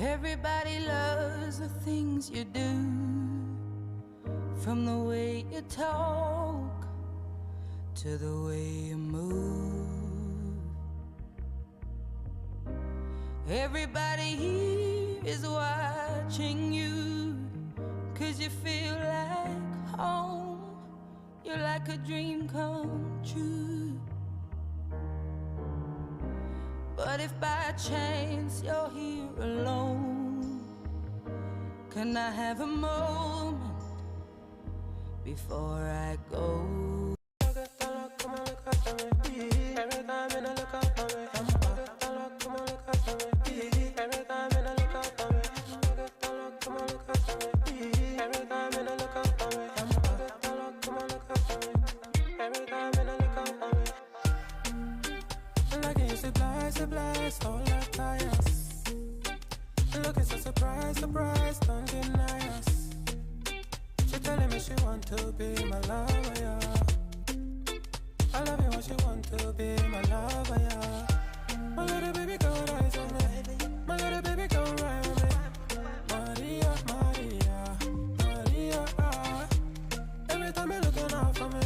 Everybody loves the things you do, from the way you talk to the way you move. Everybody here is watching you, 'cause you feel like home. You're like a dream come true. But if by chance you're here alone, can I have a moment before I go? Looking so surprised, don't deny us. She telling me she want to be my lover, yeah. I love you when she want to be my lover, yeah. My little baby go rise on me, my little baby go right on me. Maria, Maria, Maria, ah. Every time you're looking out for me,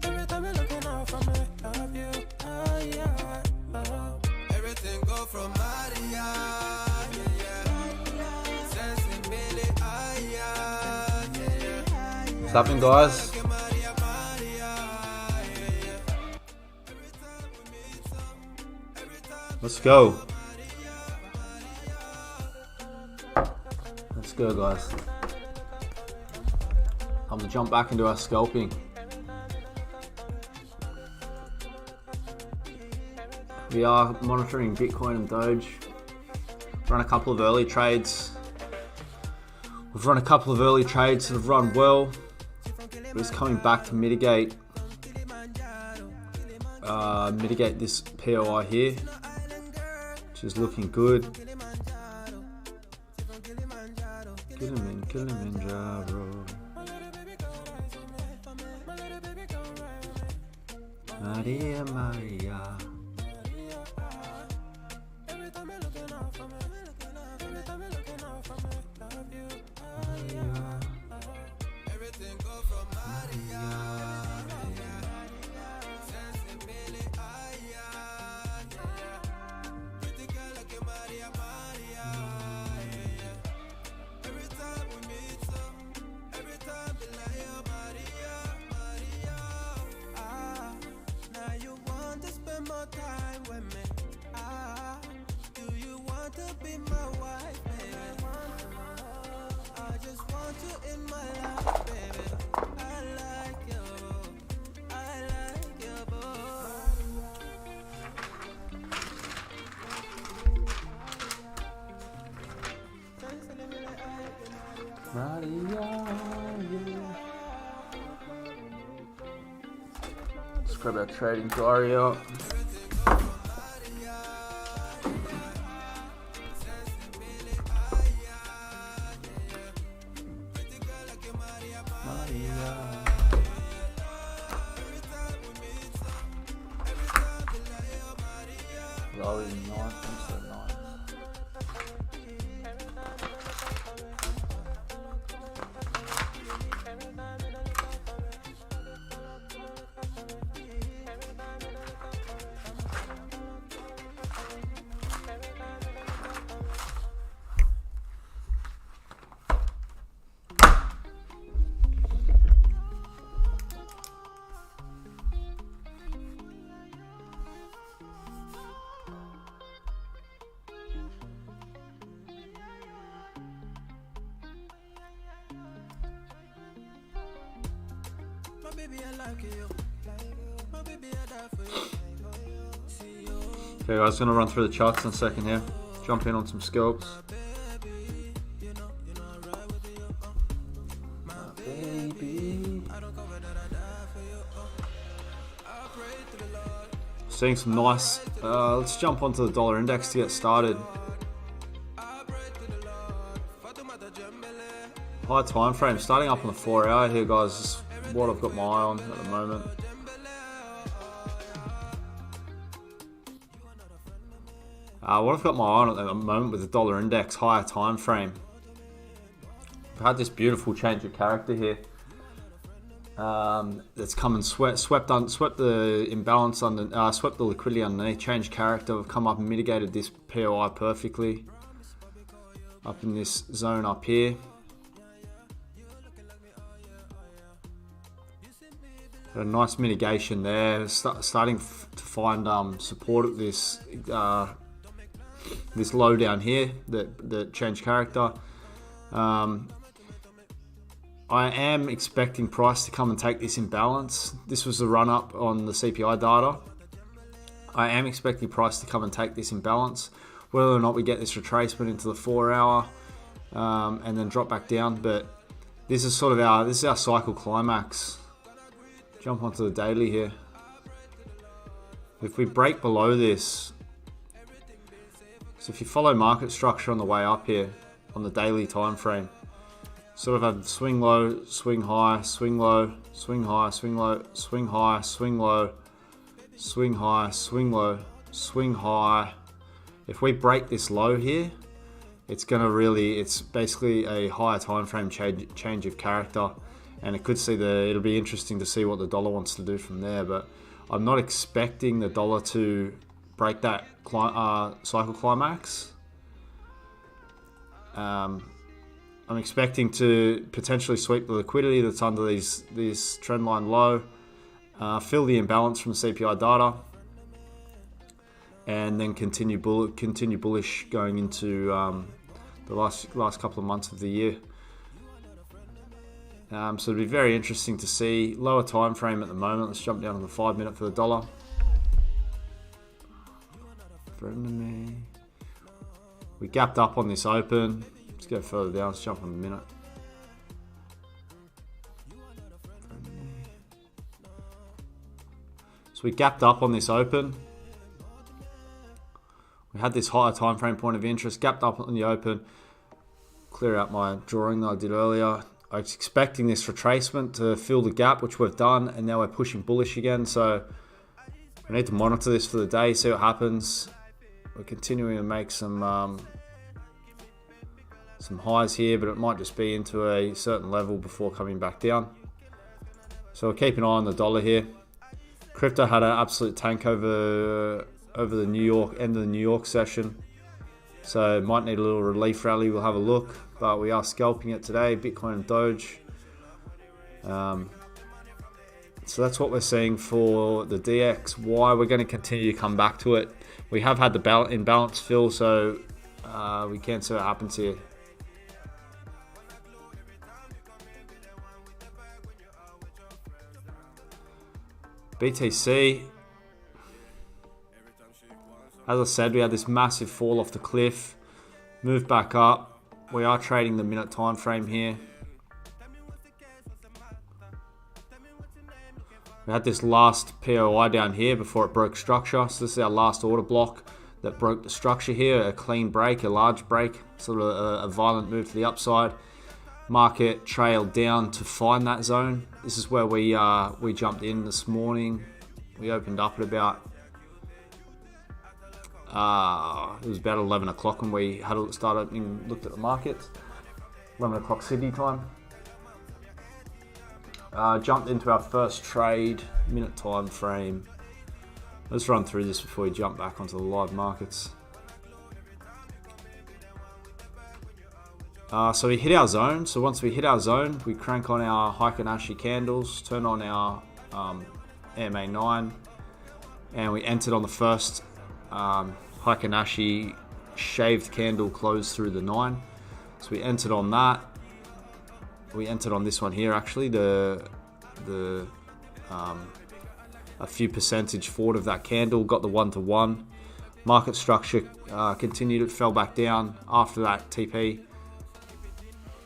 every time you're looking out for me. Love you, ah, yeah, love. Everything go from Maria. What's happening, guys? Let's go. Let's go, guys. Time to jump back into our scalping. We are monitoring Bitcoin and Doge. Run a couple of early trades. We've run a couple of early trades that have run well. We're just coming back to mitigate this POI here, which is looking good. Kilimanjaro. Maria, Maria. Time with me. Do you want to be my wife, baby? I just want you in my life, baby. I like you, I like you, Maria, yeah. Let's grab our trading diary up. Okay guys, gonna run through the charts in a second here. Jump in on some scalps. Seeing some nice, let's jump onto the dollar index to get started. High time frame, starting up on the 4 hour here guys, is what I've got my eye on at the moment. What I've got my eye on at the moment with the dollar index, higher time frame. I've had this beautiful change of character here. That's come and swept the imbalance swept the liquidity underneath, changed character. I've come up and mitigated this POI perfectly. Up in this zone up here. Got a nice mitigation there. Starting to find support at this this low down here that changed character. I am expecting price to come and take this imbalance. This was the run up on the CPI data. I am expecting price to come and take this imbalance. Whether or not we get this retracement into the 4 hour and then drop back down, but this is our cycle climax. Jump onto the daily here. If we break below this, so if you follow market structure on the way up here on the daily time frame, sort of have swing low, swing high, swing low, swing high, swing low, swing high, swing low, swing high, swing low, swing high. If we break this low here, it's basically a higher time frame change of character, and it'll be interesting to see what the dollar wants to do from there. But I'm not expecting the dollar to break that cycle climax. I'm expecting to potentially sweep the liquidity that's under this trend line low, fill the imbalance from the CPI data, and then continue bullish going into the last couple of months of the year. So it'll be very interesting to see. Lower time frame at the moment. Let's jump down to the 5 minute for the dollar. We gapped up on this open. Let's go further down. Let's jump on the minute. So we gapped up on this open. We had this higher time frame point of interest. Gapped up on the open. Clear out my drawing that I did earlier. I was expecting this retracement to fill the gap, which we've done, and now we're pushing bullish again. So we need to monitor this for the day, see what happens. We're continuing to make some highs here, but it might just be into a certain level before coming back down. So we'll keep an eye on the dollar here. Crypto had an absolute tank over the New York end of the New York session, so it might need a little relief rally. We'll have a look, but we are scalping it today, Bitcoin and Doge. So that's what we're seeing for the DXY. We're going to continue to come back to it. We have had the imbalance fill, so we can see what happens here. BTC, as I said, we had this massive fall off the cliff, moved back up. We are trading the minute time frame here. We had this last POI down here before it broke structure. So this is our last order block that broke the structure here. A clean break, a large break, sort of a violent move to the upside. Market trailed down to find that zone. This is where we jumped in this morning. We opened up at about it was about 11 o'clock when we had to start opening, looked at the markets. 11 o'clock Sydney time. Jumped into our first trade, minute time frame. Let's run through this before we jump back onto the live markets. So we hit our zone. So once we hit our zone, we crank on our Heikin Ashi candles, turn on our MA9, and we entered on the first Heikin Ashi shaved candle close through the 9. So we entered on that. We entered on this one here, actually, a few percentage forward of that candle, got the 1-to-1. Market structure continued, it fell back down after that TP.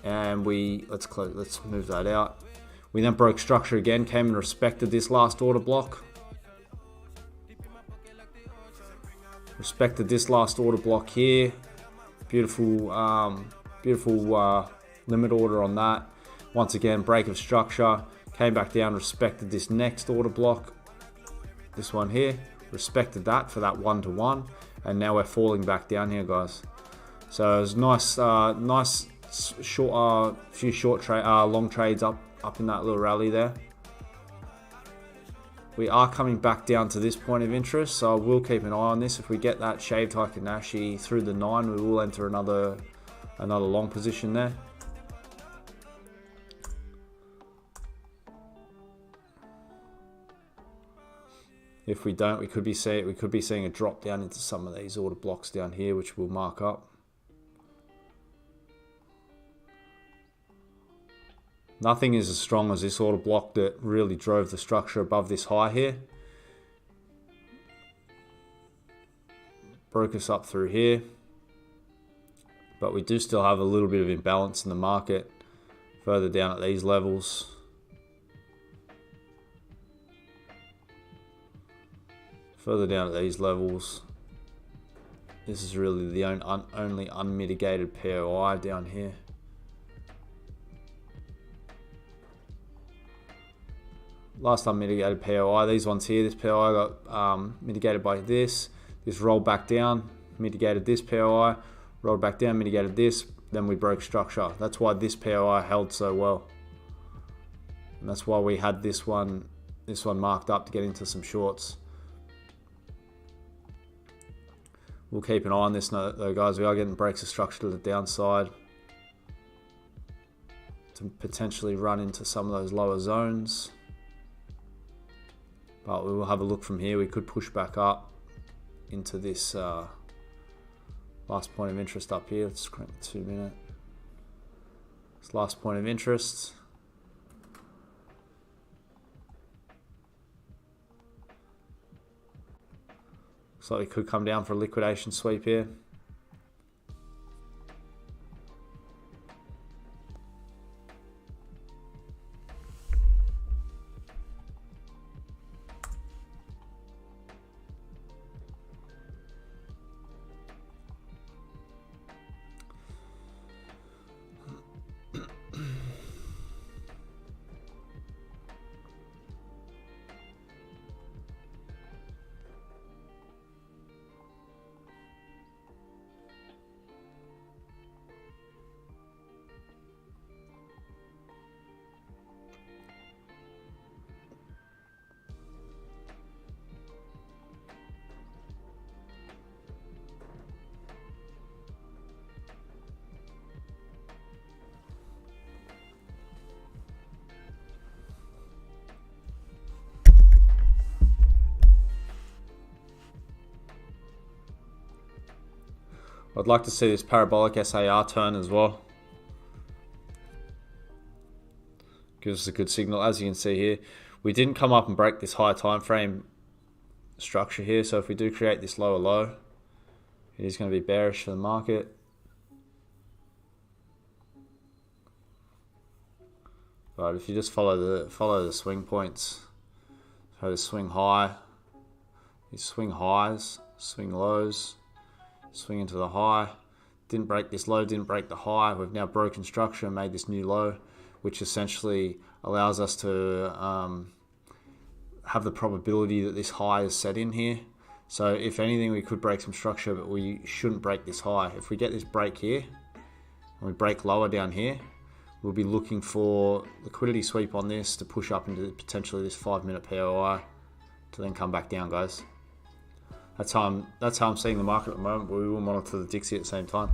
And let's move that out. We then broke structure again, came and respected this last order block. Respected this last order block here. Beautiful, beautiful limit order on that. Once again, break of structure, came back down, respected this next order block. This one here, respected that for that 1-to-1, and now we're falling back down here, guys. So it was nice, nice short, few long trades up in that little rally there. We are coming back down to this point of interest, so I will keep an eye on this. If we get that shaved Heikin Ashi through the 9, we will enter another long position there. If we don't, we could be seeing a drop down into some of these order blocks down here, which we'll mark up. Nothing is as strong as this order block that really drove the structure above this high here. Broke us up through here. But we do still have a little bit of imbalance in the market further down at these levels. Further down at these levels. This is really the only unmitigated POI down here. Last unmitigated POI, these ones here, this POI got mitigated by this. This rolled back down, mitigated this POI, rolled back down, mitigated this, then we broke structure. That's why this POI held so well. And that's why we had this one marked up to get into some shorts. We'll keep an eye on this though, guys. We are getting breaks of structure to the downside to potentially run into some of those lower zones. But we will have a look from here. We could push back up into this last point of interest up here. Let's crank the 2 minute. This last point of interest. Looks like we could come down for a liquidation sweep here. I'd like to see this parabolic SAR turn as well. Gives us a good signal. As you can see here, we didn't come up and break this higher time frame structure here. So if we do create this lower low, it is going to be bearish for the market. But if you just follow the swing points, so to swing high, you swing highs, swing lows. Swing into the high, didn't break this low, didn't break the high. We've now broken structure and made this new low, which essentially allows us to have the probability that this high is set in here. So if anything, we could break some structure, but we shouldn't break this high. If we get this break here, and we break lower down here, we'll be looking for liquidity sweep on this to push up into potentially this 5 minute POI to then come back down, guys. That's how I'm seeing the market at the moment, but we will monitor the Dixie at the same time.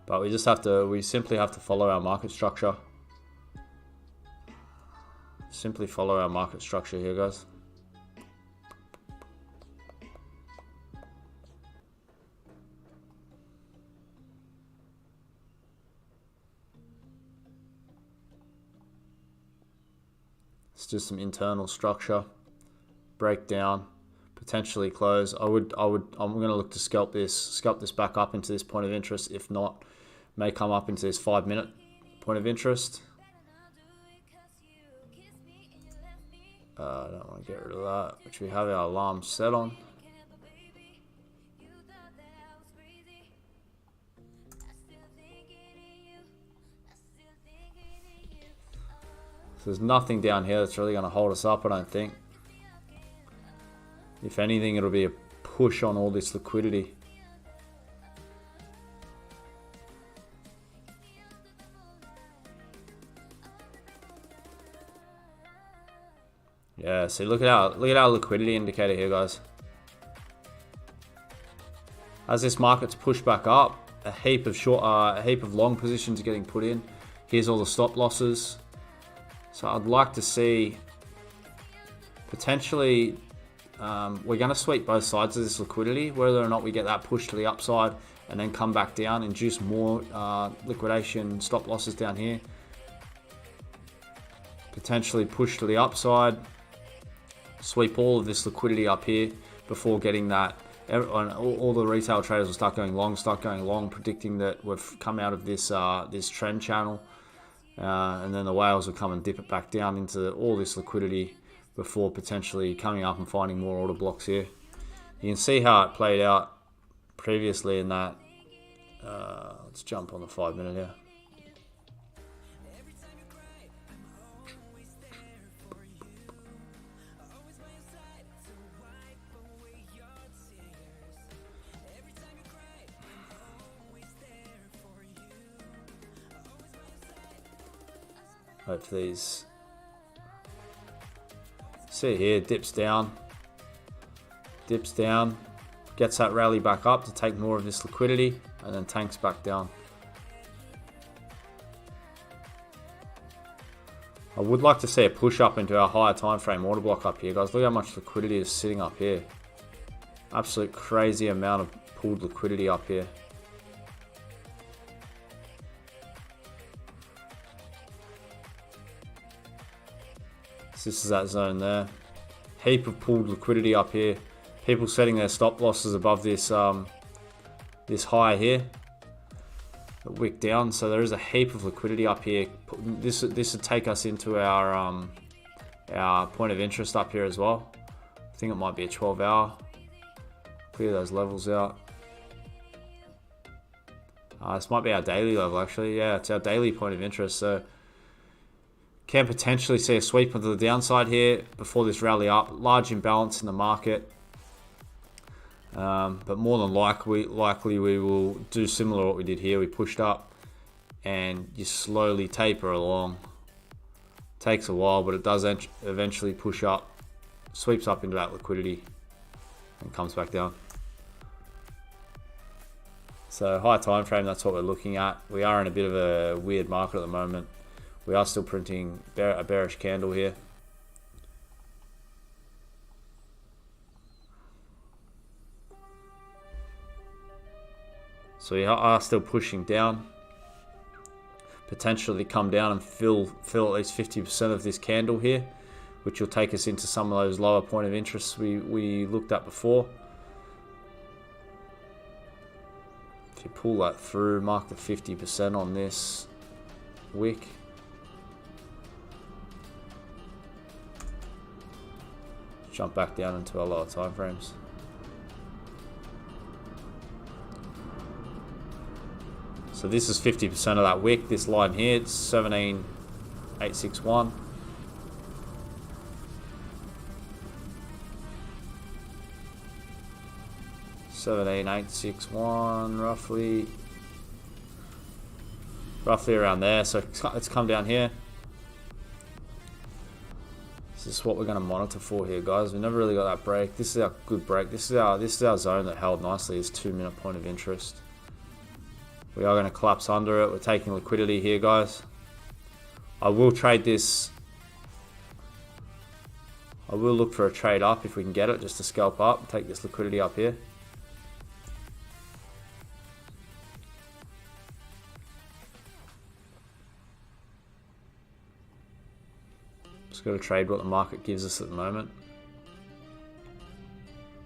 But we simply have to follow our market structure. Simply follow our market structure here, guys. It's just some internal structure. Break down, potentially close. I'm going to look to scalp this back up into this point of interest. If not, may come up into this 5 minute point of interest. I don't want to get rid of that, which we have our alarm set on. So there's nothing down here that's really going to hold us up, I don't think. If anything, it'll be a push on all this liquidity. Yeah, so look at our liquidity indicator here, guys. As this market's pushed back up, a heap of long positions are getting put in. Here's all the stop losses. So I'd like to see potentially we're going to sweep both sides of this liquidity, whether or not we get that push to the upside and then come back down, induce more liquidation stop losses down here. Potentially push to the upside, sweep all of this liquidity up here before getting that. All the retail traders will start going long, predicting that we've come out of this this trend channel, and then the whales will come and dip it back down into all this liquidity before potentially coming up and finding more order blocks here. You can see how it played out previously in that. Let's jump on the 5 minute here. Hopefully these, see here, dips down, gets that rally back up to take more of this liquidity, and then tanks back down. I would like to see a push up into our higher time frame order block up here, guys. Look how much liquidity is sitting up here. Absolute crazy amount of pooled liquidity up here. This is that zone there. Heap of pooled liquidity up here. People setting their stop losses above this this high here. A wick down. So there is a heap of liquidity up here. This would take us into our point of interest up here as well. I think it might be a 12-hour. Clear those levels out. This might be our daily level actually. Yeah, it's our daily point of interest. So can potentially see a sweep onto the downside here before this rally up. Large imbalance in the market. But more than likely we will do similar to what we did here. We pushed up and you slowly taper along. Takes a while, but it does eventually push up. Sweeps up into that liquidity and comes back down. So high time frame, that's what we're looking at. We are in a bit of a weird market at the moment. We are still printing a bearish candle here. So we are still pushing down. Potentially come down and fill at least 50% of this candle here, which will take us into some of those lower point of interests we looked at before. If you pull that through, mark the 50% on this wick. Jump back down into our lower time frames. So this is 50% of that wick. This line here, it's 17,861. roughly around there. So it's come down here. This is what we're going to monitor for here, guys. We never really got that break. This is our good break. This is our zone that held nicely. Is 2 minute point of interest. We are going to collapse under it. We're taking liquidity here, guys. I will trade this. I will look for a trade up if we can get it, just to scalp up. Take this liquidity up here. Just got to trade what the market gives us at the moment.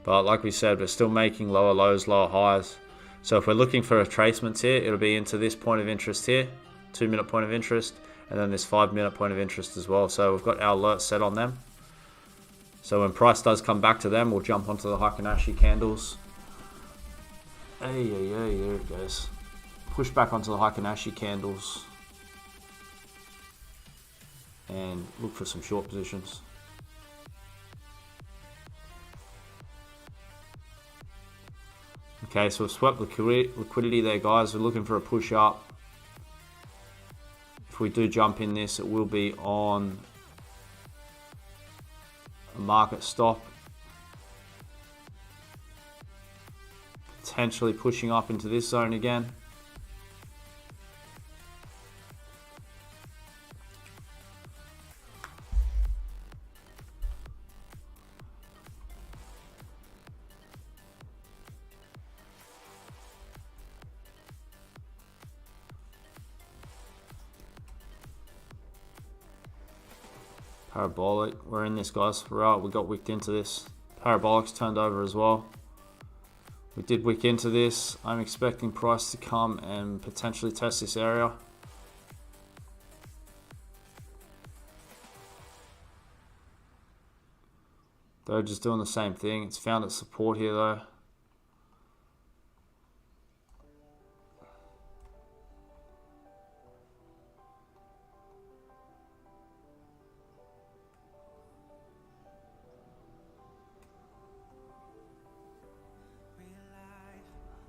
But like we said, we're still making lower lows, lower highs. So if we're looking for retracements here, it'll be into this point of interest here, 2 minute point of interest, and then this 5 minute point of interest as well. So we've got our alerts set on them. So when price does come back to them, we'll jump onto the Heikin Ashi candles. Hey, there it goes. Push back onto the Heikin Ashi candles and look for some short positions. Okay, so we've swept liquidity there, guys. We're looking for a push up. If we do jump in this, it will be on a market stop. Potentially pushing up into this zone again. Parabolic, we're in this, guys. Right, we got wicked into this. Parabolic's turned over as well. We did wick into this. I'm expecting price to come and potentially test this area. They're just doing the same thing. It's found its support here though.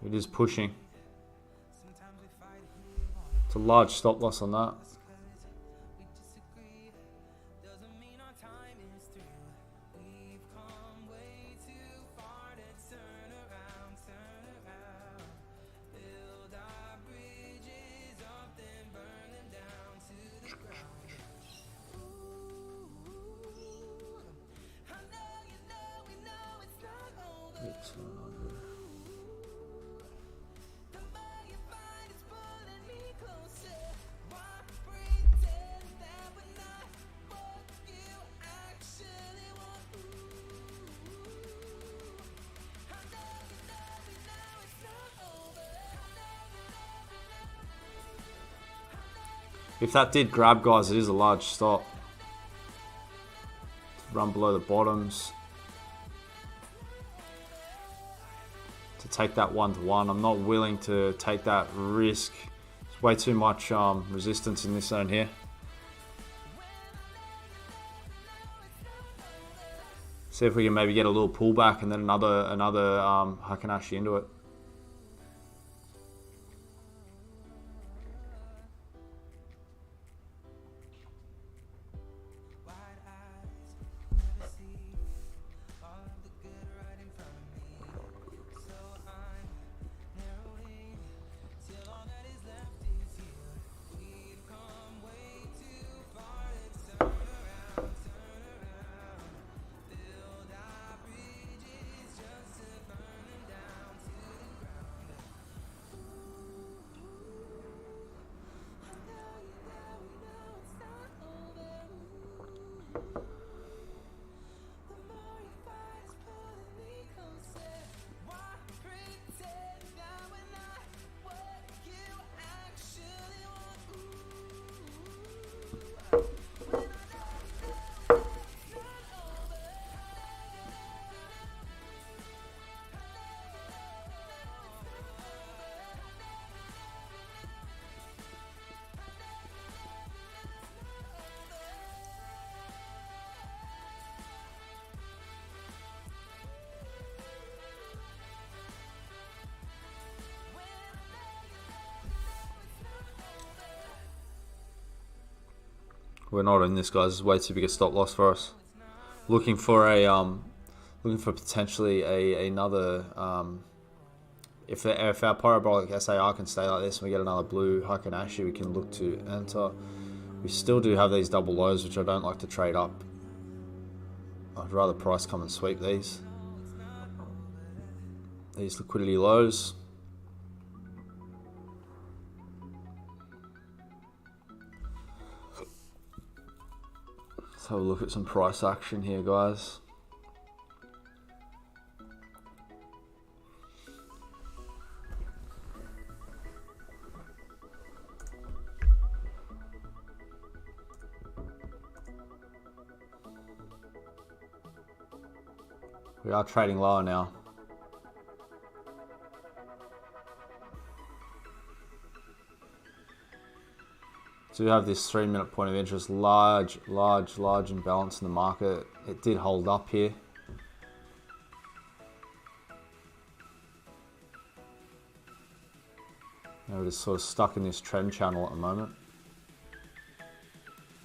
It is pushing. It's a large stop loss on that. If that did grab, guys, it is a large stop. Run below the bottoms. To take that 1-to-1. I'm not willing to take that risk. There's way too much resistance in this zone here. See if we can maybe get a little pullback and then another Heikin Ashi into it. We're not in this, guys. It's way too big a stop loss for us. Looking for potentially another. If our parabolic SAR can stay like this and we get another blue Heikin Ashi, we can look to enter. We still do have these double lows, which I don't like to trade up. I'd rather price come and sweep these liquidity lows. Let's have a look at some price action here, guys. We are trading lower now. So we have this 3-minute point of interest, large imbalance in the market. It did hold up here. We're just sort of stuck in this trend channel at the moment.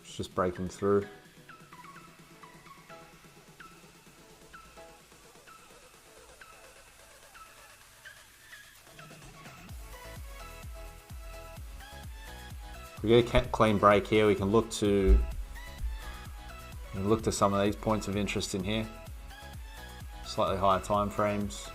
It's just breaking through. If we get a clean break here, we can look to some of these points of interest in here. Slightly higher time frames.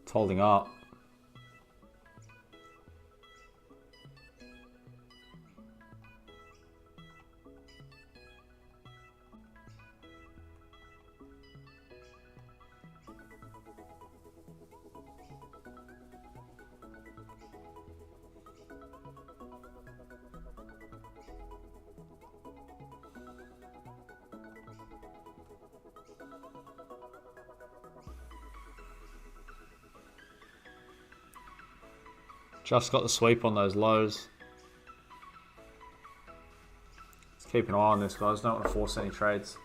It's holding up. Just got the sweep on those lows. Let's keep an eye on this, guys. Don't want to force any trades.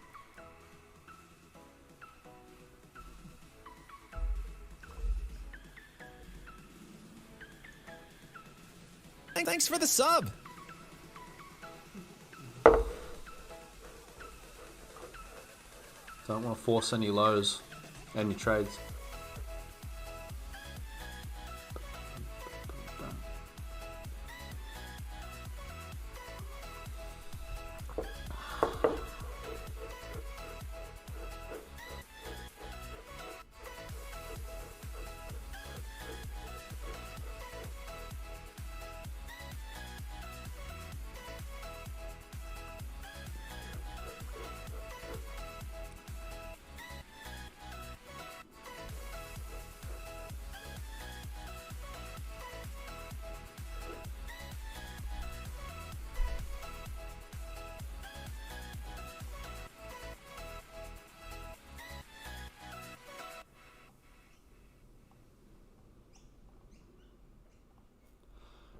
Thanks for the sub. Don't want to force any lows, any trades.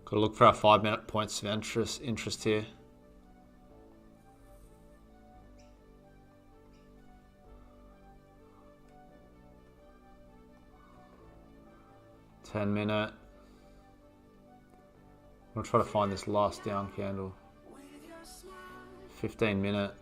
Got to look for our 5-minute points of interest here. $10-minute. I'm gonna try to find this last down candle. 15-minute.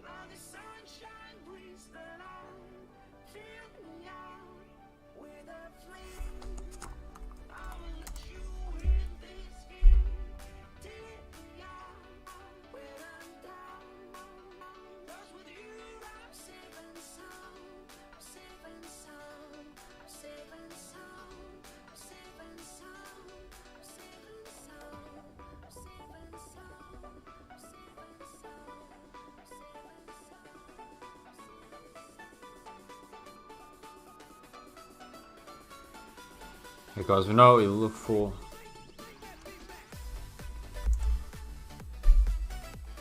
Okay guys, we know what we look for.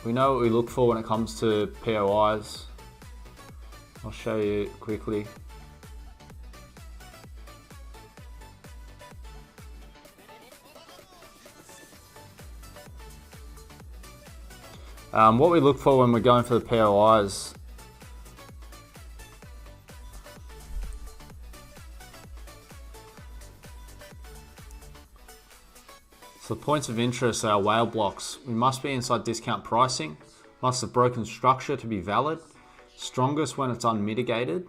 We know what we look for when it comes to POIs. I'll show you quickly. What we look for when we're going for the POIs. So the points of interest are whale blocks. We must be inside discount pricing, must have broken structure to be valid, strongest when it's unmitigated,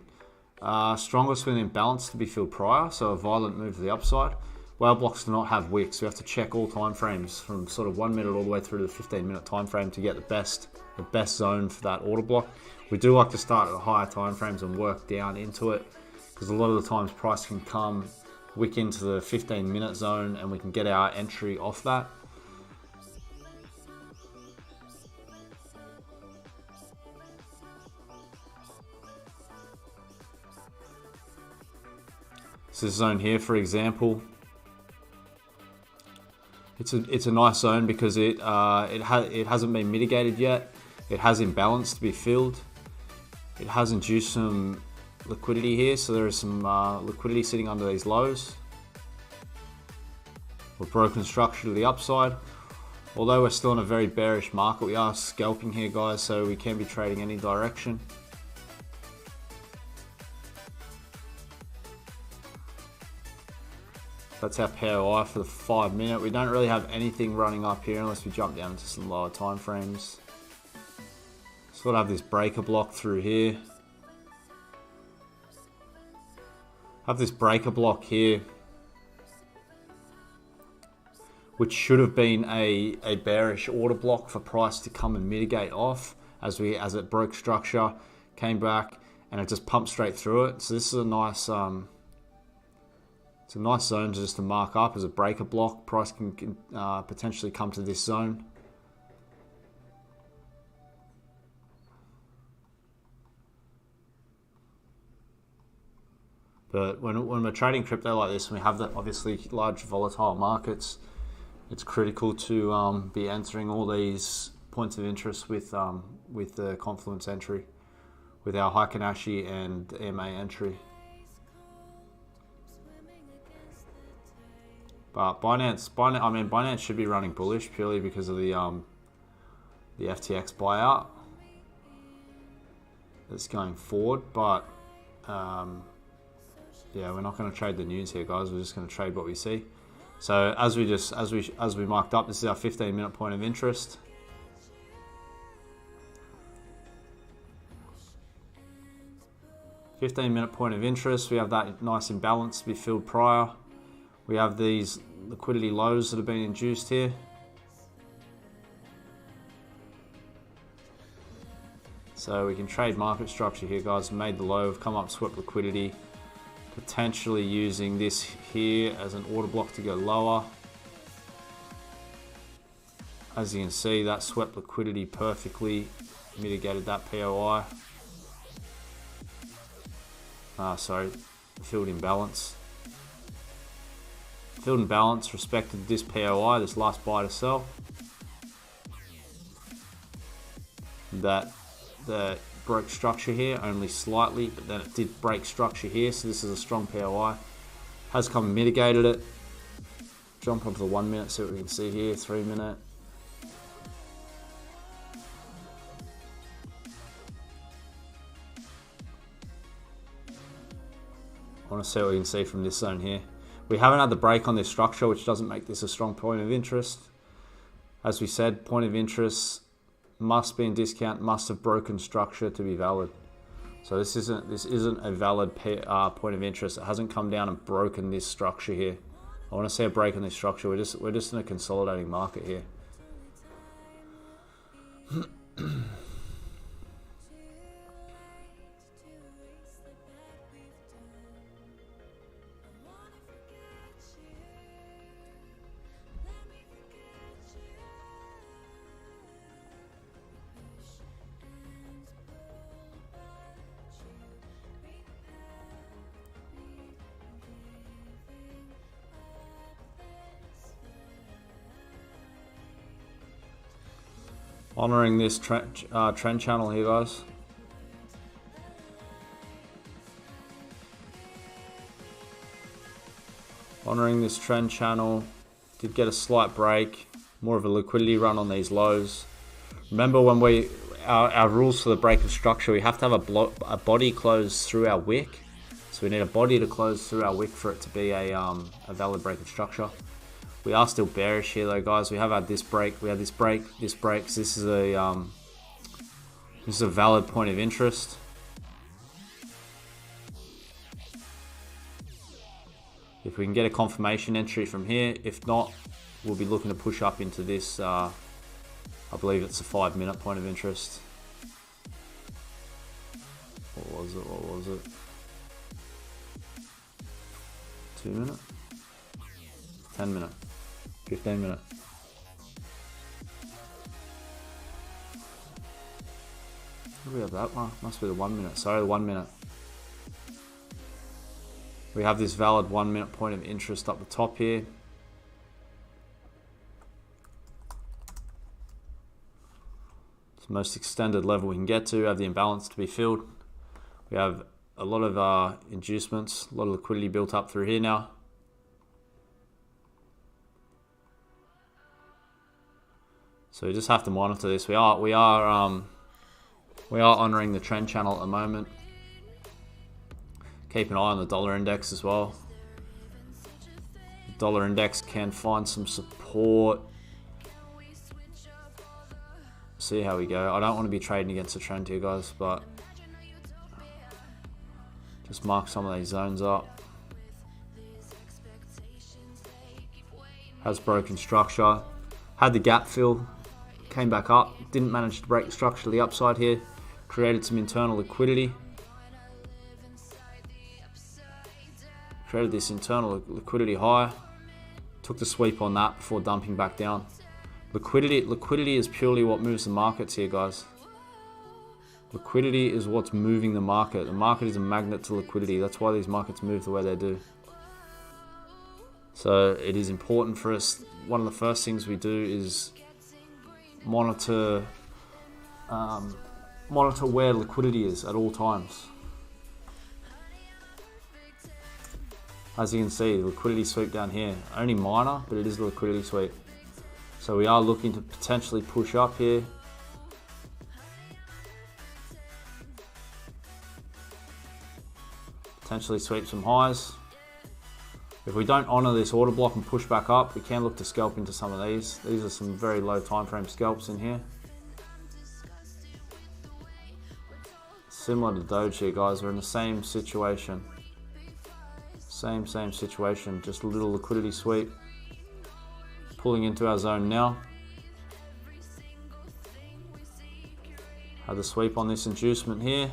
strongest when imbalanced to be filled prior, so a violent move to the upside. Whale blocks do not have wicks. We have to check all time frames from sort of 1 minute all the way through to the 15-minute time frame to get the best zone for that order block. We do like to start at the higher time frames and work down into it, because a lot of the times price can come wick into the 15-minute zone and we can get our entry off that. So this zone here, for example, it's a nice zone because it hasn't been mitigated yet. It has imbalance to be filled. It has induced some liquidity here, so there is some liquidity sitting under these lows. We've broken structure to the upside. Although we're still in a very bearish market, we are scalping here, guys, so we can be trading any direction. That's our POI for the 5 minute. We don't really have anything running up here unless we jump down into some lower time frames. Sort of have this breaker block through here. Have this breaker block here, which should have been a bearish order block for price to come and mitigate off as it broke structure, came back, and it just pumped straight through it. So this is a nice it's a nice zone just to mark up as a breaker block. Price can potentially come to this zone. But when we're trading crypto like this, and we have that obviously large volatile markets, it's critical to be entering all these points of interest with the confluence entry, with our Heikin, Ashi, and MA entry. But Binance should be running bullish purely because of the FTX buyout that's going forward. But yeah, we're not going to trade the news here, guys. We're just going to trade what we see. So as we marked up, this is our 15-minute point of interest. $15-minute point of interest. We have that nice imbalance to be filled prior. We have these liquidity lows that have been induced here. So we can trade market structure here, guys. Made the low, have come up, swept liquidity. Potentially using this here as an order block to go lower. As you can see, that swept liquidity perfectly, mitigated that POI. Sorry, filled imbalance. Filled imbalance, respected this POI, this last buy to sell. That broke structure here only slightly, but then it did break structure here, so this is a strong POI. Has come and mitigated it. Jump onto the 1 minute, see what we can see here. 3 minute. I want to see what we can see from this zone here. We haven't had the break on this structure, which doesn't make this a strong point of interest. As we said, point of interest must be in discount, must have broken structure to be valid. So this isn't a valid point of interest. It hasn't come down and broken this structure here. I want to see a break in this structure. We're just in a consolidating market here. Honoring this trend channel here, guys. Honoring this trend channel. Did get a slight break. More of a liquidity run on these lows. Remember when our rules for the break of structure, we have to have a body close through our wick. So we need a body to close through our wick for it to be a valid break of structure. We are still bearish here though, guys. We have had this break. We had this break, this break. So this is a valid point of interest. If we can get a confirmation entry from here, if not, we'll be looking to push up into this. I believe it's a 5 minute point of interest. What was it? What was it? 2 minute? 10 minute? 15 minute. What do we have that one? Must be the 1 minute. Sorry, the 1 minute. We have this valid 1 minute point of interest up the top here. It's the most extended level we can get to. We have the imbalance to be filled. We have a lot of inducements, a lot of liquidity built up through here now. So we just have to monitor this. We are honouring the trend channel at the moment. Keep an eye on the dollar index as well. The dollar index can find some support. See how we go. I don't want to be trading against the trend here, guys, but just mark some of these zones up. Has broken structure. Had the gap fill. Came back up. Didn't manage to break the structure to the upside here. Created some internal liquidity. Created this internal liquidity high. Took the sweep on that before dumping back down. Liquidity is purely what moves the markets here, guys. Liquidity is what's moving the market. The market is a magnet to liquidity. That's why these markets move the way they do. So it is important for us. One of the first things we do is monitor where liquidity is at all times. As you can see, the liquidity sweep down here, only minor, but it is the liquidity sweep. So we are looking to potentially push up here. Potentially sweep some highs. If we don't honour this order block and push back up, we can look to scalp into some of these. These are some very low time frame scalps in here. Similar to Doge here, guys. We're in the same situation. Same situation. Just a little liquidity sweep. Pulling into our zone now. Have the sweep on this inducement here.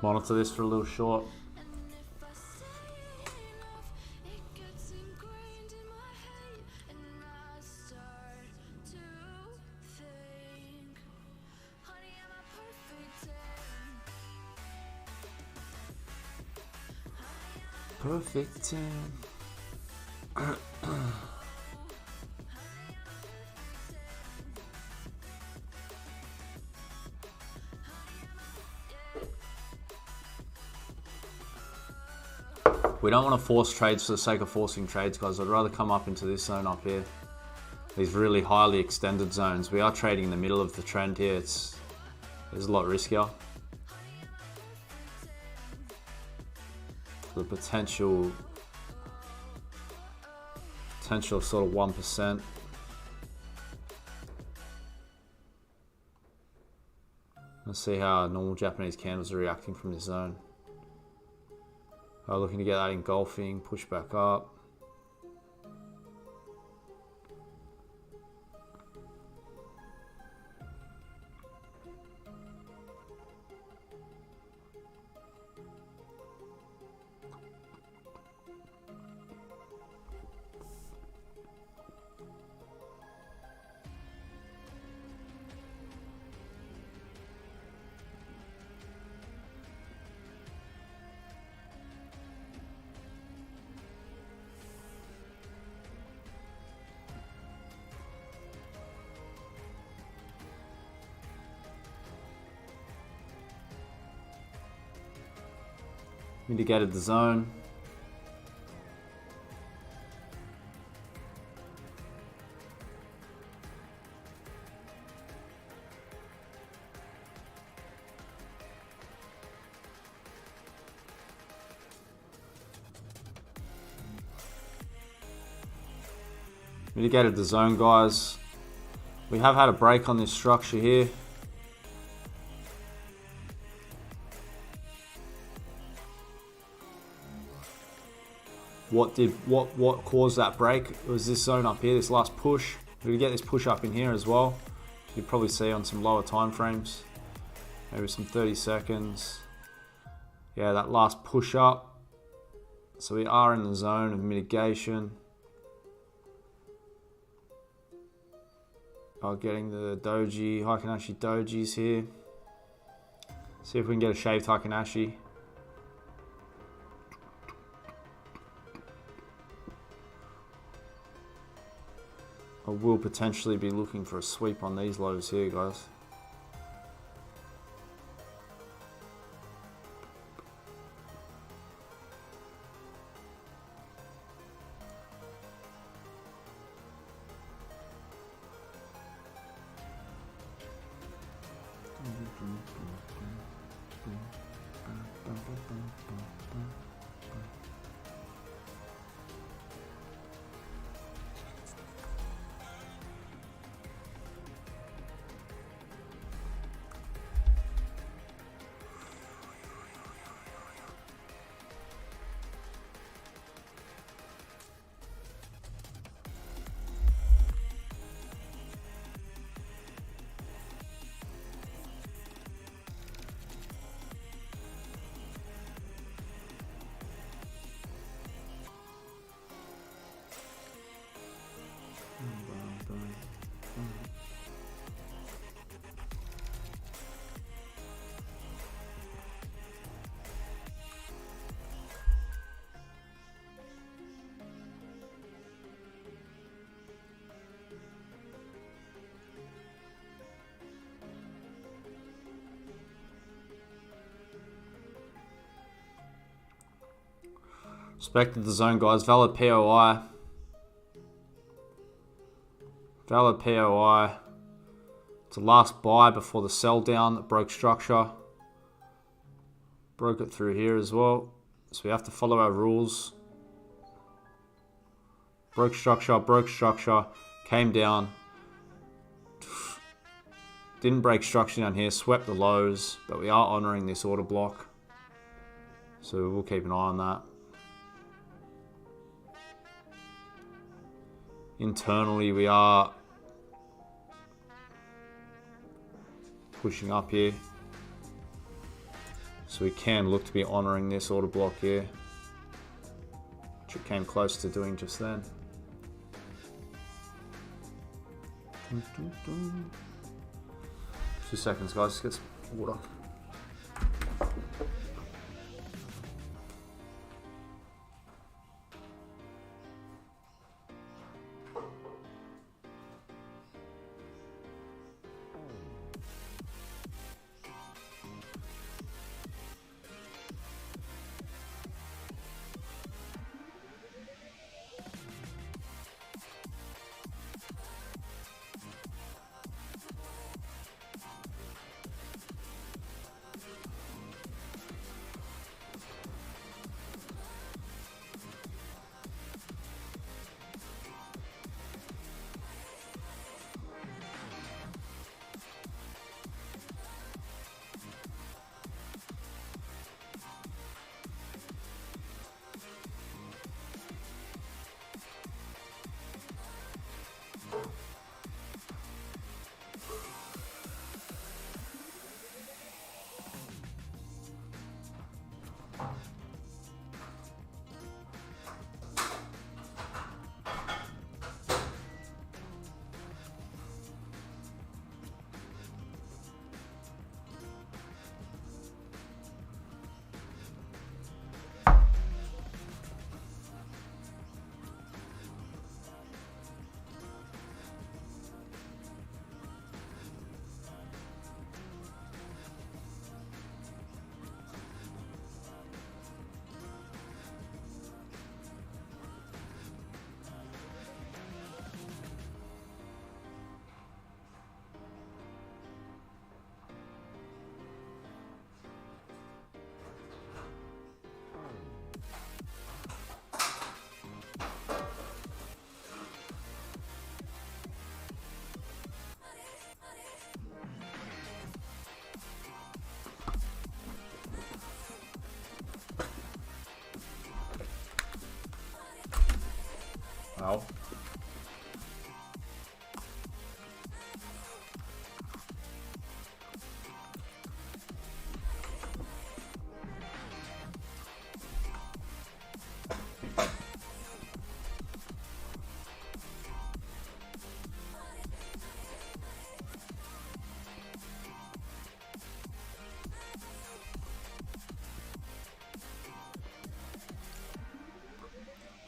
Monitor this for a little short. Perfect 10. We don't want to force trades for the sake of forcing trades, guys. I'd rather come up into this zone up here. These really highly extended zones. We are trading in the middle of the trend here. It's a lot riskier. The potential of sort of 1%. Let's see how normal Japanese candles are reacting from this zone. Looking to get that engulfing, push back up. Mitigated the zone. Mitigated the zone, guys. We have had a break on this structure here. What caused that break? It was this zone up here, this last push. We get this push up in here as well. You can probably see on some lower time frames, maybe some 30 seconds. Yeah, that last push up. So we are in the zone of mitigation. Getting the doji, Heikin Ashi dojis here. See if we can get a shaved Heikin Ashi. I will potentially be looking for a sweep on these lows here, guys. Respected the zone, guys. Valid POI. Valid POI. It's the last buy before the sell down that broke structure. Broke it through here as well. So we have to follow our rules. Broke structure, came down. Didn't break structure down here, swept the lows, but we are honouring this order block. So we'll keep an eye on that. Internally, we are pushing up here. So we can look to be honouring this order block here, which it came close to doing just then. 2 seconds, guys. Let's get some water.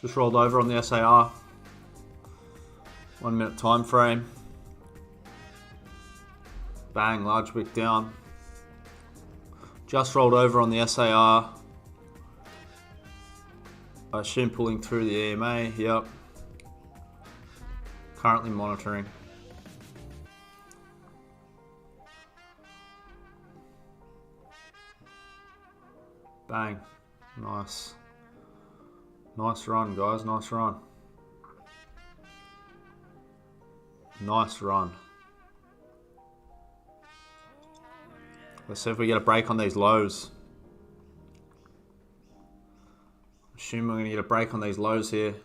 Just rolled over on the SAR. 1 minute time frame. Bang, large wick down. Just rolled over on the SAR. I assume pulling through the EMA. Yep. Currently monitoring. Bang. Nice. Nice run, guys. Nice run. Nice run. Let's see if we get a break on these lows. Assume we're going to get a break on these lows here.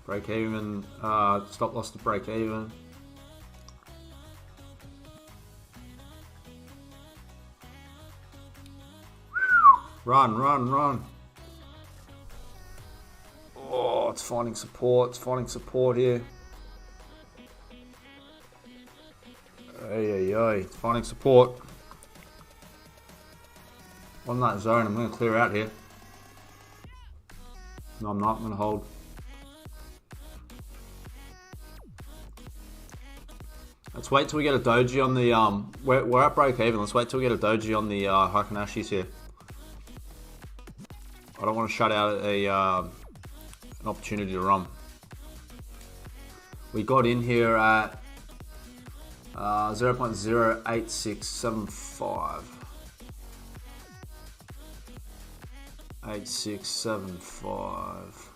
Break even, stop loss to break even. Run, run, run. Oh, it's finding support. It's finding support here. It's finding support. On that zone, I'm going to clear out here. No, I'm not. I'm going to hold. Let's wait till we get a doji on the, we're at break even. Let's wait till we get a doji on the Heikin Ashis here. I don't want to shut out an opportunity to run. We got in here at 0.08675. 8675.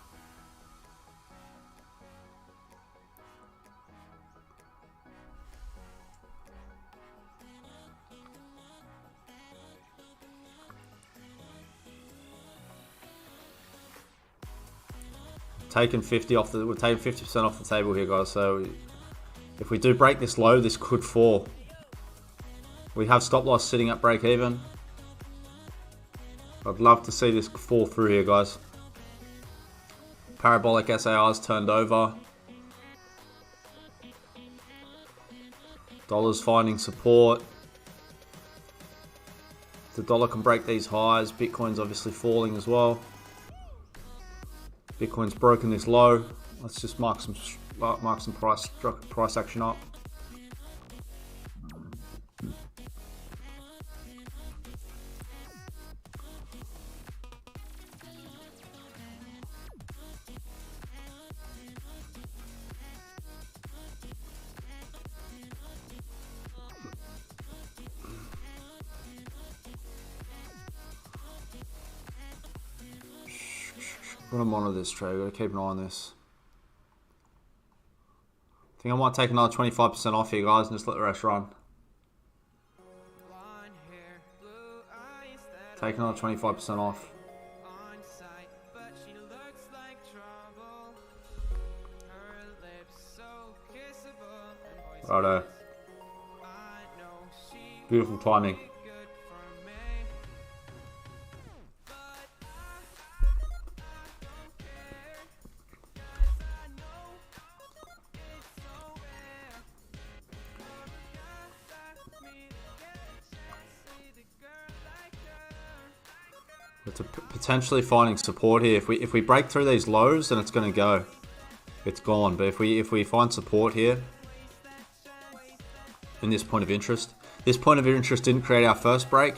Taking 50 off the, we're taking 50% off the table here, guys. So if we do break this low, this could fall. We have stop loss sitting at break even. I'd love to see this fall through here, guys. Parabolic SARs turned over. Dollar's finding support. The dollar can break these highs. Bitcoin's obviously falling as well. Bitcoin's broken this low. Let's just mark some price action up. I'm going to monitor this trade. Got to keep an eye on this. I think I might take another 25% off here, guys, and just let the rest run. Take another 25% off. Righto. Beautiful timing. It's potentially finding support here. If we break through these lows, then it's going to go. It's gone. But if we find support here in this point of interest, this point of interest didn't create our first break.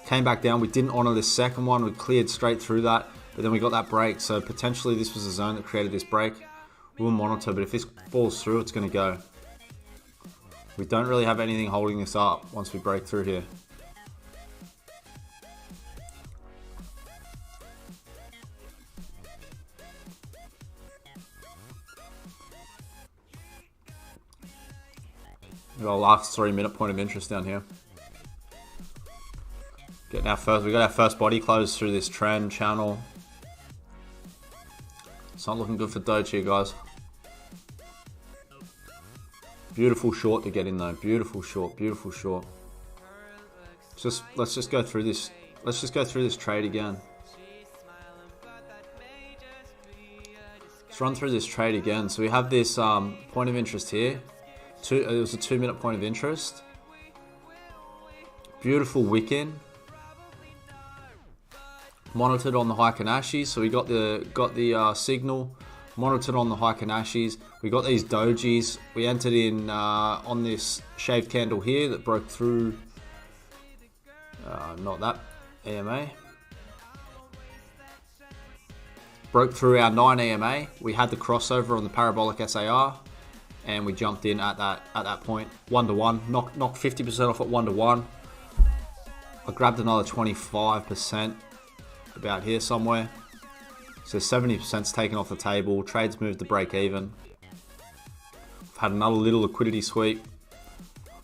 Came back down. We didn't honor this second one. We cleared straight through that, but then we got that break. So potentially this was a zone that created this break. We'll monitor, but if this falls through, it's going to go. We don't really have anything holding this up once we break through here. We've got our last 3-minute point of interest down here. We got our first body close through this trend channel. It's not looking good for Doge here, guys. Beautiful short to get in though. Beautiful short, beautiful short. Let's just go through this let's just go through this trade again. Let's run through this trade again. So we have this point of interest here. It was a 2-minute point of interest. Beautiful wick in. Monitored on the Heikin Ashi. So we got the signal. Monitored on the Heikin Ashis. We got these dojis. We entered in on this shaved candle here that broke through. Not that EMA. Broke through our 9 EMA. We had the crossover on the parabolic SAR, and we jumped in at that point, 1-to-1. Knocked 50% off at 1-to-1. I grabbed another 25% about here somewhere. So 70%'s taken off the table. Trades moved to break even. We've had another little liquidity sweep.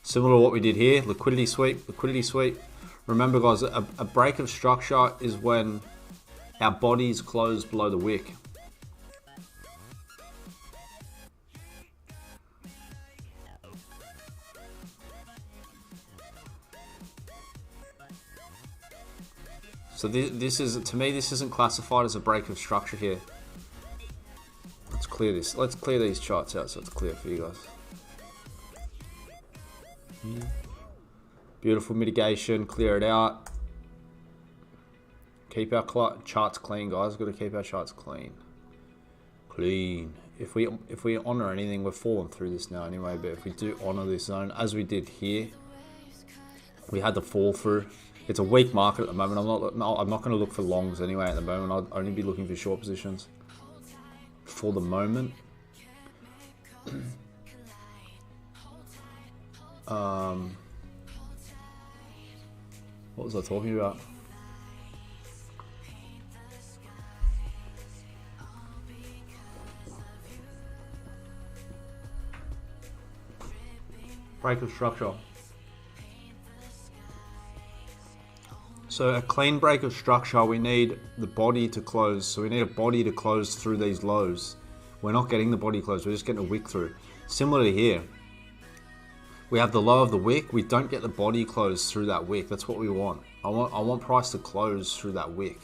Similar to what we did here. Liquidity sweep, liquidity sweep. Remember guys, a break of structure is when our bodies close below the wick. So this is, to me, this isn't classified as a break of structure here. Let's clear this. Let's clear these charts out so it's clear for you guys. Beautiful mitigation. Clear it out. Keep our charts clean, guys. Got to keep our charts clean. Clean. If we honor anything, we're falling through this now anyway. But if we do honor this zone, as we did here, we had the fall through. It's a weak market at the moment. I'm not going to look for longs anyway at the moment. I'll only be looking for short positions for the moment. What was I talking about? Break of structure. So a clean break of structure, we need the body to close. So we need a body to close through these lows. We're not getting the body closed, we're just getting a wick through. Similar to here. We have the low of the wick, we don't get the body closed through that wick. That's what we want. I want price to close through that wick.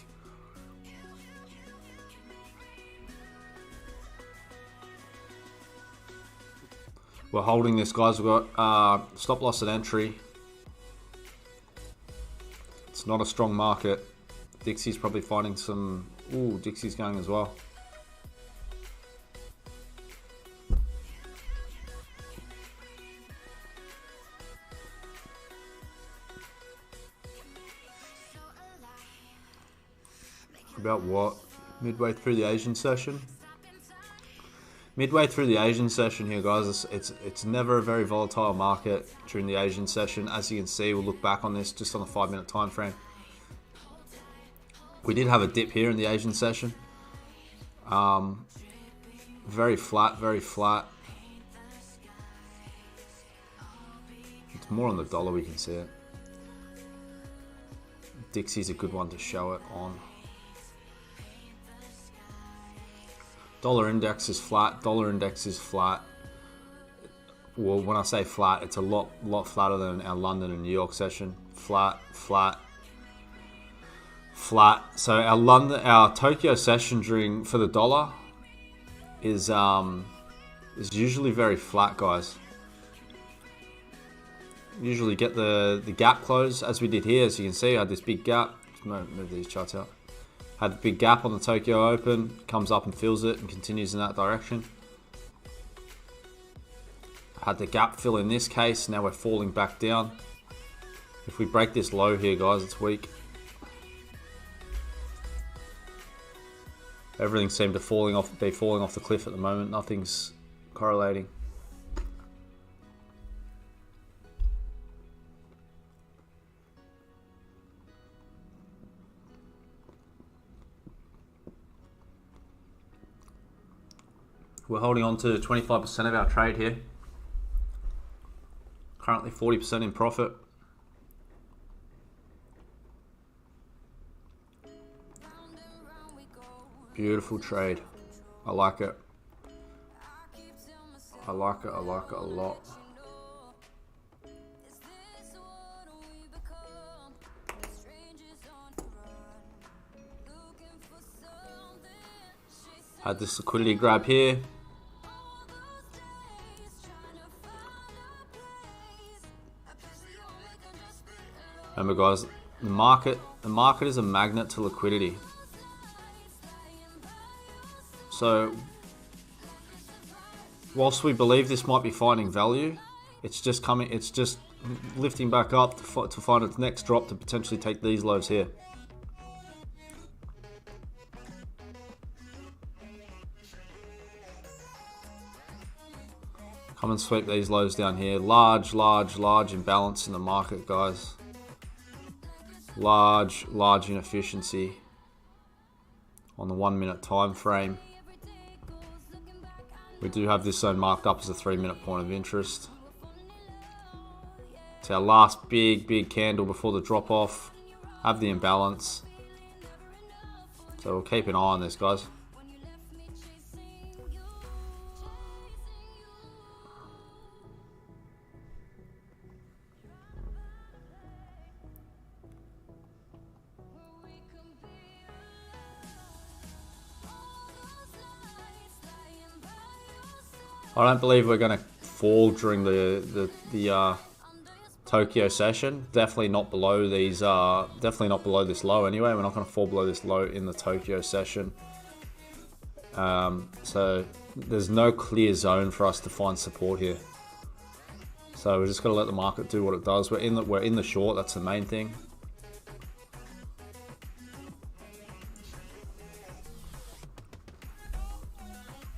We're holding this, guys. We've got stop loss at entry. It's not a strong market. Dixie's probably finding some... Ooh, Dixie's going as well. About what? Midway through the Asian session? Midway through the Asian session here, guys, it's never a very volatile market during the Asian session. As you can see, we'll look back on this just on a 5-minute time frame. We did have a dip here in the Asian session. Very flat, very flat. It's more on the dollar, we can see it. Dixie's a good one to show it on. Dollar index is flat. Dollar index is flat. Well, when I say flat, it's a lot flatter than our London and New York session. Flat, flat, flat. So our Tokyo session for the dollar is usually very flat, guys. Usually get the gap close as we did here. As you can see, I had this big gap. Just move these charts out. Had a big gap on the Tokyo Open, comes up and fills it and continues in that direction. Had the gap fill in this case, now we're falling back down. If we break this low here, guys, it's weak. Everything seemed to be falling off the cliff at the moment. Nothing's correlating. We're holding on to 25% of our trade here. Currently 40% in profit. Beautiful trade. I like it. I like it. I like it a lot. Had this liquidity grab here. Remember guys, the market is a magnet to liquidity. So whilst we believe this might be finding value, it's just lifting back up to find its next drop to potentially take these lows here. Come and sweep these lows down here. Large imbalance in the market, guys. Large inefficiency on the 1 minute time frame. We do have this zone marked up as a 3 minute point of interest. It's our last big candle before the drop off. Have the imbalance. So we'll keep an eye on this, guys. I don't believe we're going to fall during the Tokyo session. Definitely not below these. Definitely not below this low. Anyway, we're not going to fall below this low in the Tokyo session. So there's no clear zone for us to find support here. So we're just going to let the market do what it does. We're in the short. That's the main thing.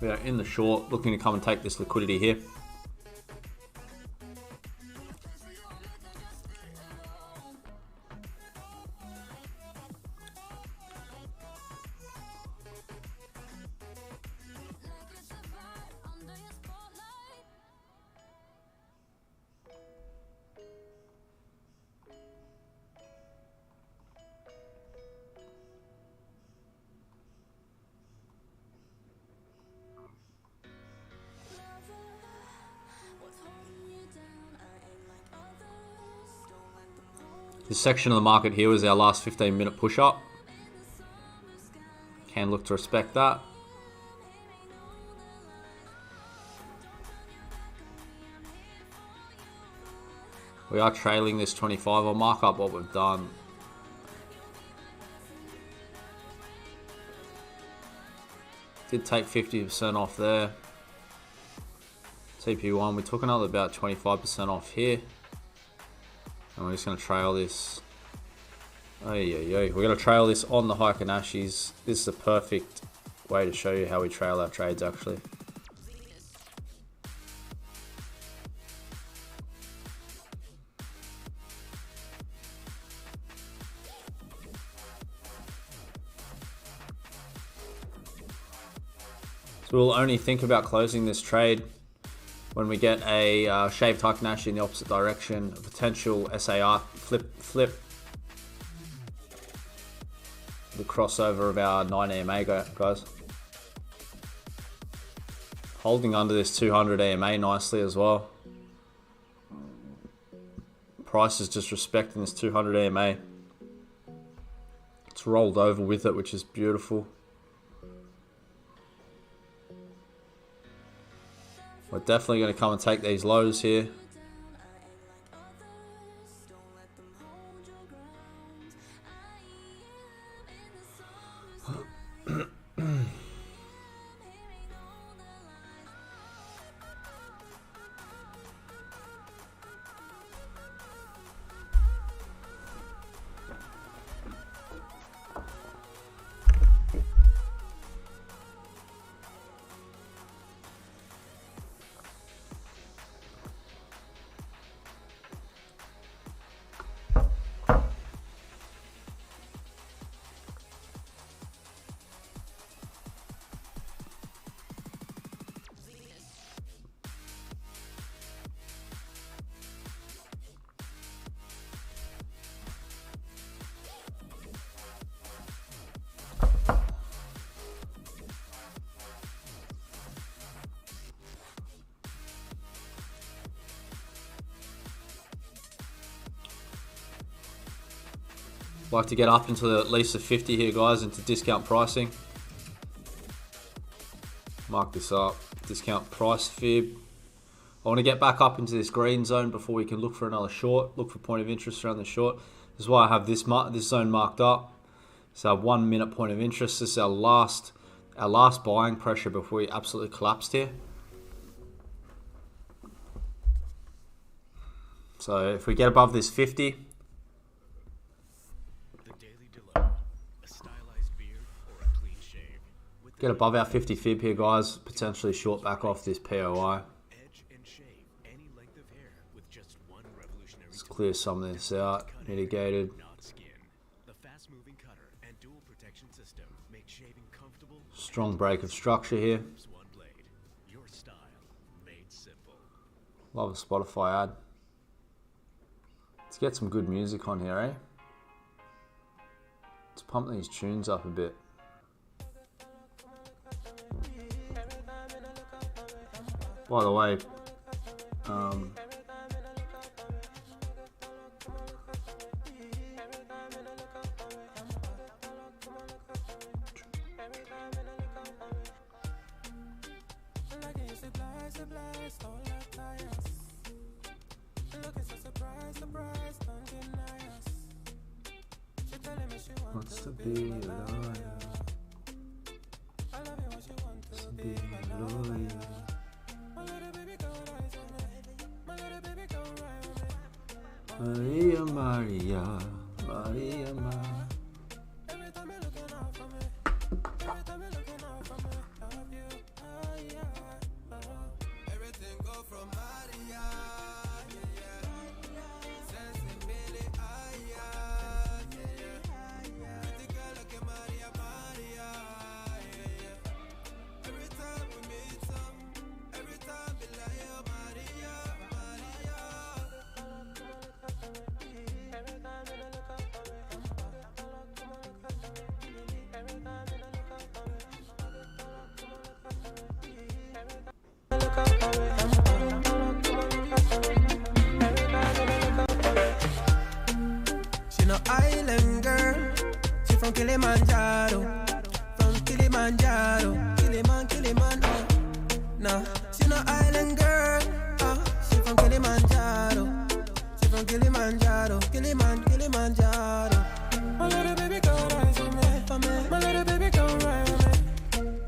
We are in the short, looking to come and take this liquidity here. This section of the market here was our last 15-minute push-up. Can look to respect that. We are trailing this 25. I'll mark up what we've done. Did take 50% off there. TP1, we took another about 25% off here. And we're just going to trail this. We're going to trail this on the Heikin Ashis. This is a perfect way to show you how we trail our trades actually. So we'll only think about closing this trade when we get a shaved Heikin Ashi in the opposite direction, a potential SAR flip, the crossover of our 9 EMA guys. Holding under this 200 EMA nicely as well. Price is just respecting this 200 EMA. It's rolled over with it, which is beautiful. We're definitely going to come and take these lows here. Like to get up into at least the 50 here, guys, into discount pricing. Mark this up. Discount price fib. I want to get back up into this green zone before we can look for another short. Look for point of interest around the short. This is why I have this zone marked up. So our 1 minute point of interest. This is our last buying pressure before we absolutely collapsed here. So if we get above this 50, get above our 50 fib here, guys. Potentially short back off this POI. Let's clear some of this out. Mitigated. Strong break of structure here. Love a Spotify ad. Let's get some good music on here, eh? Let's pump these tunes up a bit. By the way, what's to be a liar? What's to be a lawyer? Maria, Maria, Maria, Maria. Island girl, she from Kilimanjaro, Kiliman, oh. Nah, she no island girl, she from Kilimanjaro, Kilimanjaro. My little baby girl, rise with me, my little baby girl, rise with me.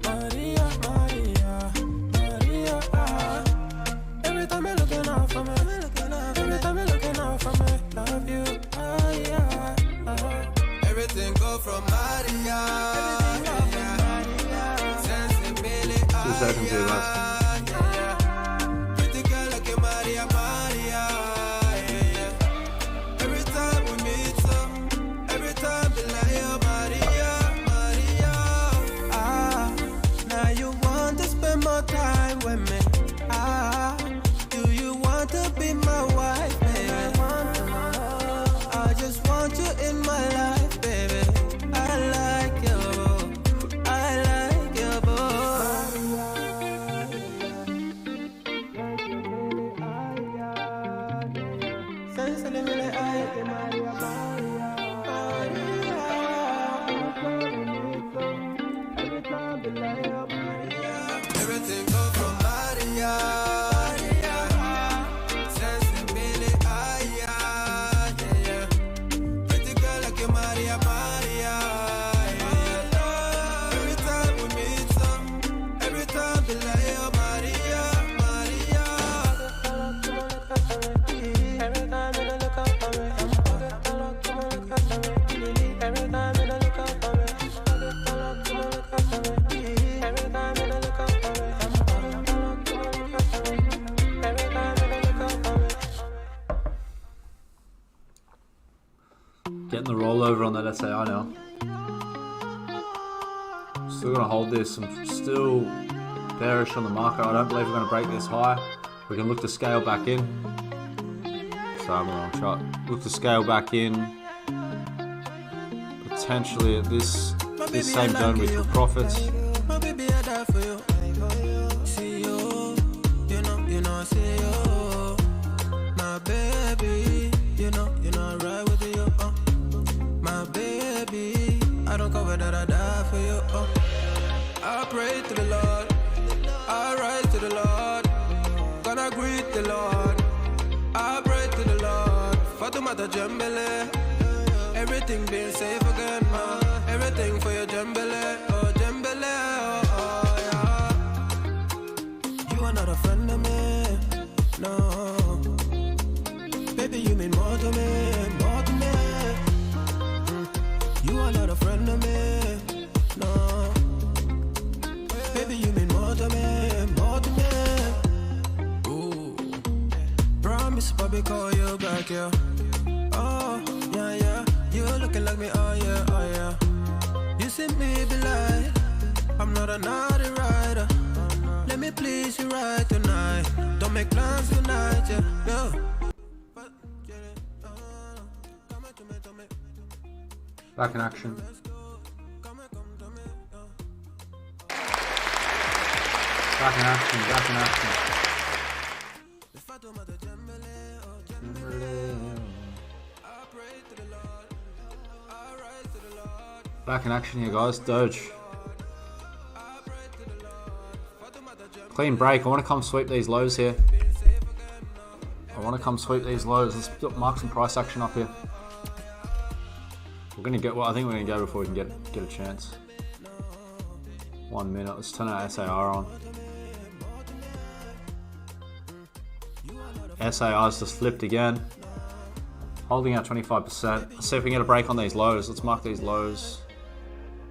Maria, every time you're looking out for me, every time you're looking out for me, love you. Everything go from Maria. 2 seconds here, guys. Pretty girl like a Maria. Every time we meet some, every time we lie, oh Maria. Now you want to spend more time with me. Do you want to be my wife, baby? I just want you in my life. Everything go from Maria. Pretty girl like a Maria. Every time we meet some, every time we lie, oh Maria. Every time you look up for me, every time you look up for me, every time you look up for me. Getting the rollover on that SAI now. Still going to hold this. I'm still bearish on the market. I don't believe we're going to break this high. We can look to scale back in. Sorry, I'm on the wrong chart. Look to scale back in. Potentially at this same zone with the profits. My baby, I die for you. See you, you know, I see you. My baby, you know, I ride with you. My baby, I don't cover that, I die for you. I pray to the Lord the Lord. I pray to the Lord. Fatumata Jambele. Everything being safe again, man. Everything for your Jambele. Oh, Jambele. Oh, yeah. You are not a friend of me. No. Baby, you mean more to me. More to me. You are not a friend of me. No. Baby, you mean more to me. More to me. Ooh. Promise, Bobby, call you back, yeah. Oh, yeah, yeah. You looking like me, oh, yeah, oh, yeah. You see me be like, I'm not a naughty rider. Let me please you right tonight. Don't make plans tonight, yeah, yeah. Back in action. Back in action, back in action. Back in action here, guys. Doge. Clean break. I want to come sweep these lows here. Let's mark some price action up here. We're gonna get. Well, I think we're gonna go before we can get a chance. 1 minute. Let's turn our SAR on. SAR's just flipped again. Holding out 25%. Let's see if we can get a break on these lows. Let's mark these lows.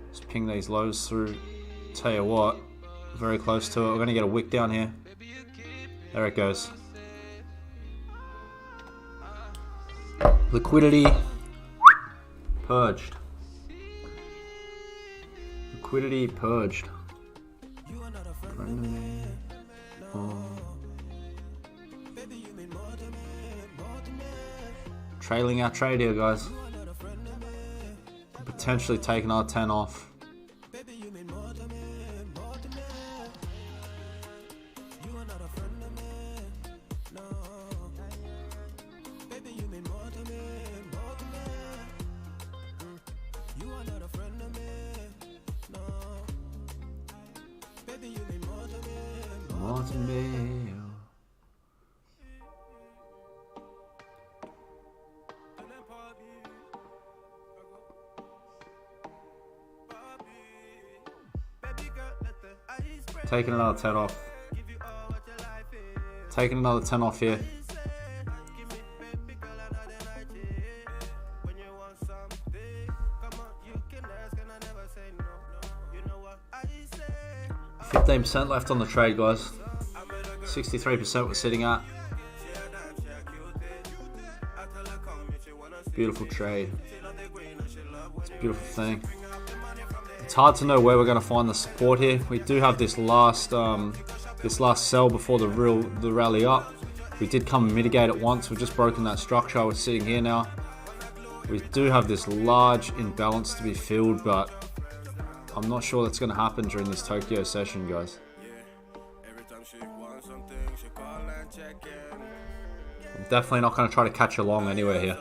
Let's ping these lows through. Tell you what, very close to it. We're gonna get a wick down here. There it goes. Liquidity purged. Liquidity purged. Oh. Trailing our trade here, guys. Potentially taking our 10 off. Taking another 10 off. Taking another 10 off here. $15% left on the trade, guys. 63% we're sitting at. Beautiful trade. It's a beautiful thing. It's hard to know where we're going to find the support here. We do have this last sell before the rally up. We did come and mitigate it once. We've just broken that structure. We're sitting here now. We do have this large imbalance to be filled, but I'm not sure that's going to happen during this Tokyo session, guys. I'm definitely not going to try to catch along anywhere here.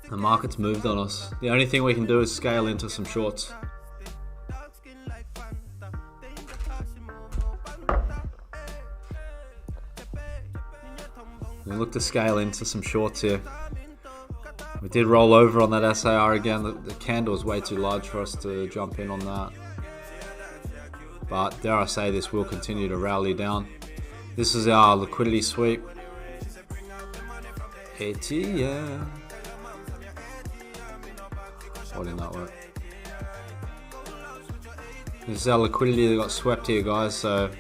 The market's moved on us. The only thing we can do is scale into some shorts. We look to scale into some shorts here. We did roll over on that SAR again. The candle is way too large for us to jump in on that. But dare I say, this will continue to rally down. This is our liquidity sweep. ATM. Why didn't that work? This is our liquidity that got swept here, guys. So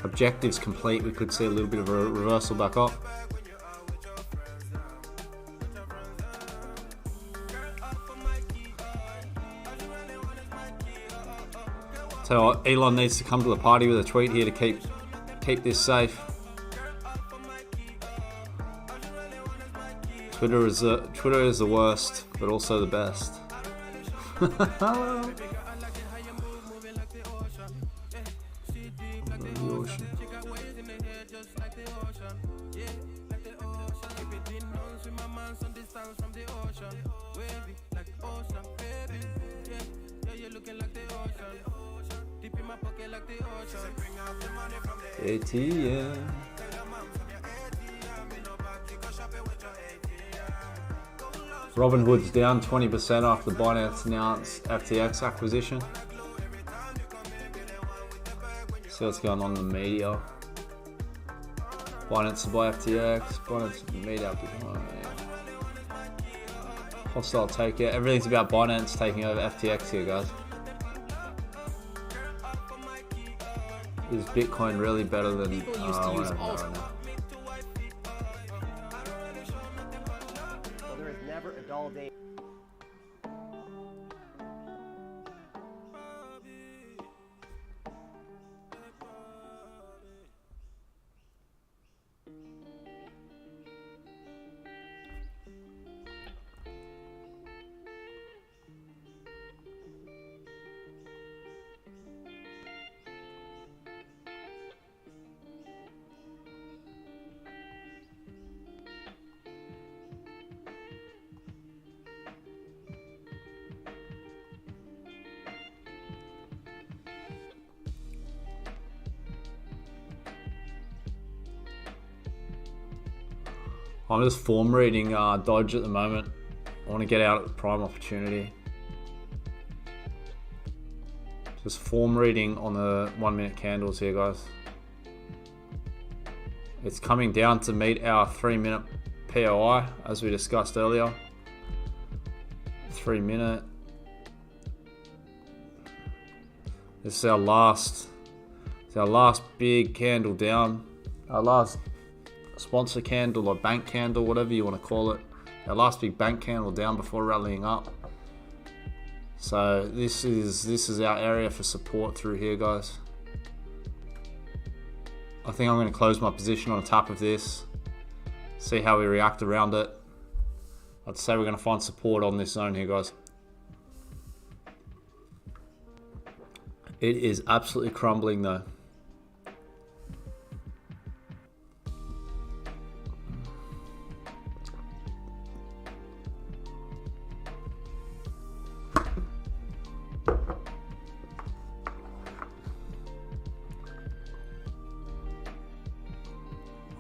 objectives complete. We could see a little bit of a reversal back up. So Elon needs to come to the party with a tweet here to keep this safe. Twitter is the worst, but also the best. ATM. Robinhood's down 20% after Binance announced FTX acquisition. See what's going on in the media. Binance to buy FTX. Binance to meet up with hostile take it. Everything's about Binance taking over FTX here, guys. Is Bitcoin really better than People used to use all. right now? Well, there is never a dull day. I'm just form reading Dodge at the moment. I want to get out at the prime opportunity. Just form reading on the 1 minute candles here, guys. It's coming down to meet our 3 minute POI as we discussed earlier. 3 minute. This is our last big candle down. Our last sponsor candle or bank candle, whatever you want to call it. Our last big bank candle down before rallying up. So this is our area for support through here, guys. I think I'm going to close my position on the top of this. See how we react around it. I'd say we're going to find support on this zone here, guys. It is absolutely crumbling though.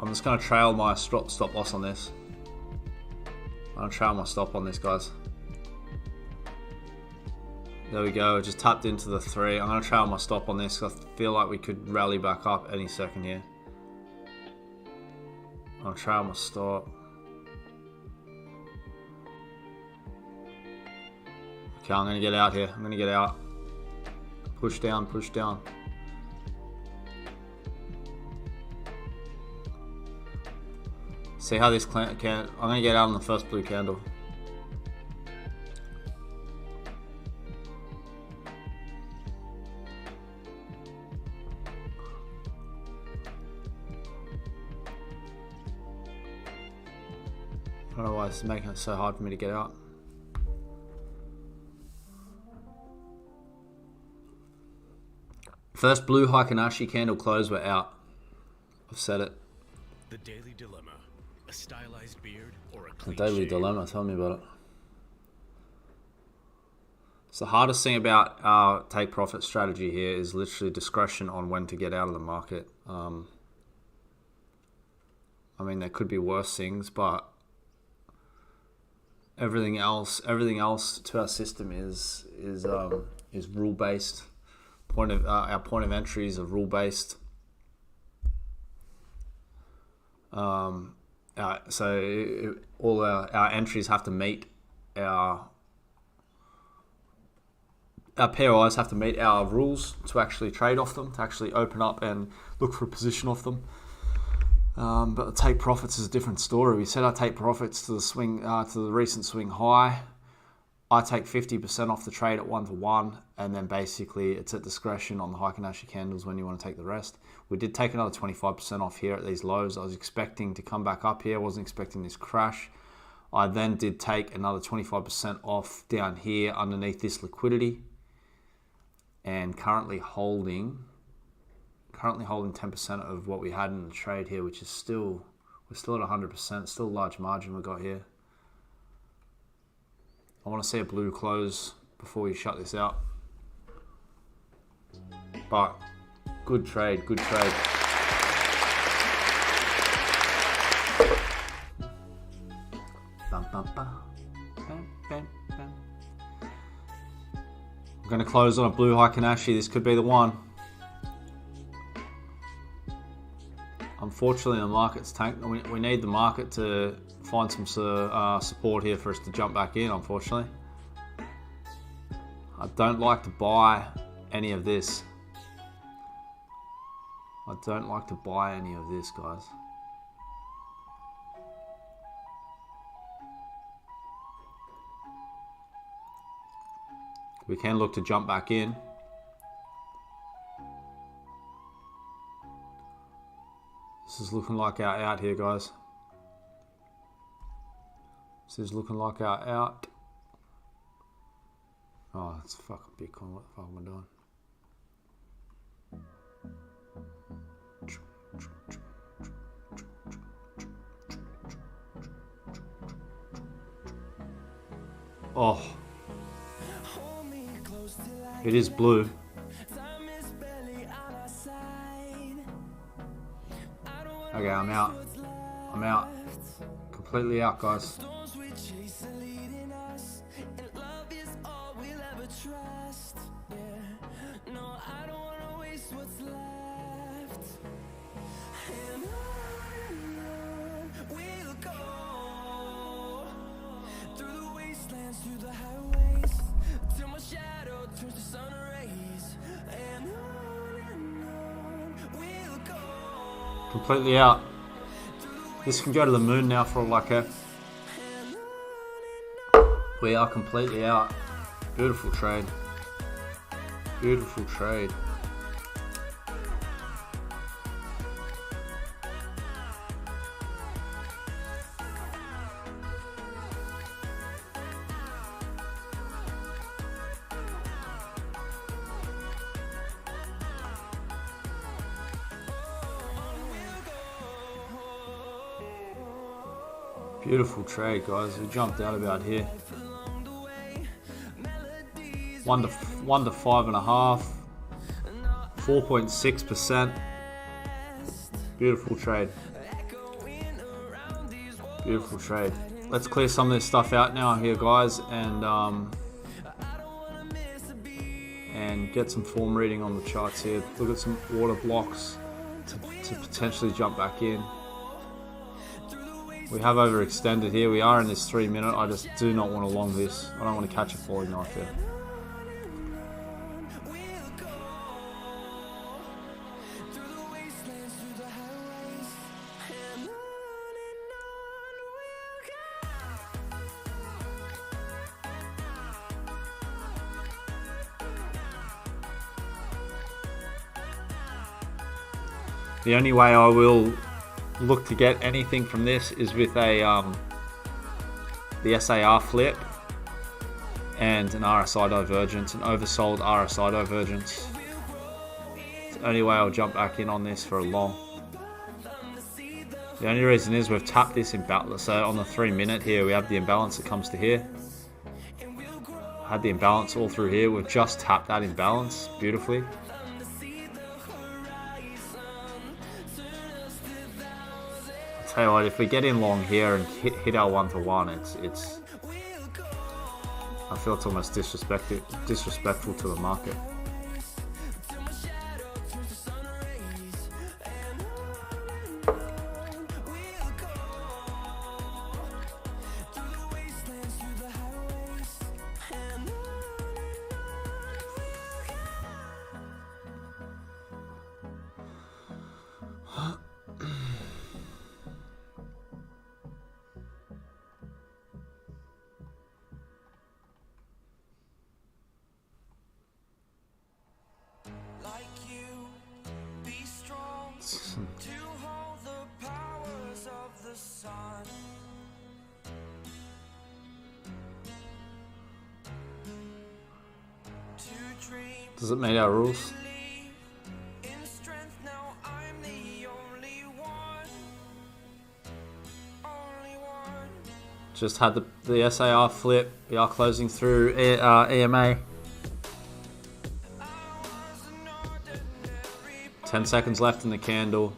I'm just going to trail my stop loss on this. I'm going to trail my stop on this, guys. There we go, it just tapped into the 3. I'm going to trail my stop on this because I feel like we could rally back up any second here. I'm going to trail my stop. Okay, I'm going to get out here. I'm going to get out. Push down, push down. See how this can. I'm going to get out on the first blue candle. I don't know why it's making it so hard for me to get out. First blue Heikin Ashi candle close, we're out. I've said it. The Daily Dilemma. A stylized beard or a The clean Daily shave? Dilemma, tell me about it. So the hardest thing about our take profit strategy here is literally discretion on when to get out of the market. I mean, there could be worse things, but everything else to our system is rule based. Our point of entry is a rule based. So all our entries have to meet our POIs have to meet our rules to actually trade off them, to actually open up and look for a position off them. But the take profits is a different story. We set our take profits to the swing, to the recent swing high. I take 50% off the trade at 1-to-1, and then basically it's at discretion on the Heikin Ashi candles when you want to take the rest. We did take another 25% off here at these lows. I was expecting to come back up here. I wasn't expecting this crash. I then did take another 25% off down here underneath this liquidity, and currently holding 10% of what we had in the trade here, which is still, we're still at 100%. Still a large margin we got here. I want to see a blue close before we shut this out. But good trade, good trade. I'm going to close on a blue Heikin Ashi. This could be the one. Unfortunately, the market's tanked. We need the market to find some support here for us to jump back in, unfortunately. I don't like to buy any of this. I don't like to buy any of this, guys. We can look to jump back in. This is looking like our out here, guys. This is looking like our out. Oh, it's fucking Bitcoin. What the fuck am I doing? Oh. It is blue. Okay, I'm out. I'm out. Completely out, guys. Completely out. This can go to the moon now for all I care. We are completely out. Beautiful trade. Beautiful trade. Beautiful trade, guys. We jumped out about here. 1 to 5.5. 4.6%. Beautiful trade. Beautiful trade. Let's clear some of this stuff out now here, guys, and get some form reading on the charts here. Look at some order blocks to potentially jump back in. We have overextended here. We are in this 3 minute. I just do not want to long this. I don't want to catch a falling knife here. The only way I will look to get anything from this is with a the SAR flip and an RSI divergence, an oversold RSI divergence. It's the only way I'll jump back in on this for a long. The only reason is we've tapped this imbalance. So on the 3 minute here, we have the imbalance that comes to here. Had the imbalance all through here. We've just tapped that imbalance beautifully. Tell you what, if we get in long here and hit our 1-to-1, it's I feel it's almost disrespectful to the market. Does it meet our rules? Just had the SAR flip. We are closing through EMA. 10 seconds left in the candle.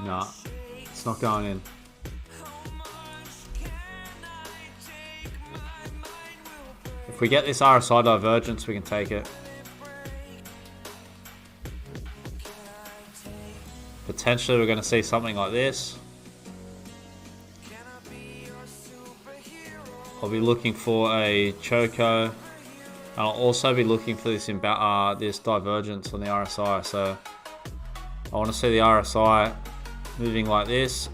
Nah, it's not going in. If we get this RSI divergence, we can take it. Potentially we're going to see something like this. I'll be looking for a choco, and I'll also be looking for this this divergence on the RSI. So I want to see the RSI moving like this,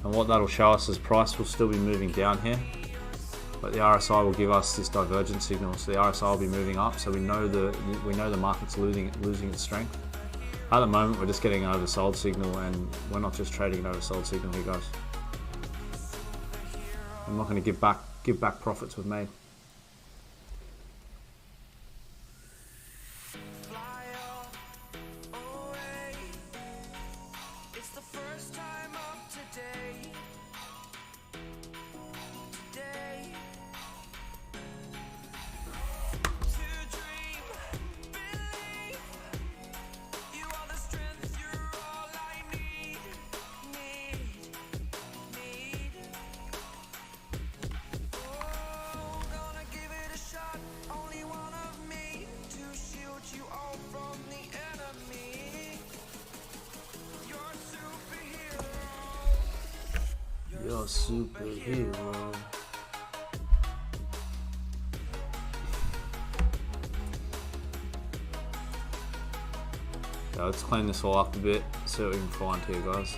and what that'll show us is price will still be moving down here, but the RSI will give us this divergence signal. So the RSI will be moving up, so we know the market's losing its strength. At the moment, we're just getting an oversold signal, and we're not just trading an oversold signal here, guys. I'm not going to give back profits we've made. You're a superhero. Yeah, let's clean this all up a bit, see what we can find here, guys.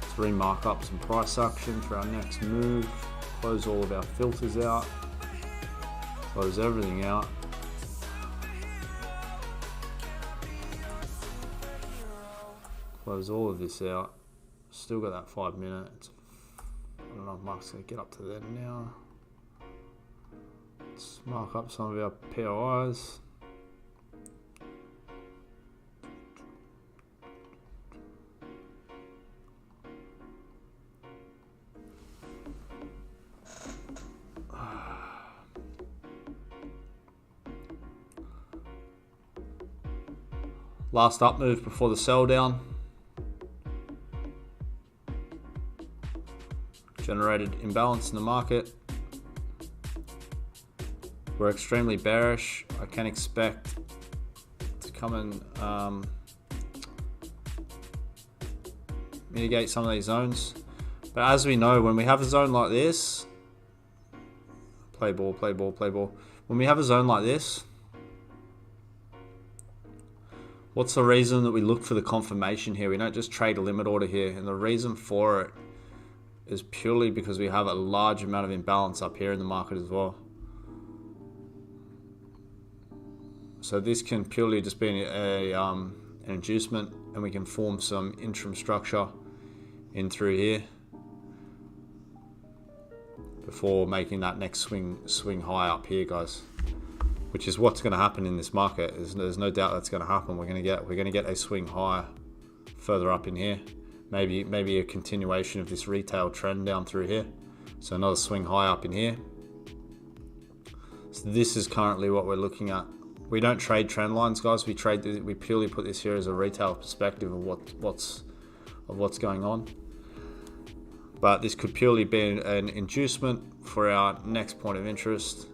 Let's remark up some price action for our next move. Close all of our filters out. Close everything out. Close all of this out. Still got that 5 minutes. I don't know if Mark's going to get up to that now. Let's mark up some of our POIs. Last up move before the sell down. Generated imbalance in the market. We're extremely bearish. I can expect to come and mitigate some of these zones. But as we know, when we have a zone like this, play ball, play ball, play ball. When we have a zone like this, what's the reason that we look for the confirmation here? We don't just trade a limit order here, and the reason for it is purely because we have a large amount of imbalance up here in the market as well. So this can purely just be an inducement, and we can form some interim structure in through here before making that next swing high up here, guys. Which is what's going to happen in this market. There's no doubt that's going to happen. We're going to get a swing higher further up in here. Maybe a continuation of this retail trend down through here. So another swing high up in here. So this is currently what we're looking at. We don't trade trend lines, guys. We purely put this here as a retail perspective of what's going on. But this could purely be an inducement for our next point of interest.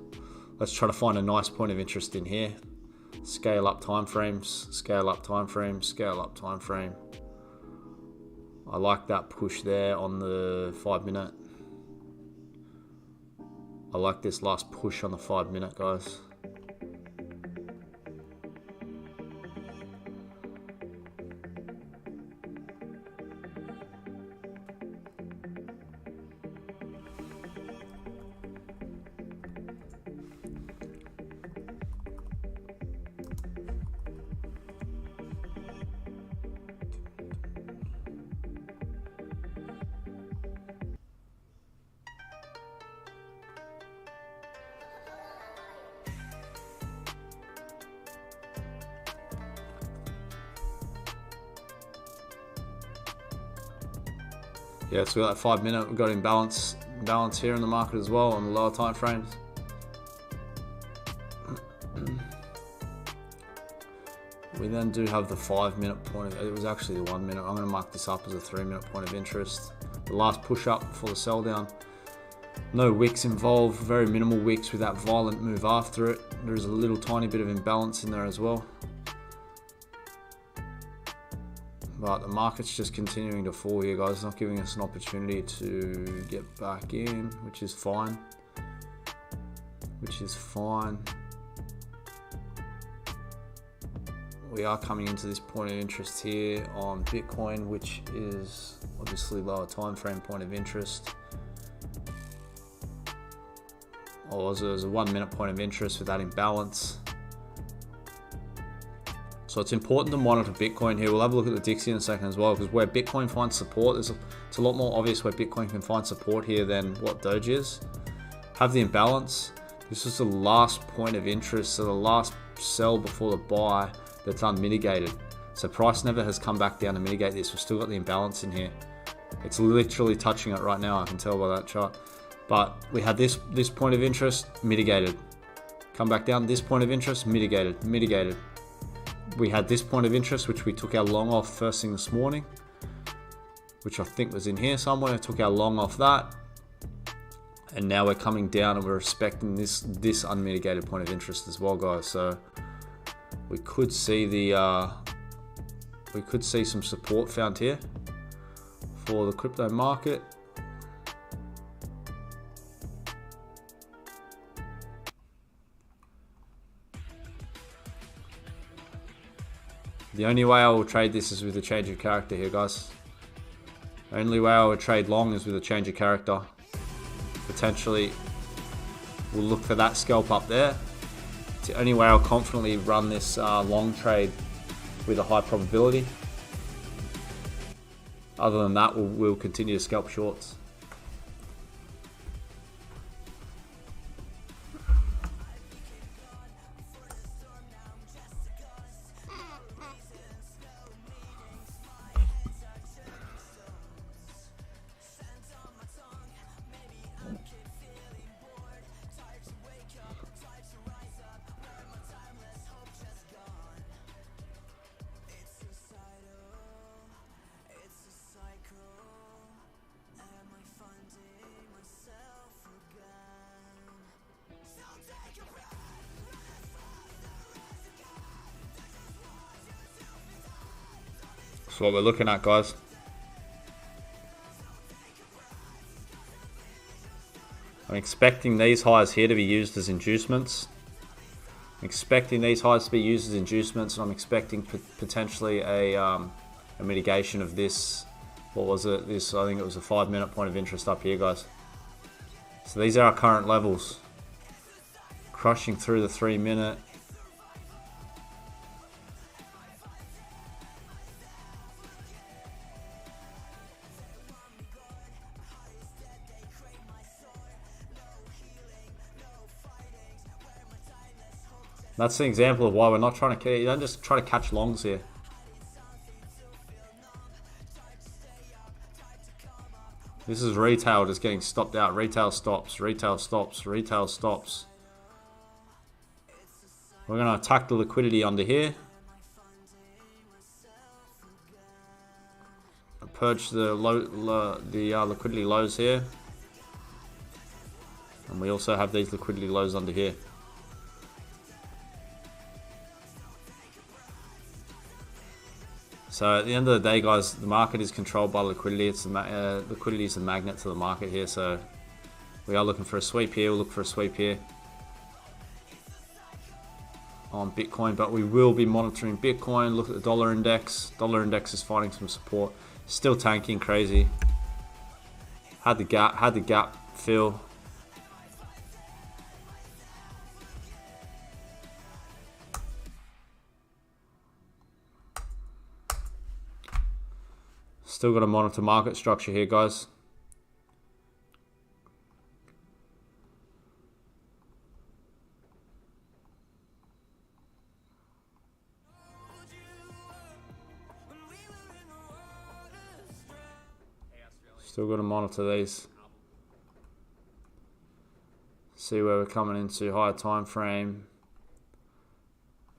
Let's try to find a nice point of interest in here. Scale up timeframes, scale up timeframe, scale up timeframe. I like that push there on the 5 minute. I like this last push on the 5 minute, guys. Yeah, so we got that 5 minute. We've got imbalance here in the market as well on the lower time frames. We then do have the 5-minute point of, it was actually the 1 minute. I'm going to mark this up as a 3-minute point of interest. The last push up for the sell down. No wicks involved, very minimal wicks with that violent move after it. There's a little tiny bit of imbalance in there as well. But the market's just continuing to fall here, guys. Not giving us an opportunity to get back in, which is fine. We are coming into this point of interest here on Bitcoin, which is obviously lower time frame point of interest. Or it was a 1 minute point of interest with that imbalance. So it's important to monitor Bitcoin here. We'll have a look at the Dixie in a second as well, because where Bitcoin finds support, it's a lot more obvious where Bitcoin can find support here than what Doge is. Have the imbalance. This is the last point of interest, so the last sell before the buy that's unmitigated. So price never has come back down to mitigate this. We've still got the imbalance in here. It's literally touching it right now, I can tell by that chart. But we had this point of interest, mitigated. Come back down, this point of interest, mitigated. We had this point of interest, which we took our long off first thing this morning, which I think was in here somewhere. Took our long off that. And now we're coming down and we're respecting this unmitigated point of interest as well, guys. So we could see some support found here for the crypto market. The only way I will trade this is with a change of character here, guys. The only way I would trade long is with a change of character. Potentially, we'll look for that scalp up there. It's the only way I'll confidently run this long trade with a high probability. Other than that, we'll continue to scalp shorts. That's what we're looking at, guys. I'm expecting these highs here to be used as inducements. I'm expecting these highs to be used as inducements, and I'm expecting potentially a mitigation of this. What was it? This, I think it was a 5-minute point of interest up here, guys. So these are our current levels. Crushing through the 3-minute. That's an example of why we're not trying to, you don't just try to catch longs here. This is retail just getting stopped out. Retail stops, retail stops, retail stops. We're going to attack the liquidity under here. Purge the liquidity lows here. And we also have these liquidity lows under here. So at the end of the day, guys, the market is controlled by liquidity. It's liquidity is the magnet to the market here. So we are looking for a sweep here. We'll look for a sweep here on Bitcoin, but we will be monitoring Bitcoin. Look at the dollar index. Dollar index is finding some support. Still tanking crazy. Had the gap fill. Still got to monitor market structure here, guys. Still got to monitor these. See where we're coming into higher time frame.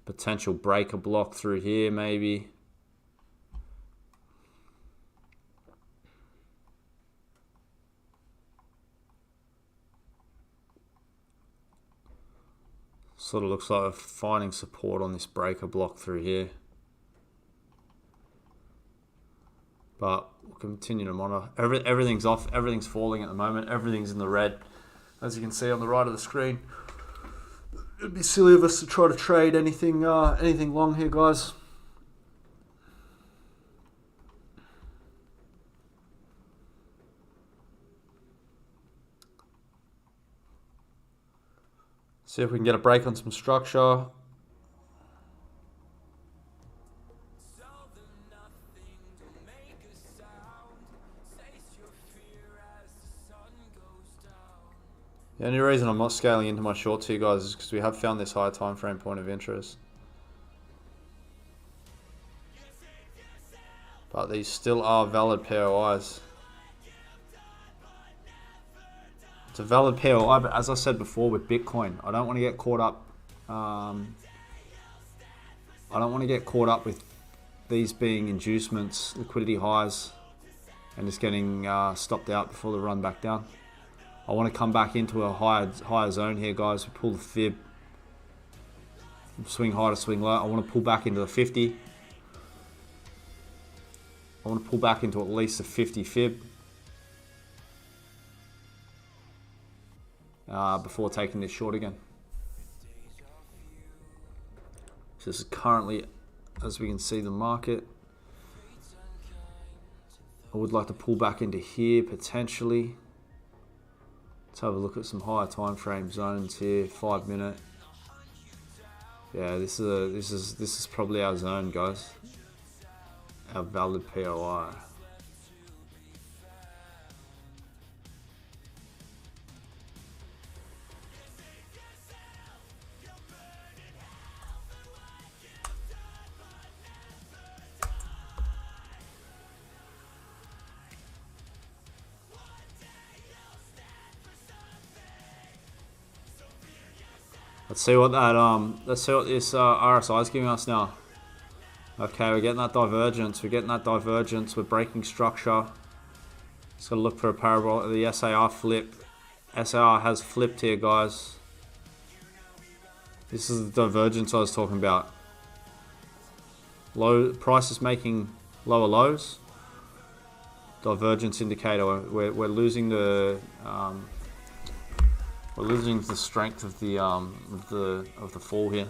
Potential breaker block through here, maybe. Sort of looks like we're finding support on this breaker block through here. But we'll continue to monitor. Everything's off. Everything's falling at the moment. Everything's in the red. As you can see on the right of the screen. It'd be silly of us to try to trade anything long here, guys. See if we can get a break on some structure. The only reason I'm not scaling into my shorts here, guys, is because we have found this higher time frame point of interest. But these still are valid POIs. It's a valid POI, but as I said before with Bitcoin, I don't want to get caught up. I don't want to get caught up with these being inducements, liquidity highs, and just getting stopped out before the run back down. I want to come back into a higher zone here, guys. We pull the fib, swing high to swing low. I want to pull back into the 50. I want to pull back into at least a 50 fib before taking this short again. So this is currently, as we can see, the market. I would like to pull back into here potentially. Let's have a look at some higher time frame zones here. 5 minute. Yeah, this is probably our zone, guys. Our valid POI. Let's see what this RSI is giving us now. Okay, we're getting that divergence. We're breaking structure. Just gotta look for a parabolic. The SAR flip. SAR has flipped here, guys. This is the divergence I was talking about. Low prices making lower lows. Divergence indicator. We're losing the strength of the fall here.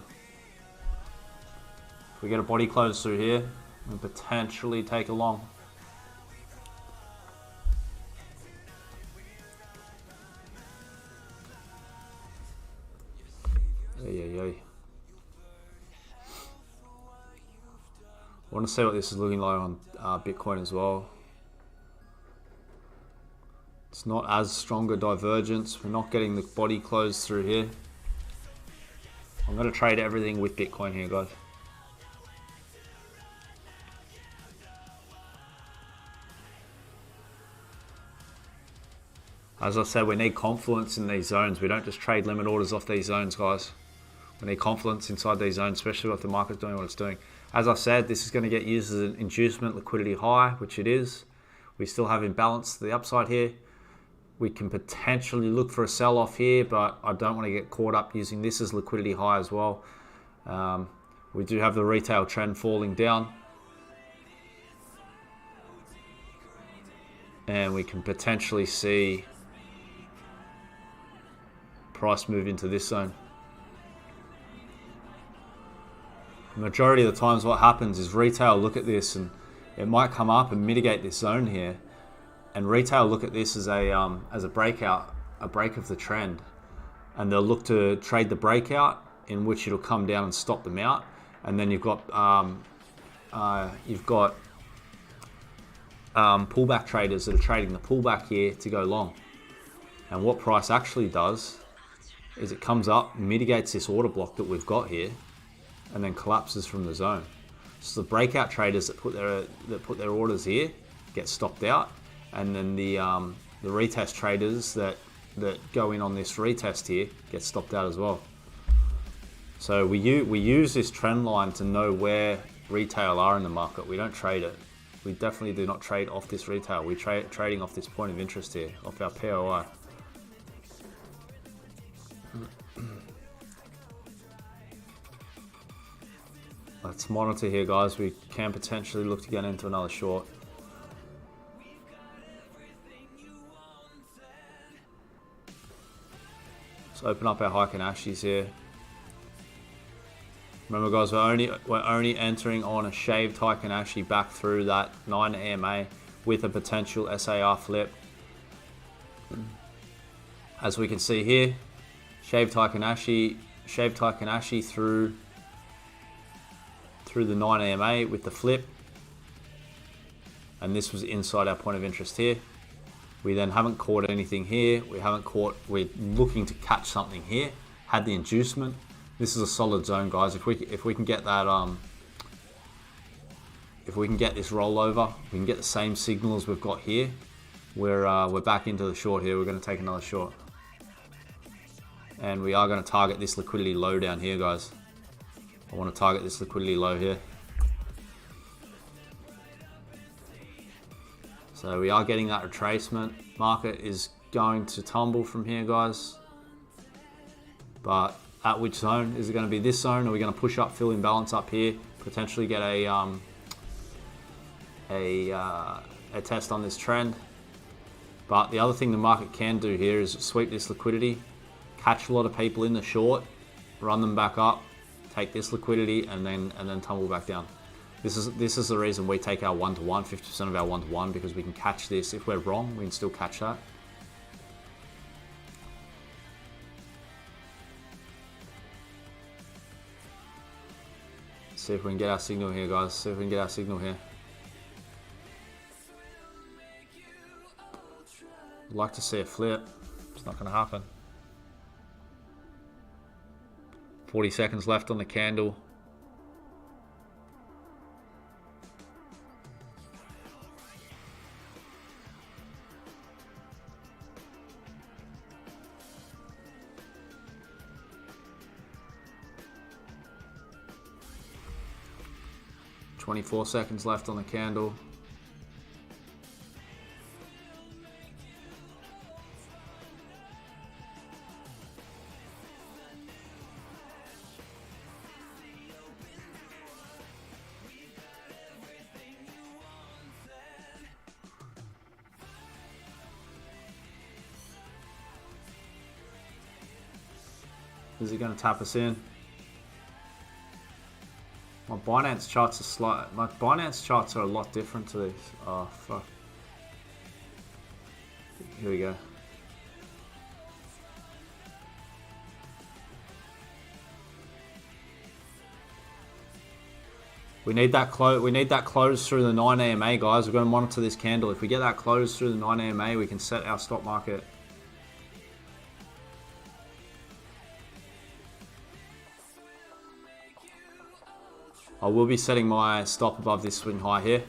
If we get a body close through here, we potentially take a long. I want to see what this is looking like on Bitcoin as well. It's not as strong a divergence. We're not getting the body closed through here. I'm going to trade everything with Bitcoin here, guys. As I said, we need confluence in these zones. We don't just trade limit orders off these zones, guys. We need confluence inside these zones, especially if the market's doing what it's doing. As I said, this is going to get used as an inducement liquidity high, which it is. We still have imbalance to the upside here. We can potentially look for a sell-off here, but I don't want to get caught up using this as liquidity high as well. We do have the retail trend falling down. And we can potentially see price move into this zone. The majority of the times what happens is retail look at this and it might come up and mitigate this zone here. And retail look at this as a breakout, a break of the trend, and they'll look to trade the breakout, in which it'll come down and stop them out. And then you've got pullback traders that are trading the pullback here to go long. And what price actually does is it comes up, mitigates this order block that we've got here, and then collapses from the zone. So the breakout traders that put their orders here get stopped out. And then the retest traders that go in on this retest here get stopped out as well. So we use this trend line to know where retail are in the market. We don't trade it. We definitely do not trade off this retail. We trading off this point of interest here, off our POI. Let's monitor here, guys. We can potentially look to get into another short. Let's open up our Heikin Ashis here. Remember, guys, we're only entering on a shaved Heikin Ashi back through that 9 EMA with a potential SAR flip. As we can see here, shaved Heikin Ashi through the 9 EMA with the flip, and this was inside our point of interest here. We then haven't caught anything here. We're looking to catch something here. Had the inducement. This is a solid zone, guys. If we can get that if we can get this rollover, we can get the same signal as we've got here. We're back into the short here. We're going to take another short, and we are going to target this liquidity low down here, guys. I want to target this liquidity low here. So we are getting that retracement. Market is going to tumble from here, guys. But at which zone? Is it going to be this zone? Or are we going to push up, fill in balance up here, potentially get a test on this trend? But the other thing the market can do here is sweep this liquidity, catch a lot of people in the short, run them back up, take this liquidity, and then tumble back down. This is the reason we take our 1-to-1, 50% of our 1-to-1, because we can catch this. If we're wrong, we can still catch that. See if we can get our signal here, guys. See if we can get our signal here. I'd like to see a flip. It's not going to happen. 40 seconds left on the candle. .24 seconds left on the candle. Is he going to tap us in? My Binance charts are My Binance charts are a lot different to these. Oh fuck. Here we go. We need that close. We need that close through the 9 EMA, guys. We're going to monitor this candle. If we get that close through the 9 EMA, we can set our stop market. I will be setting my stop above this swing high here.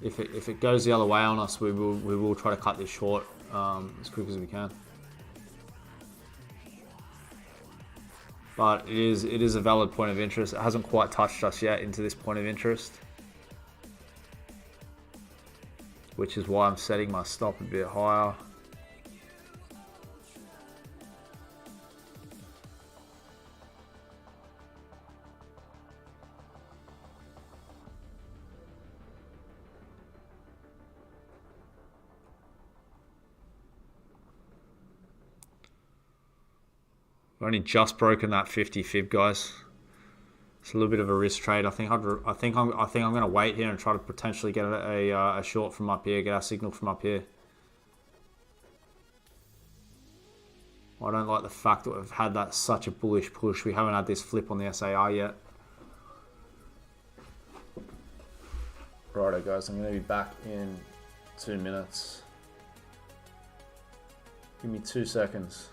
If it goes the other way on us, we will try to cut this short as quick as we can. But it is a valid point of interest. It hasn't quite touched us yet into this point of interest, which is why I'm setting my stop a bit higher. We've only just broken that 50 fib, guys. It's a little bit of a risk trade. I think I'm going to wait here and try to potentially get a short from up here, get our signal from up here. I don't like the fact that we've had that such a bullish push. We haven't had this flip on the SAR yet. Righto, guys. I'm going to be back in 2 minutes. Give me 2 seconds.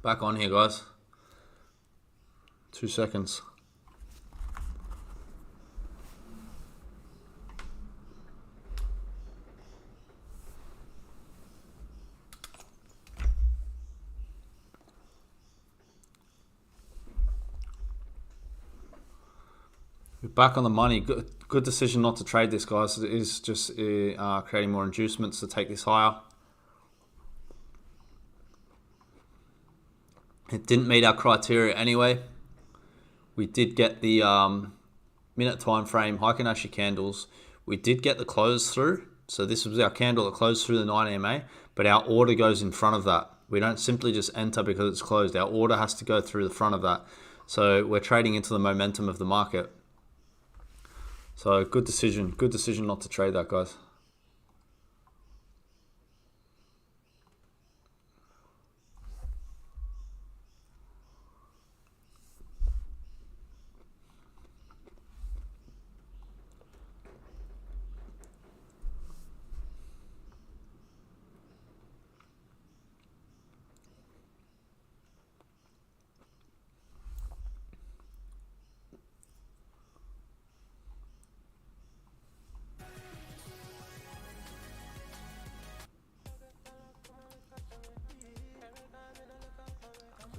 Back on here, guys. 2 seconds. We're back on the money. Good decision not to trade this, guys. It is just creating more inducements to take this higher. It didn't meet our criteria anyway. We did get the minute time frame Heikin Ashi candles. We did get the close through. So this was our candle that closed through the 9 EMA, but our order goes in front of that. We don't simply just enter because it's closed. Our order has to go through the front of that. So we're trading into the momentum of the market. So good decision not to trade that, guys.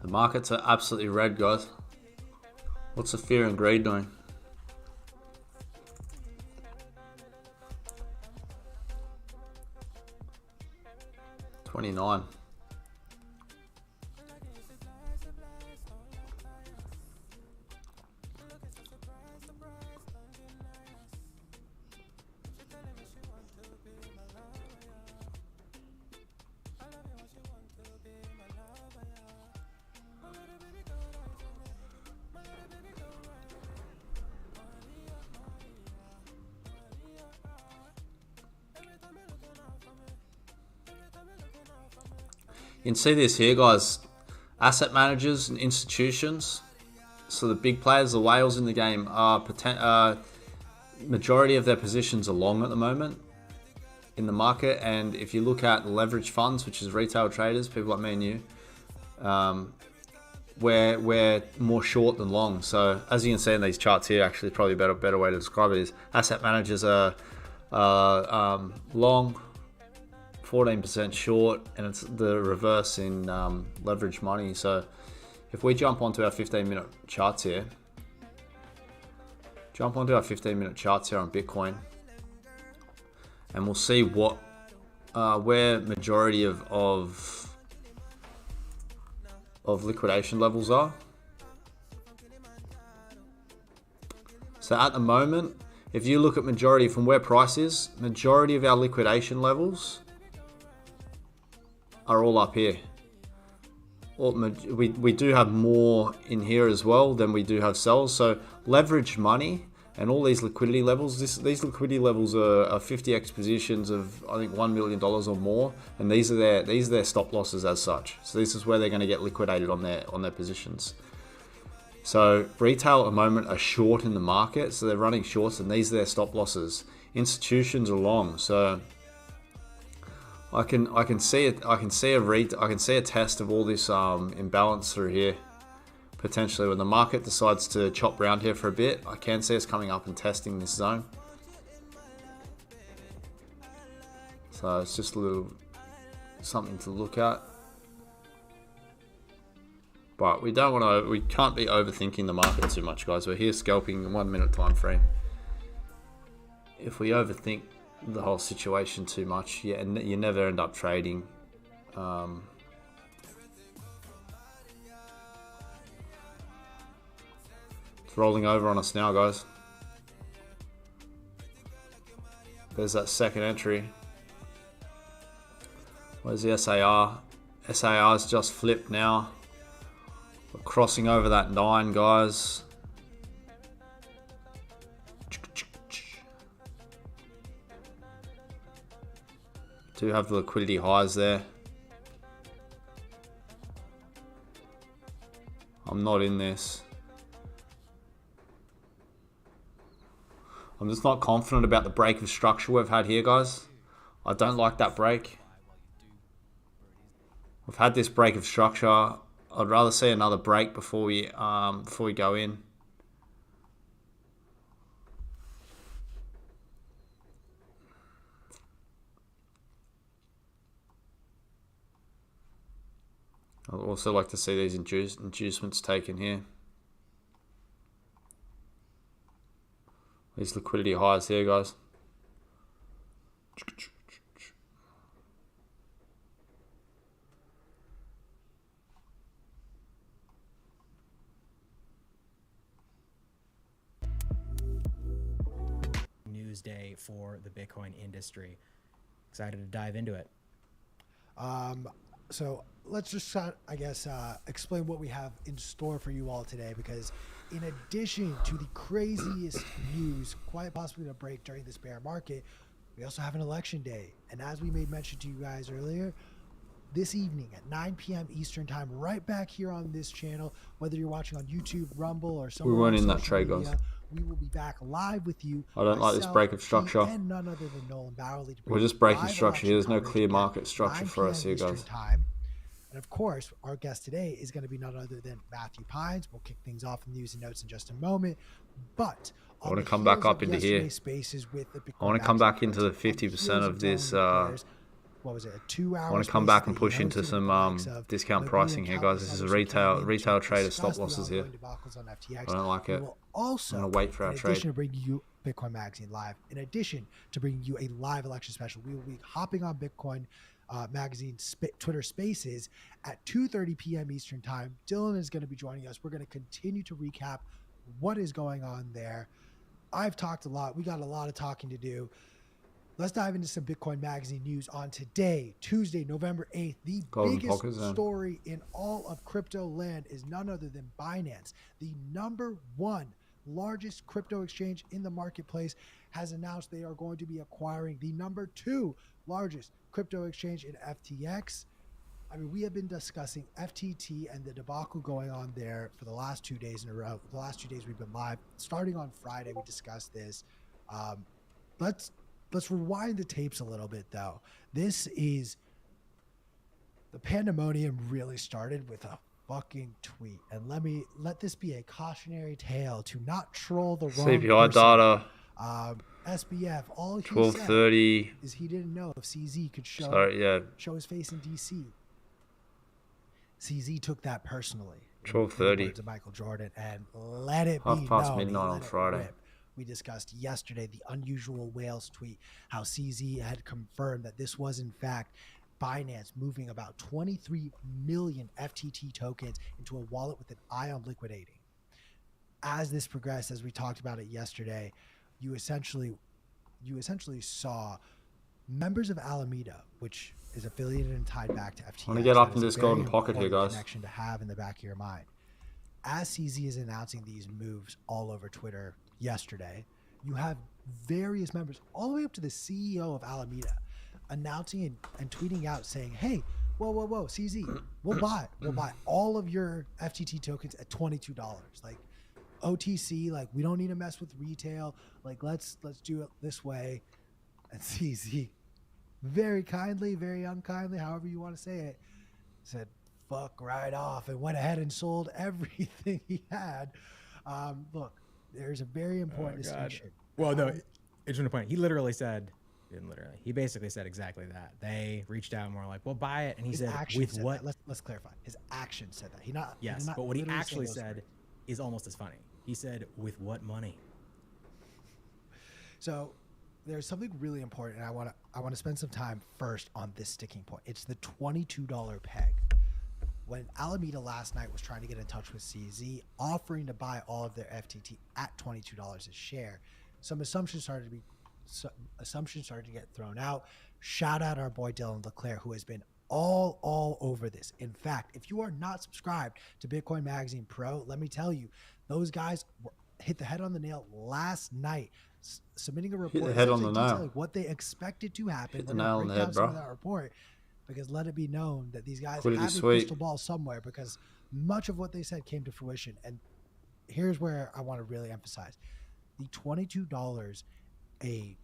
The markets are absolutely red, guys. What's the fear and greed doing? $29. You can see this here, guys. Asset managers and institutions, so the big players, the whales in the game, are majority of their positions are long at the moment in the market. And if you look at leverage funds, which is retail traders, people like me and you, we're more short than long. So as you can see in these charts here, actually probably a better way to describe it is asset managers are long, 14% short, and it's the reverse in leverage money. So if we jump onto our 15-minute charts here, on Bitcoin, and we'll see what where majority of liquidation levels are. So at the moment, if you look at majority from where price is, majority of our liquidation levels are all up here. We do have more in here as well than we do have sells. So leverage money and all these liquidity levels, these liquidity levels are 50x positions of I think $1 million or more, and these are their stop losses as such. So this is where they're going to get liquidated on their positions. So retail at the moment are short in the market, so they're running shorts, and these are their stop losses. Institutions are long, so I can see a test of all this imbalance through here. Potentially when the market decides to chop around here for a bit, I can see us coming up and testing this zone. So it's just a little something to look at. But we can't be overthinking the market too much, guys. We're here scalping 1 minute time frame. If we overthink the whole situation too much, yeah, and you never end up trading. It's rolling over on us now, guys. There's that second entry. Where's the SAR? SAR's just flipped now. We're crossing over that 9, guys. Do have the liquidity highs there. I'm not in this. I'm just not confident about the break of structure we've had here, guys. I don't like that break. We've had this break of structure. I'd rather see another break before we go in. I'd also like to see these inducements taken here. These liquidity highs here, guys. News day for the Bitcoin industry. Excited to dive into it. So let's just, explain what we have in store for you all today, because in addition to the craziest news quite possibly to break during this bear market, we also have an election day. And as we made mention to you guys earlier, this evening at 9 p.m. Eastern time, right back here on this channel, whether you're watching on YouTube, Rumble, or somewhere. We weren't in that trade, guys. We will be back live with you. I don't like this break of structure. And none other than Nolan Bowerly. We're just breaking structure here. There's no clear market structure for us here, guys. And of course, our guest today is going to be none other than Matthew Pines. We'll kick things off in news and notes in just a moment. But I want to come back up into here. I want to come back into the 50% of this. What was it? 2 hours. I want to come back and push into some discount pricing here, guys. This is a retail trader stop losses here. I don't like it. I'm going to wait for our trade. In addition to bringing you Bitcoin Magazine live, in addition to bringing you a live election special, we will be hopping on Bitcoin Magazine Twitter Spaces at 2:30 p.m. Eastern Time. Dylan is going to be joining us. We're going to continue to recap what is going on there. I've talked a lot. We got a lot of talking to do. Let's dive into some Bitcoin Magazine news on today, Tuesday, November 8th. The biggest story in all of crypto land is none other than Binance, the #1 largest crypto exchange in the marketplace, has announced they are going to be acquiring the #2 largest crypto exchange in FTX. I mean, we have been discussing FTT and the debacle going on there for the last 2 days in a row. The last 2 days we've been live. Starting on Friday, we discussed this. Let's rewind the tapes a little bit, though. This is the pandemonium really started with a fucking tweet, and let this be a cautionary tale to not troll the wrong CPI person. data. SBF, all he 12:30 said is he didn't know if CZ could show his face in DC. CZ took that personally. 12:30 to Michael Jordan, and let it be half past known, midnight on Friday. Rip. We discussed yesterday the unusual whales tweet, how CZ had confirmed that this was in fact Binance moving about 23 million FTT tokens into a wallet with an eye on liquidating. As this progressed, as we talked about it yesterday, you essentially saw members of Alameda, which is affiliated and tied back to FTX. I want to get up in this golden pocket here, guys. Connection to have in the back of your mind. As CZ is announcing these moves all over Twitter yesterday, you have various members, all the way up to the CEO of Alameda, announcing and tweeting out saying, "Hey, whoa, CZ, we'll buy all of your FTT tokens at $22. Like OTC, like we don't need to mess with retail. Like let's do it this way." And CZ, very kindly, very unkindly, however you want to say it, said, "Fuck right off," and went ahead and sold everything he had. Look, there's a very important distinction. Well, no, it's an point. He literally said, he basically said exactly that. They reached out and were like, "Well, buy it," and he said, "With what?" Let's clarify. His action said that. But what he actually said is almost as funny. He said, "With what money?" So there's something really important, and I want to spend some time first on this sticking point. It's the $22 peg. When Alameda last night was trying to get in touch with CZ, offering to buy all of their FTT at $22 a share, some assumptions started to get thrown out. Shout out our boy Dylan LeClaire, who has been all over this. In fact, if you are not subscribed to Bitcoin Magazine Pro, let me tell you, those guys hit the head on the nail last night, submitting a report detailing what they expected to happen. Hit the nail on the head, bro. That report, because let it be known that these guys have a crystal ball somewhere, because much of what they said came to fruition. And here's where I want to really emphasize: the $22 a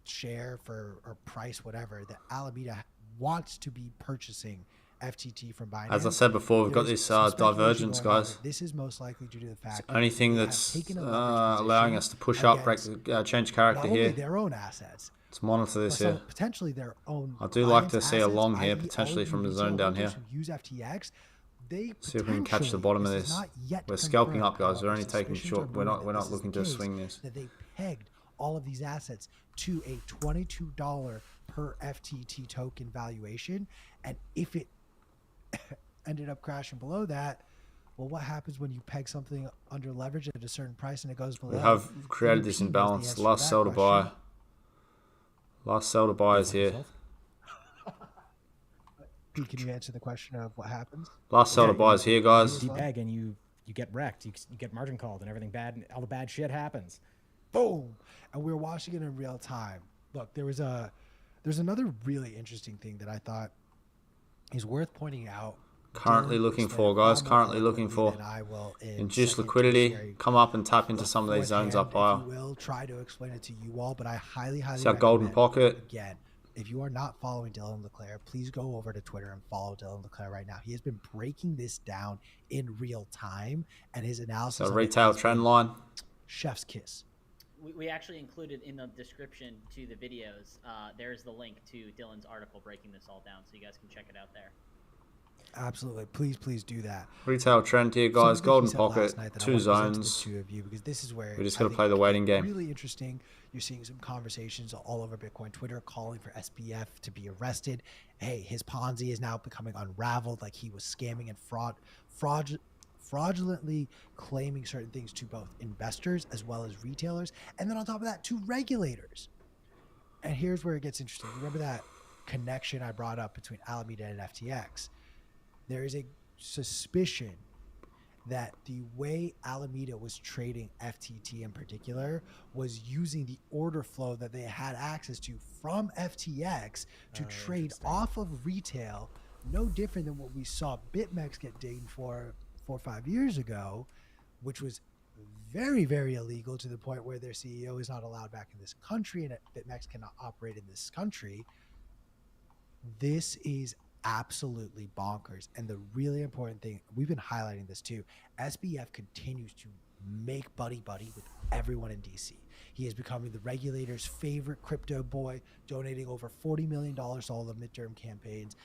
share for, or price, whatever, that Alameda wants to be purchasing FTT from Binance. As I said before, we've got There's this some speculation divergence, going on guys. that this is most likely due to the fact The only thing they have that's taken a leverage allowing position us to push up, break, against change not character only here. their own assets, Let's monitor but this some here. potentially their own. I do like Binance to see a assets, long here, i.e. all potentially of from the retail zone down holders here. who use FTX, they See if we can catch the potentially, bottom of is this. not yet We're scalping confirmed, up, guys. We're however, only taking suspicions short. are We're brewing that not this is looking the to case, swing this. that they pegged all of these assets to a $22 per FTT token valuation, and if it ended up crashing below that, well, what happens when you peg something under leverage at a certain price and it goes below? We have created this ADP was the imbalance. answer Last that sell to buy. question. Last sell to buy is here. Pete, can you answer the question of what happens? Last sell to buy is here, guys. Depeg and you get wrecked. You get margin called and everything bad. All the bad shit happens. Boom, and we're watching it in real time. Look, there's another really interesting thing that I thought is worth pointing out. Currently Dylan looking explained for, guys. far more Currently looking eloquently for. than I will in Induce second liquidity. tertiary Come up and tap into some of these zones up higher. If you will try to explain it to you all, but I highly It's our golden recommend, pocket. again, if you are not following Dylan LeClaire, please go over to Twitter and follow Dylan LeClaire right now. He has been breaking this down in real time, and his analysis So of it retail has trend been line. chef's kiss. We actually included in the description to the videos, there's the link to Dylan's article breaking this all down, so you guys can check it out there. Absolutely, please do that. Retail trend here, Something guys. that Golden he said last pocket. night that I Two want to present to the zones. two of you, because this is where We just I got to think play the it waiting gets game. really interesting. You're seeing some conversations all over Bitcoin Twitter calling for SBF to be arrested. Hey, his Ponzi is now becoming unraveled, like he was scamming and fraudulently claiming certain things to both investors as well as retailers, and then on top of that, to regulators. And here's where it gets interesting. Remember that connection I brought up between Alameda and FTX? There is a suspicion that the way Alameda was trading FTT in particular was using the order flow that they had access to from FTX to trade off of retail, no different than what we saw BitMEX get dinged for 4 or 5 years ago, which was very, very illegal to the point where their CEO is not allowed back in this country and BitMEX cannot operate in this country. This is absolutely bonkers. And the really important thing, we've been highlighting this too, SBF continues to make buddy with everyone in DC. He is becoming the regulator's favorite crypto boy, donating over $40 million to all the midterm campaigns.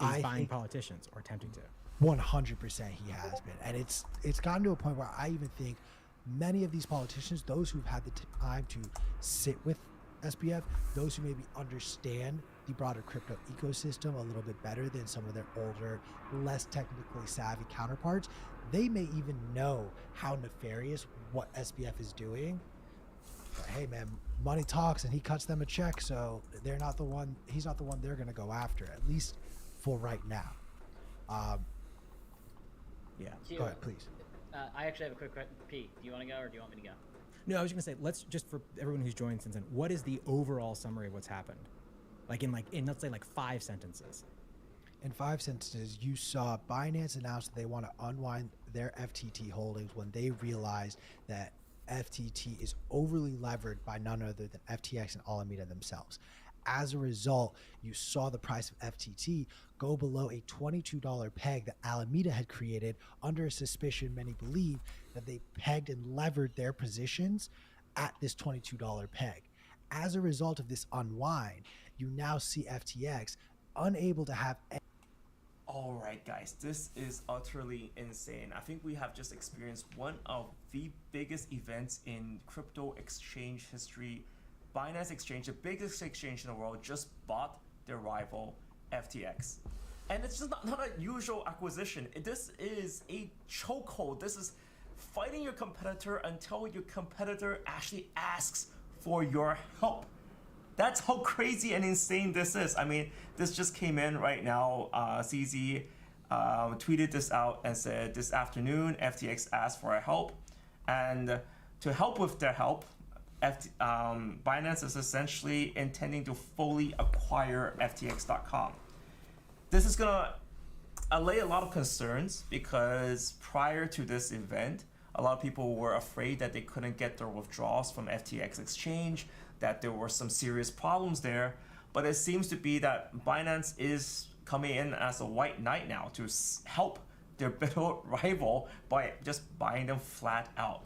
He's buying politicians or attempting to. 100% he has been. And it's gotten to a point where I even think many of these politicians, those who've had the time to sit with SBF, those who maybe understand the broader crypto ecosystem a little bit better than some of their older, less technically savvy counterparts, they may even know how nefarious what SBF is doing. But hey man, money talks and he cuts them a check, so they're not the one, he's not the one they're going to go after, at least for right now. Yeah, go ahead, please. I actually have a quick question. Pete, do you want to go or do you want me to go? No, I was just gonna say, let's just, for everyone who's joined since then, what is the overall summary of what's happened? In let's say 5 sentences. In 5 sentences, you saw Binance announce that they want to unwind their FTT holdings when they realized that FTT is overly levered by none other than FTX and Alameda themselves. As a result, you saw the price of FTT go below a $22 peg that Alameda had created under a suspicion many believe that they pegged and levered their positions at this $22 peg. As a result of this unwind, you now see FTX unable to have. All right, guys, this is utterly insane. I think we have just experienced one of the biggest events in crypto exchange history. Binance Exchange, the biggest exchange in the world, just bought their rival FTX. And it's just not a usual acquisition. This is a chokehold. This is fighting your competitor until your competitor actually asks for your help. That's how crazy and insane this is. I mean, this just came in right now. CZ tweeted this out and said, this afternoon, FTX asked for our help. And to help with their help, Binance is essentially intending to fully acquire FTX.com. This is going to allay a lot of concerns because prior to this event, a lot of people were afraid that they couldn't get their withdrawals from FTX exchange, that there were some serious problems there. But it seems to be that Binance is coming in as a white knight now to help their bitter rival by just buying them flat out.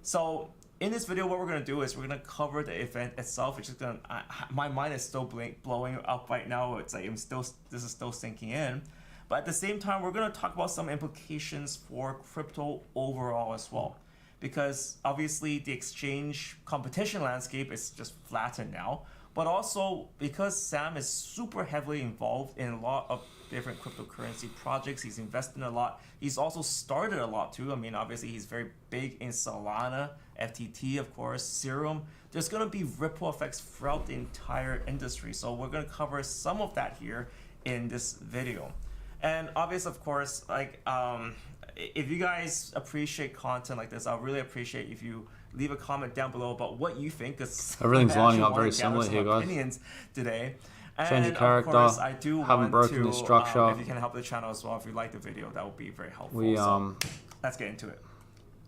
So in this video, what we're going to do is we're going to cover the event itself, which is going to, my mind is still blowing up right now. It's like this is still sinking in. But at the same time, we're going to talk about some implications for crypto overall as well. Because obviously the exchange competition landscape is just flattened now. But also because Sam is super heavily involved in a lot of different cryptocurrency projects, he's invested in a lot. He's also started a lot too. I mean, obviously he's very big in Solana, FTT, of course, Serum. There's going to be ripple effects throughout the entire industry. So we're going to cover some of that here in this video. And obviously, of course, like, if you guys appreciate content like this, I'll really appreciate if you leave a comment down below about what you think. Because everything's lining up very similar here, guys. Opinions today. Change your character. Of course, I do haven't broken the structure. If you can help the channel as well, if you like the video, that would be very helpful. We so let's get into it.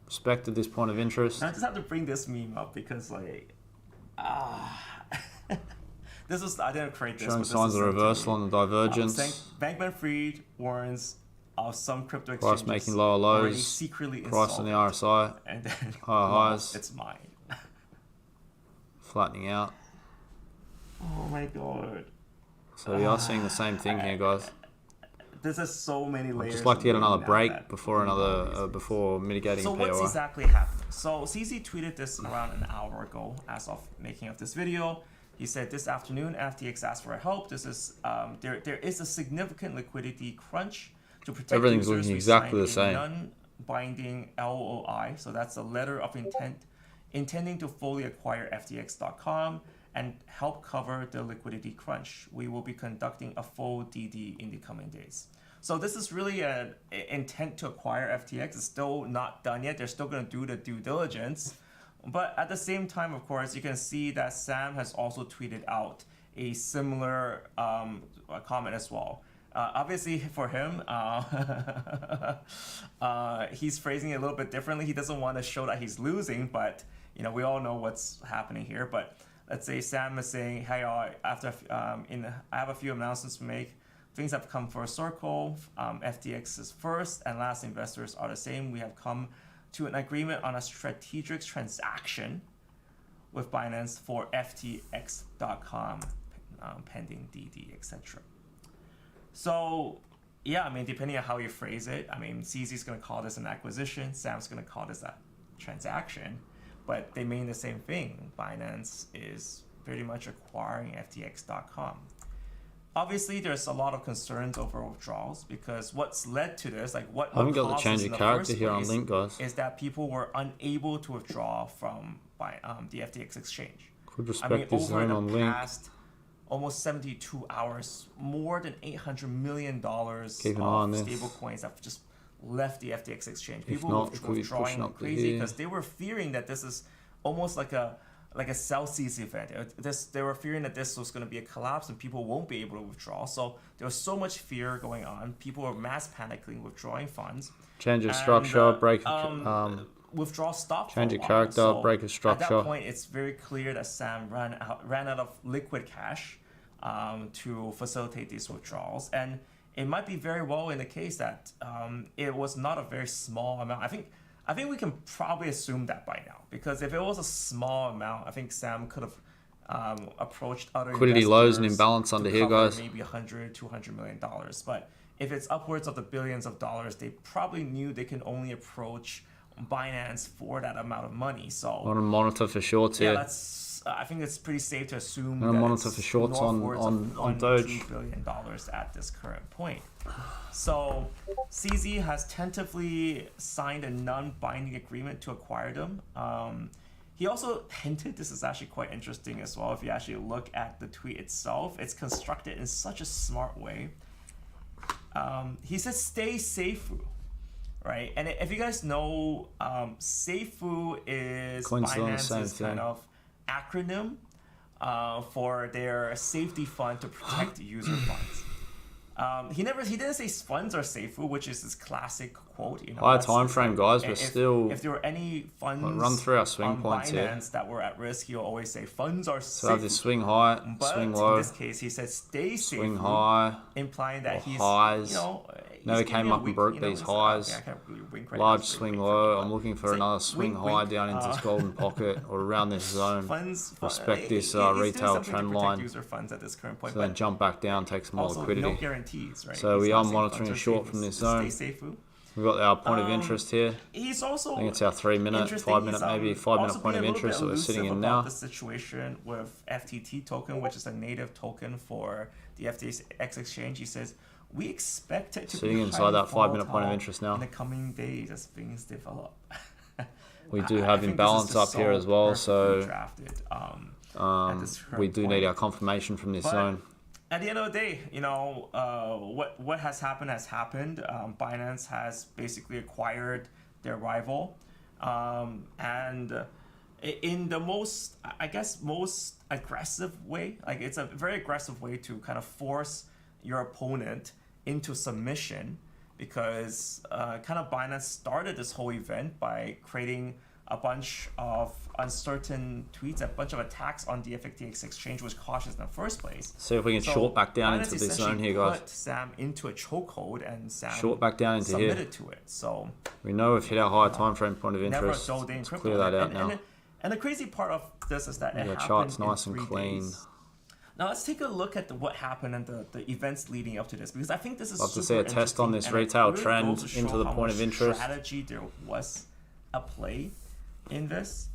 Respected this point of interest. I just have to bring this meme up because like, this is, I didn't create this. Showing signs of reversal on the divergence. Bankman-Fried warns of some crypto exchanges price making lower lows. Secretly price on the RSI. And then higher highs. It's mine. Flattening out. Oh my god. So we are seeing the same thing here, guys. This is so many layers. I'd just like to get another break before before mitigating So POR. what's exactly happening? So CZ tweeted this around an hour ago as of making of this video. He said this afternoon, FTX asked for help. This is there is a significant liquidity crunch to protect everything's users. looking exactly the same. Non-binding LOI, so that's a letter of intent, intending to fully acquire FTX.com and help cover the liquidity crunch. We will be conducting a full DD in the coming days. So this is really an intent to acquire FTX. It's still not done yet. They're still going to do the due diligence. But at the same time, of course, you can see that Sam has also tweeted out a similar comment as well. Obviously, for him, he's phrasing it a little bit differently. He doesn't want to show that he's losing, but you know, we all know what's happening here. But let's say Sam is saying, "Hey, I have a few announcements to make. Things have come for a circle. FTX's first and last investors are the same. We have come to an agreement on a strategic transaction with Binance for FTX.com, pending DD, etc." So, yeah, I mean, depending on how you phrase it, I mean, CZ's going to call this an acquisition, Sam's going to call this a transaction, but they mean the same thing. Binance is pretty much acquiring FTX.com. Obviously, there's a lot of concerns over withdrawals because what's led to this, like what I haven't got the change of character here on link, guys. Is that people were unable to withdraw from the FTX exchange. Could respect this zone on link. Past almost 72 hours, more than $800 million of stable coins have just left the FTX exchange. People were withdrawing like crazy because they were fearing that this is almost like a Celsius event. They were fearing that this was going to be a collapse and people won't be able to withdraw. So there was so much fear going on. People were mass panicking, withdrawing funds. Change of structure, break. Withdraw stopped. Change of character, break of structure. At that point, it's very clear that Sam ran out of liquid cash to facilitate these withdrawals, and it might be very well in the case that it was not a very small amount. I think we can probably assume that by now, because if it was a small amount, I think Sam could have approached other liquidity lows and imbalance under here, guys. Maybe $100-200 million, but if it's upwards of the billions of dollars, they probably knew they can only approach Binance for that amount of money. So I want to monitor for shorts here. I think it's pretty safe to assume I'm that monitor for shorts on Doge. $2 billion at this current point. So CZ has tentatively signed a non-binding agreement to acquire them. He also hinted, this is actually quite interesting as well, if you actually look at the tweet itself, it's constructed in such a smart way. He says, "Stay Seifu," right? And if you guys know, Seifu is Binance's kind of acronym for their safety fund to protect user funds. He didn't say funds are safer, which is his classic quote. You know, Higher time frame, guys, but still. If there were any funds run through our swing on points Binance here that were at risk, he'll always say funds are So safe. have this swing high, But swing low, in this case, he said stay safe. swing high, implying that he's highs. you know Never he's giving came a up and weak, broke you know, these he's highs. I can't really wink right large now, swing wink low. right I'm now. looking for It's another like, swing wink, high wink, down into this golden pocket or around this zone. Respect this he's doing retail something to trend protect line. user funds at this current point, So then but jump back down, take some more also liquidity. no guarantees, right? So He's we not are saying monitoring funds are short safe, from this stay zone. safe. We've got our point of interest here. He's also I think it's our 3 minute, interesting. 5 minute, He's, maybe 5 minute also point of being a little interest bit that we're sitting elusive in about now. the situation with FTT token, which is a native token for the FTX exchange. He says we expect it to Sitting be inside that 5 minute point of volatile interest now. in the coming days as things develop. We do I have think imbalance this is up just here as well, perfectly so drafted, at this we current do point. need our confirmation from this But zone. at the end of the day, you know, what has happened has happened. Binance has basically acquired their rival, and in the most, I guess, most aggressive way. Like it's a very aggressive way to kind of force your opponent into submission, because kind of Binance started this whole event by creating a bunch of uncertain tweets, a bunch of attacks on the FTX exchange, was cautious in the first place. See if we can short back down into this zone here, guys. Put Sam into a chokehold, and Sam Short back down into here. submitted to it. So We know we've hit our higher time frame point of never a interest. dull day in Let's crypto. clear that out and, now. and the crazy part of this is that it Yeah, happened chart's in nice and 3 clean. days. Now let's take a look at what happened and the events leading up to this, because I think this is Love to super see a test on interesting, this and it retail really trend goes to into show the how point of much interest. strategy there was at play in this.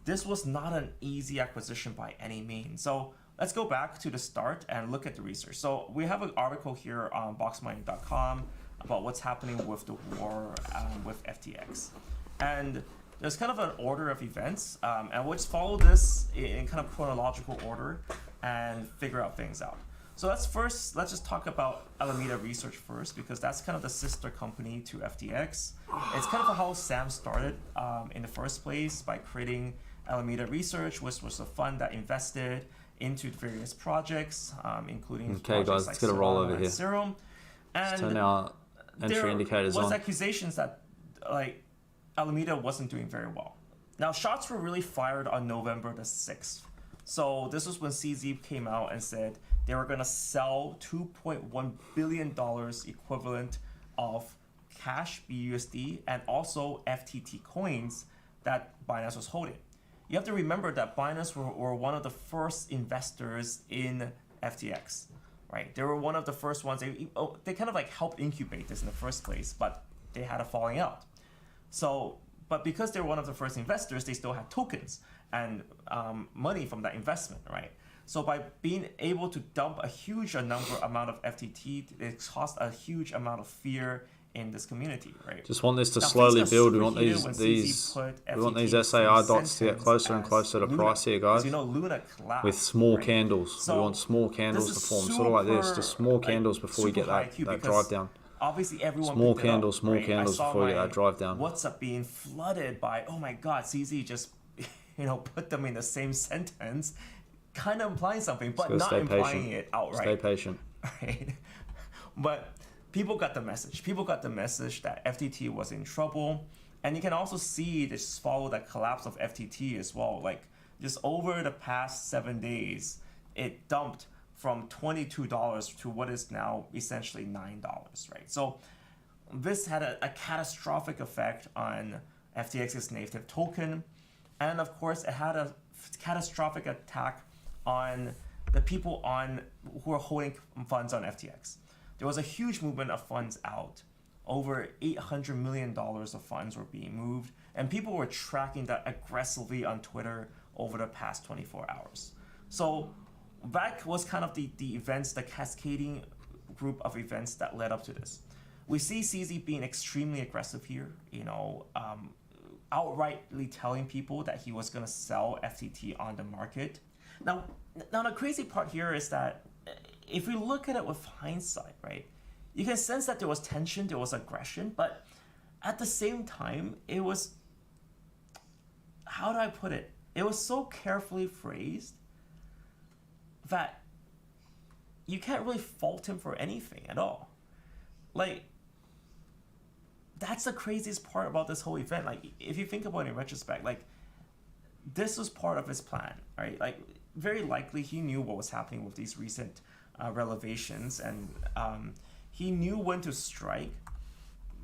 This was not an easy acquisition by any means. So let's go back to the start and look at the research. So we have an article here on boxmining.com about what's happening with the war with FTX. And there's kind of an order of events, and we'll just follow this in kind of chronological order and figure out things out. So let's just talk about Alameda Research first, because that's kind of the sister company to FTX. It's kind of how Sam started in the first place, by creating Alameda Research, which was a fund that invested into various projects, including Okay, guys, let's get a roll over here. Serum. Let's And turn our entry indicators was on. accusations that like Alameda wasn't doing very well. Now, shots were really fired on November the 6th. So this was when CZ came out and said they were going to sell $2.1 billion equivalent of cash BUSD and also FTT coins that Binance was holding. You have to remember that Binance were one of the first investors in FTX, right? They were one of the first ones. They kind of like helped incubate this in the first place, but they had a falling out. So, but because they're one of the first investors, they still had tokens and money from that investment, right? So by being able to dump a huge amount of FTT, it caused a huge amount of fear in this community, right? Just want this to Now, slowly things got build. We super want heated these when these CZ we want these put SAR FTT dots to get closer and as closer to Luna. price here, Because guys. you know Luna collapsed, With small right? candles. So we want small candles this to is form, sort of like this, super, just small candles before we super get that, high IQ, that because drive down. Obviously, everyone Small picked it up, candles, small right? candles I saw before we get my that drive down. WhatsApp being flooded by, oh my God, CZ just, put them in the same sentence, kind of implying something, but not implying it outright. Stay patient. Right? But people got the message. People got the message that FTT was in trouble, and you can also see this follow that collapse of FTT as well. Like just over the past 7 days, it dumped from $22 to what is now essentially $9, right? So this had a catastrophic effect on FTX's native token, and of course it had a catastrophic attack on the people who are holding funds on FTX. There was a huge movement of funds out. Over $800 million of funds were being moved, and people were tracking that aggressively on Twitter over the past 24 hours. So that was kind of the events, the cascading group of events that led up to this. We see CZ being extremely aggressive here, outrightly telling people that he was going to sell FTT on the market. Now the crazy part here is that if we look at it with hindsight, right, you can sense that there was tension, there was aggression, but at the same time, it was, how do I put it? It was so carefully phrased that you can't really fault him for anything at all. Like, that's the craziest part about this whole event. Like, if you think about it in retrospect, like, this was part of his plan, right? Like, very likely he knew what was happening with these recent revelations, and he knew when to strike,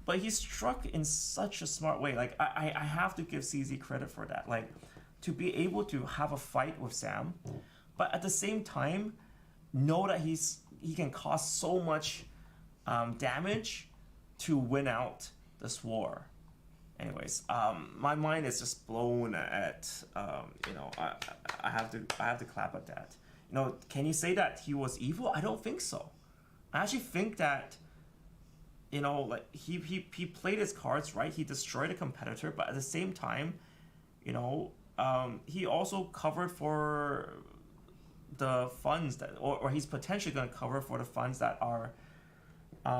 but he struck in such a smart way. Like, I have to give CZ credit for that. Like, to be able to have a fight with Sam, but at the same time, know that he can cause so much damage to win out this war. Anyways, my mind is just blown at I have to clap at that. Can you say that he was evil? I don't think so. I actually think that like he played his cards right. He destroyed a competitor, but at the same time, he also covered for the funds that, or he's potentially going to cover for the funds that are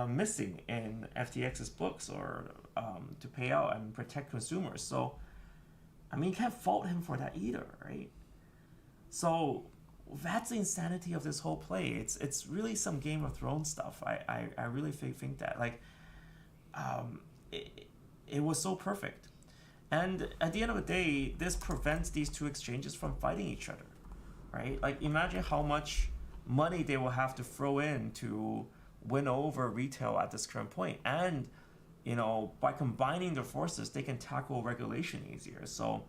missing in FTX's books, or to pay out and protect consumers. So, I mean, you can't fault him for that either, right? So that's the insanity of this whole play. It's really some Game of Thrones stuff. I really think that, like, it was so perfect. And at the end of the day, this prevents these two exchanges from fighting each other, right? Like, imagine how much money they will have to throw in to win over retail at this current point. And, by combining their forces, they can tackle regulation easier. So,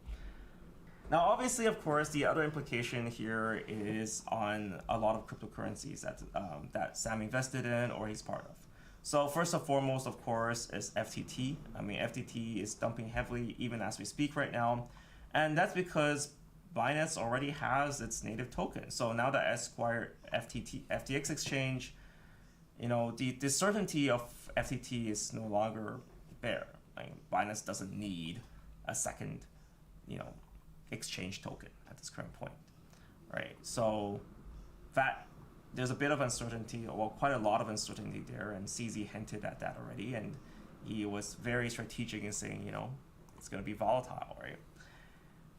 now obviously, of course, the other implication here is on a lot of cryptocurrencies that Sam invested in or he's part of. So first and foremost, of course, is FTT. I mean, FTT is dumping heavily even as we speak right now. And that's because Binance already has its native token. So now that Esquire FTX exchange, the certainty of FTT is no longer there. Like, Binance doesn't need a second, exchange token at this current point, right? So that there's a bit of uncertainty, well, quite a lot of uncertainty there, and CZ hinted at that already, and he was very strategic in saying, it's going to be volatile, right?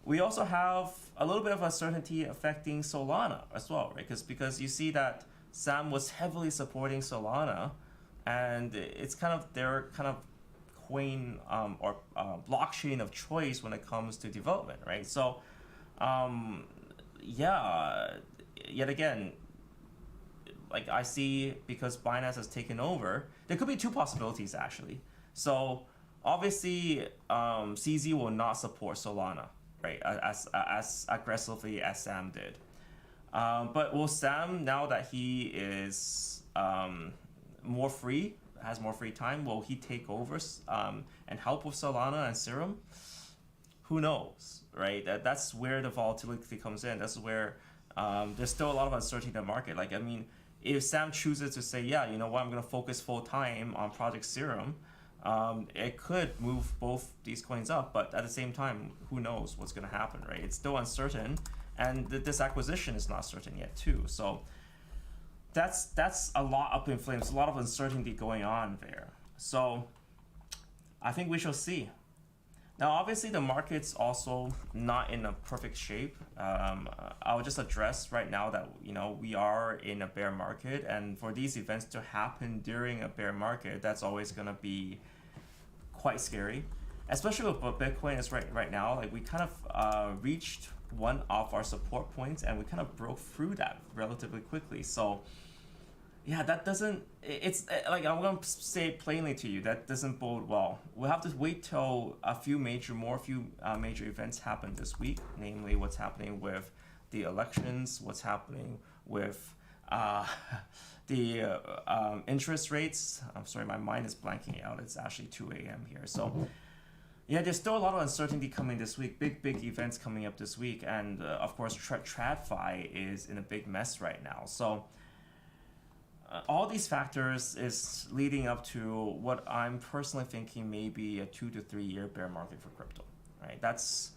We also have a little bit of uncertainty affecting Solana as well, right? Because you see that Sam was heavily supporting Solana, and it's kind of their kind of coin or blockchain of choice when it comes to development, right? So, yet again, like, I see, because Binance has taken over, there could be two possibilities actually. So obviously, CZ will not support Solana, right, as aggressively as Sam did. But will Sam, now that he is more free, has more free time, will he take over and help with Solana and Serum? Who knows, right? That's where the volatility comes in. That's where there's still a lot of uncertainty in the market. Like, I mean, if Sam chooses to say, yeah, you know what, I'm going to focus full time on Project Serum, it could move both these coins up, but at the same time, who knows what's going to happen, right? It's still uncertain, and this acquisition is not certain yet too. So that's a lot up in flames, a lot of uncertainty going on there. So I think we shall see. Now, obviously, the market's also not in a perfect shape. I'll just address right now that, we are in a bear market, and for these events to happen during a bear market, that's always going to be quite scary, especially with Bitcoin is right now. Like, we kind of reached one of our support points, and we kind of broke through that relatively quickly. So yeah, that doesn't, it's like, I'm going to say it plainly to you, that doesn't bode well. We'll have to wait till a few major events happen this week, namely what's happening with the elections, what's happening with the interest rates. I'm sorry, my mind is blanking out. It's actually 2 a.m. here. So yeah, there's still a lot of uncertainty coming this week, big events coming up this week. And of course, TradFi is in a big mess right now. So all these factors is leading up to what I'm personally thinking may be a 2 to 3 year bear market for crypto, right? That's,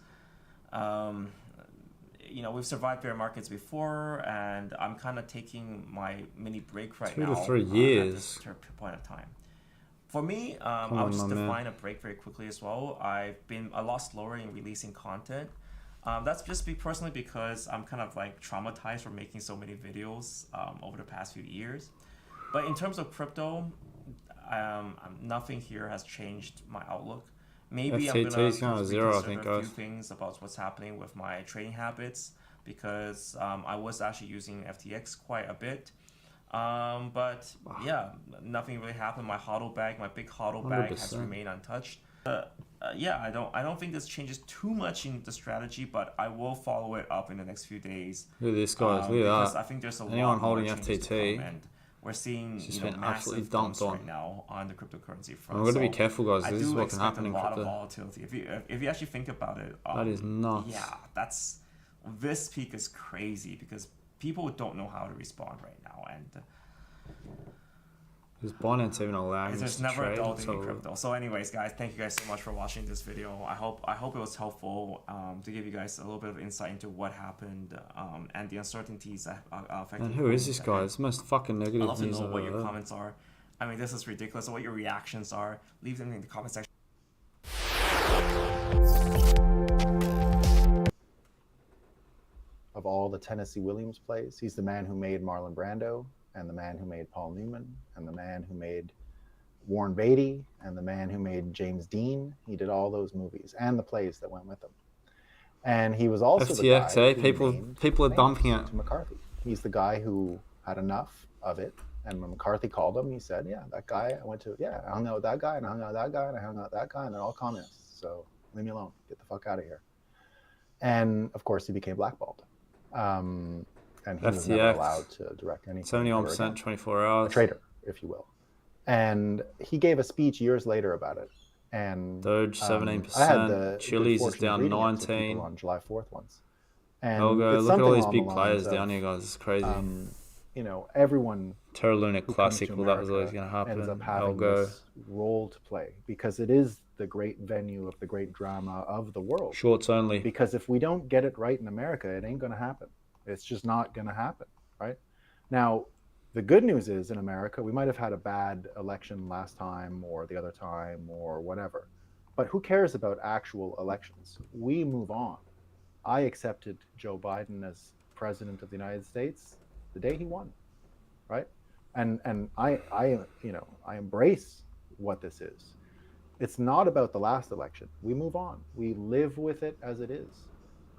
we've survived bear markets before, and I'm kind of taking my mini break right now. 2 to 3 years. At this point of time. For me, I'll just define a break very quickly as well. I've been a lot slower in releasing content. That's just personally because I'm kind of like traumatized from making so many videos over the past few years. But in terms of crypto, nothing here has changed my outlook. Maybe I'm gonna reconsider a few things about what's happening with my trading habits, because I was actually using FTX quite a bit. But yeah, nothing really happened. My HODL bag, my big HODL bag has remained untouched. Yeah, I don't think this changes too much in the strategy, but I will follow it up in the next few days. Look at this, guys. Look at that. I think there's Anyone holding FTT, and we're seeing absolutely dumped on right now on the cryptocurrency front. And we've got to be careful, guys. This is what can happen in crypto. A lot crypto. of volatility. If you actually think about it, that is nuts. Yeah, this peak is crazy because people don't know how to respond right now, and is Binance even allowing there's never a dull day in crypto. So anyways, guys, thank you guys so much for watching this video. I hope it was helpful to give you guys a little bit of insight into what happened and the uncertainties that affected. And who is this guy? It's the most fucking negative. I'd love to know what your comments are. I mean, this is ridiculous. What your reactions are. Leave them in the comment section. Of all the Tennessee Williams plays, he's the man who made Marlon Brando, and the man who made Paul Newman, and the man who made Warren Beatty, and the man who made James Dean. He did all those movies and the plays that went with them. And he was also FTX, the guy people are dumping it to McCarthy. He's the guy who had enough of it. And when McCarthy called him, he said, yeah, that guy, I hung out with that guy, and I hung out with that guy, and I hung out with that guy, and they're all communists. So leave me alone. Get the fuck out of here. And of course, he became blackballed. And he was never allowed to direct anything. 71%, 24 hours. A traitor, if you will. And he gave a speech years later about it. And Doge 17%. Chili's is down 19. On July 4th once. And look at all these big players down here, guys. It's crazy. Everyone. Terra Luna Classic. Well, that was always going to happen. Ends up having this role to play because it is the great venue of the great drama of the world. Shorts only. Because if we don't get it right in America, it ain't going to happen. It's just not going to happen, right? Now, the good news is in America, we might have had a bad election last time or the other time or whatever. But who cares about actual elections? We move on. I accepted Joe Biden as president of the United States the day he won, right? And I embrace what this is. It's not about the last election. We move on. We live with it as it is.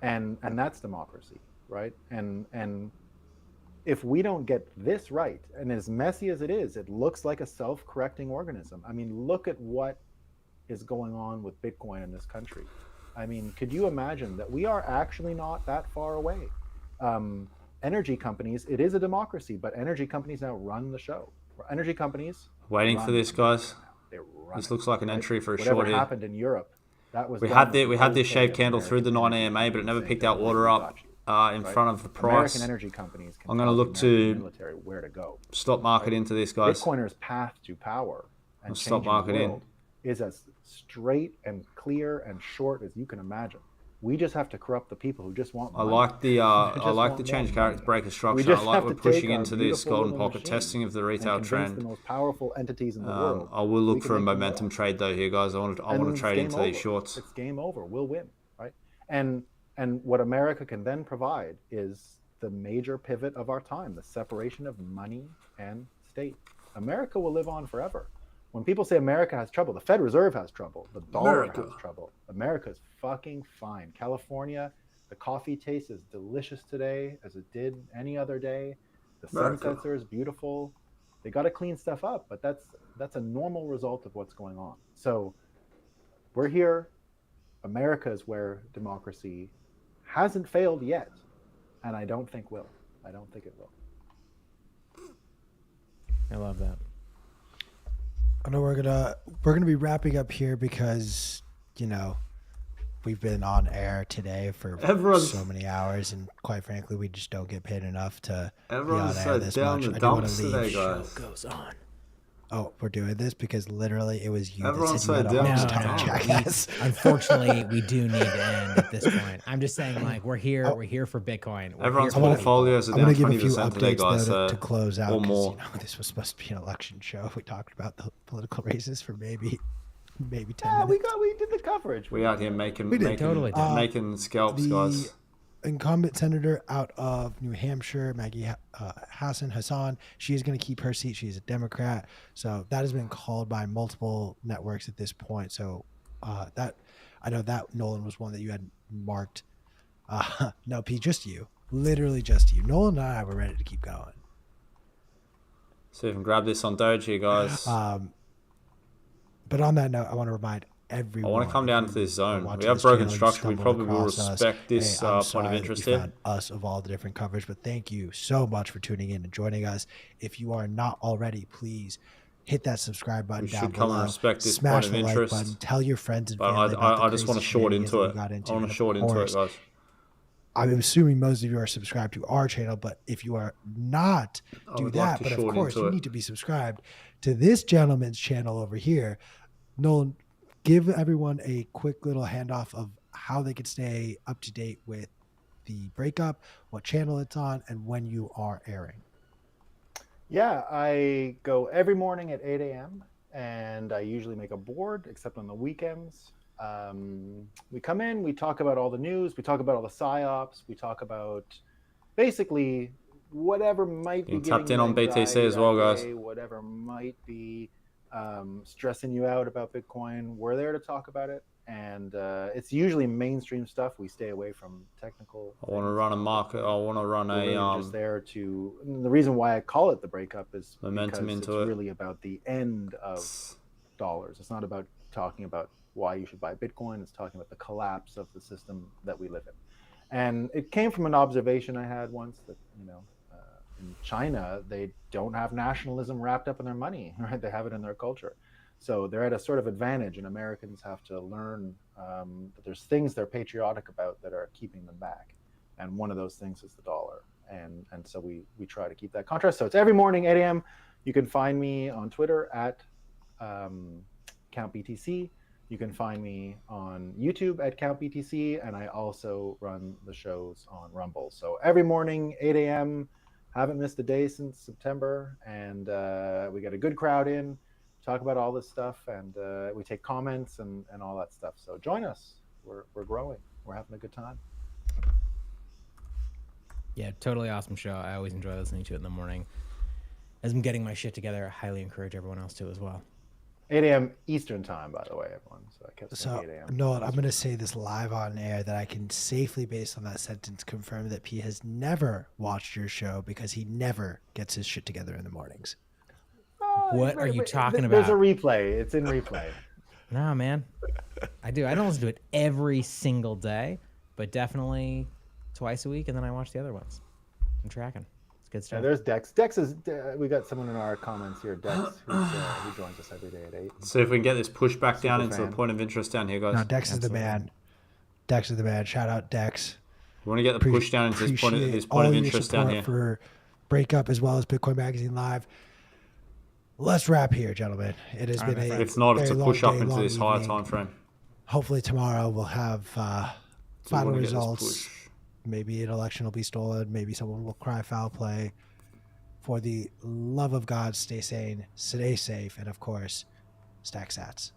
And that's democracy. Right. And if we don't get this right, and as messy as it is, it looks like a self-correcting organism. I mean, look at what is going on with Bitcoin in this country. I mean, could you imagine that we are actually not that far away? Energy companies, it is a democracy, but energy companies now run the show. Energy companies. Waiting for this, guys. This looks like an entry for a short here. Whatever happened in Europe, that was. We had this shaved candle through the 9 EMA, but it never picked out water up. In front of the price. American energy companies can I'm going to look to military where to go. Stop market into this, guys. Bitcoiners' path to power and stop market in is as straight and clear and short as you can imagine. We just have to corrupt the people who just want money. I like the change character breaker structure. I like we're pushing into this golden pocket testing of the retail trend. The most powerful entities in the world. I will look for a momentum trade though here, guys. I want to trade into these shorts. It's game over. We'll win, right? And what America can then provide is the major pivot of our time, the separation of money and state. America will live on forever. When people say America has trouble, the Fed Reserve has trouble, the dollar has trouble. America's fucking fine. California, the coffee tastes as delicious today as it did any other day. The sunsets are as beautiful. They got to clean stuff up, but that's a normal result of what's going on. So we're here. America is where democracy hasn't failed yet, and I don't think will. I don't think it will. I love that. I know we're gonna be wrapping up here because we've been on air today for so many hours, and quite frankly, we just don't get paid enough to be on air this much. I do want to leave. Today, show goes on. Oh, we're doing this because literally it was you Everyone's that said you had a hard time, jackass. Unfortunately, we do need to end at this point. I'm just saying, like, we're here for Bitcoin. Everyone's portfolios are down 20% today, guys. To close out, or more. This was supposed to be an election show. We talked about the political races for maybe maybe 10 Yeah, minutes. we did the coverage. We out here making We did. making Totally did. making scalps, The guys. incumbent senator out of New Hampshire, Maggie Hassan, she is going to keep her seat. She's a Democrat. So that has been called by multiple networks at this point. So that I know that Nolan was one that you had marked. No, Pete, just you. Literally just you. Nolan and I were ready to keep going. See if we can grab this on Doge here, guys. But on that note, I want to remind everyone. I want to come down to this zone. We have this broken channel, you structure. We stumbled probably will across us. respect this Hey, I'm point sorry of that interest you here. found us of all the different coverage, but thank you so much for tuning in and joining us. If you are not already, please hit that subscribe button We down should come below. and respect this Smash point of the like interest. button. Tell your friends and But family about the I just want to crazy short shenanigans into that it. we got into. I want And to of short into it, course, guys. I'm assuming most of you are subscribed to our channel, but if you are not, do would like that. to But of short course, into you it. need to be subscribed to this gentleman's channel over here. Nolan, give everyone a quick little handoff of how they can stay up to date with the breakup, what channel it's on, and when you are airing. Yeah, I go every morning at 8 a.m. and I usually make a board, except on the weekends. We come in, we talk about all the news, we talk about all the psyops, we talk about basically whatever might be Getting tapped giving in you on BTC anxiety as well, that guys. day, whatever might be stressing you out about Bitcoin. We're there to talk about it, and it's usually mainstream stuff. We stay away from technical. I want to run a market. I want to run We're really a just there to. The reason why I call it the breakup is momentum because into it's it. really about the end of dollars. It's not about talking about why you should buy Bitcoin. It's talking about the collapse of the system that we live in. And it came from an observation I had once that, in China, they don't have nationalism wrapped up in their money, right? They have it in their culture. So they're at a sort of advantage, and Americans have to learn that there's things they're patriotic about that are keeping them back. And one of those things is the dollar. And so we try to keep that contrast. So it's every morning, 8 a.m. You can find me on Twitter at CountBTC. You can find me on YouTube at CountBTC, and I also run the shows on Rumble. So every morning, 8 a.m., haven't missed a day since September, and we got a good crowd in, talk about all this stuff, and we take comments and all that stuff. So join us. We're growing. We're having a good time. Yeah, totally awesome show. I always enjoy listening to it in the morning. As I'm getting my shit together, I highly encourage everyone else to as well. 8 a.m. Eastern time, by the way, everyone. So I kept saying 8 a.m. Nolan, I'm going to say this live on air that I can safely, based on that sentence, confirm that P has never watched your show because he never gets his shit together in the mornings. What are you talking There's about? a replay. It's in replay. Nah, man. I do. I don't listen to it every single day, but definitely twice a week, and then I watch the other ones. I'm tracking. It's good stuff. Yeah, there's Dex. Dex is. We got someone in our comments here. Dex, who joins us every day at 8. See if we can get this push back down Super into fan. the point of interest down here, guys. No, Dex is the man. Dex is the man. Shout out Dex. We want to get the push down into this point all of your interest down support here. for Breakup as well as Bitcoin Magazine Live. Let's wrap here, gentlemen. It has been a If not, it's a very push long up day, into long this higher evening. time frame. Hopefully tomorrow we'll have final wanna get this results. push. Maybe an election will be stolen. Maybe someone will cry foul play. For the love of God, stay sane, stay safe, and of course, stack sats.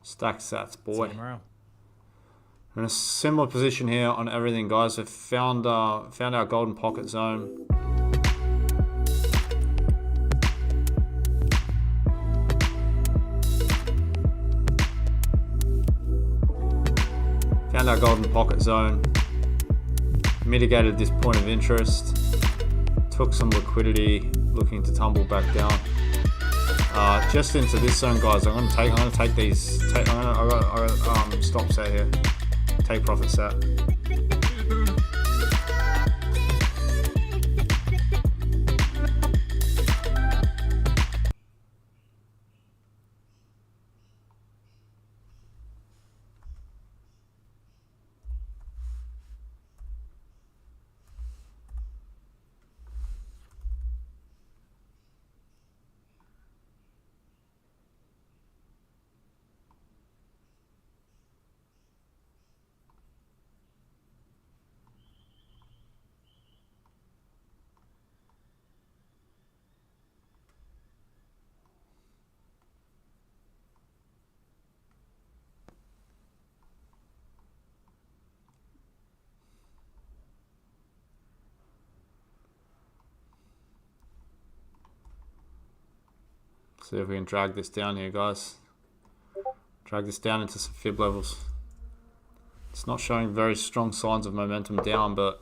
Stack sats, boy. See you tomorrow. We're in a similar position here on everything, guys. We've found our golden pocket zone. Found our golden pocket zone. Mitigated this point of interest. Took some liquidity, looking to tumble back down. Just into this zone, guys. I'm gonna take these. I got stop set here. Take profit set. See if we can drag this down here, guys. Drag this down into some fib levels. It's not showing very strong signs of momentum down, but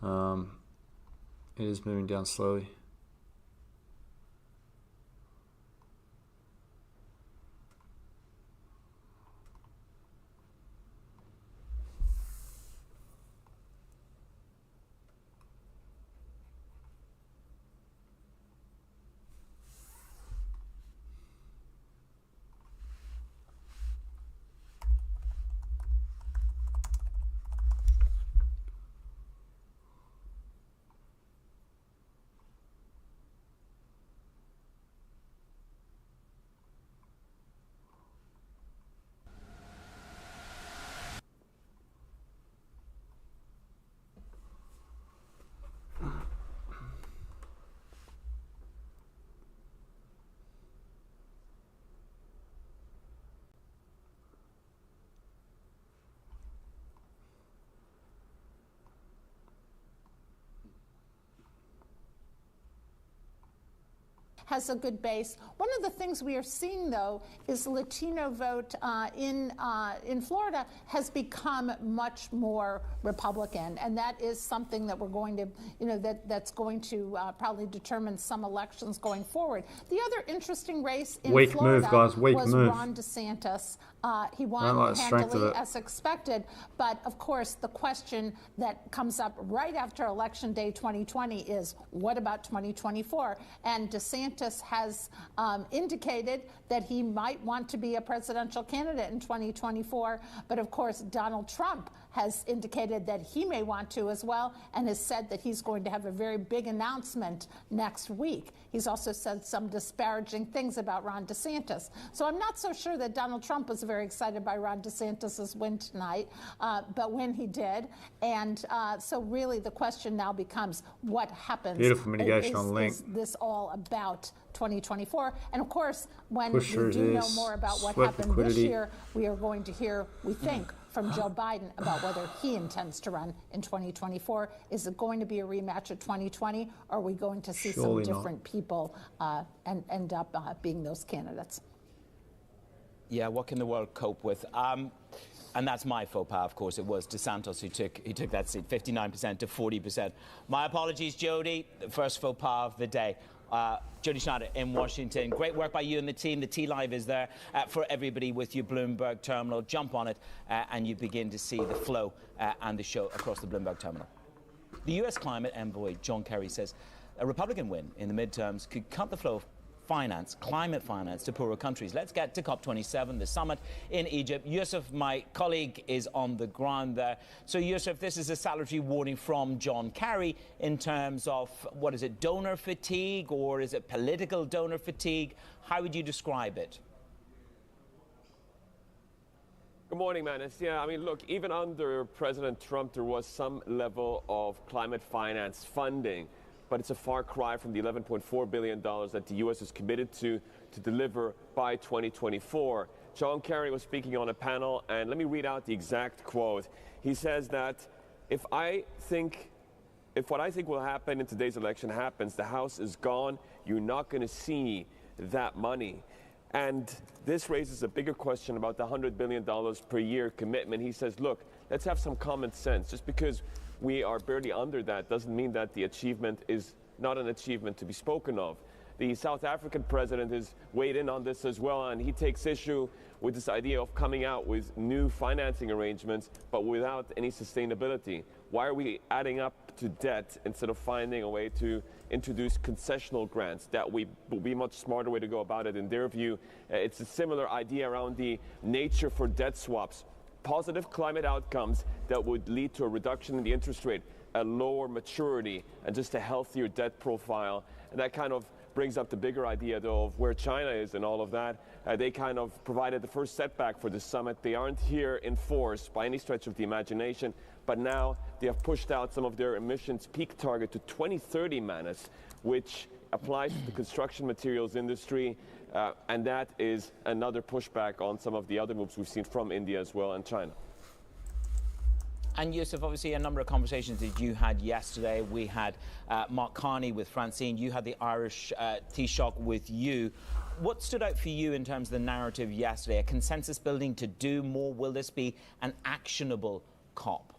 it is moving down slowly. Has a good base. One of the things we are seeing, though, is Latino vote in Florida has become much more Republican, and that is something that we're going to, that's going to probably determine some elections going forward. The other interesting race in Florida was Ron DeSantis. He won handily as expected, but of course the question that comes up right after Election Day 2020 is, what about 2024? And DeSantis has indicated that he might want to be a presidential candidate in 2024, but of course Donald Trump has indicated that he may want to as well, and has said that he's going to have a very big announcement next week. He's also said some disparaging things about Ron DeSantis. So I'm not so sure that Donald Trump was very excited by Ron DeSantis' win tonight, but when he did. And so really the question now becomes, what happens? Beautiful mitigation on link. Is this all about 2024? And of course, when we do know more about what happened this year, we are going to hear, we think, from Joe Biden about whether he intends to run in 2024. Is it going to be a rematch of 2020, or are we going to see some different people and end up being those candidates? Yeah, what can the world cope with? And that's my faux pas, of course. It was DeSantis who took that seat, 59% to 40%. My apologies, Jody. The first faux pas of the day. Jody Schneider in Washington. Great work by you and the team. The T-Live is there for everybody with your Bloomberg terminal. Jump on it and you begin to see the flow and the show across the Bloomberg terminal. The U.S. climate envoy, John Kerry, says a Republican win in the midterms could cut the flow of climate finance to poorer countries. Let's get to COP27, the summit in Egypt. Yusuf, my colleague, is on the ground there. So Yusuf, this is a salutary warning from John Kerry in terms of, what is it, donor fatigue, or is it political donor fatigue? How would you describe it? Good morning, Manus. Yeah, I mean, look, even under President Trump, there was some level of climate finance funding, but it's a far cry from the $11.4 billion that the U.S. is committed to deliver by 2024. John Kerry was speaking on a panel, and let me read out the exact quote. He says that if what I think will happen in today's election happens, the House is gone, you're not going to see that money. And this raises a bigger question about the $100 billion per year commitment. He says, look, let's have some common sense. Just because we are barely under that doesn't mean that the achievement is not an achievement to be spoken of. The South African president has weighed in on this as well, and he takes issue with this idea of coming out with new financing arrangements, but without any sustainability. Why are we adding up to debt instead of finding a way to introduce concessional grants? That will be a much smarter way to go about it in their view. It's a similar idea around the nature for debt swaps. Positive climate outcomes that would lead to a reduction in the interest rate, a lower maturity, and just a healthier debt profile. And that kind of brings up the bigger idea, though, of where China is and all of that. They kind of provided the first setback for this summit. They aren't here in force by any stretch of the imagination, but now they have pushed out some of their emissions peak target to 2030, Manus, which applies to the construction materials industry. And that is another pushback on some of the other moves we've seen from India as well and China. And Yusuf, obviously a number of conversations that you had yesterday. We had Mark Carney with Francine. You had the Irish Taoiseach with you. What stood out for you in terms of the narrative yesterday? A consensus building to do more? Will this be an actionable COP?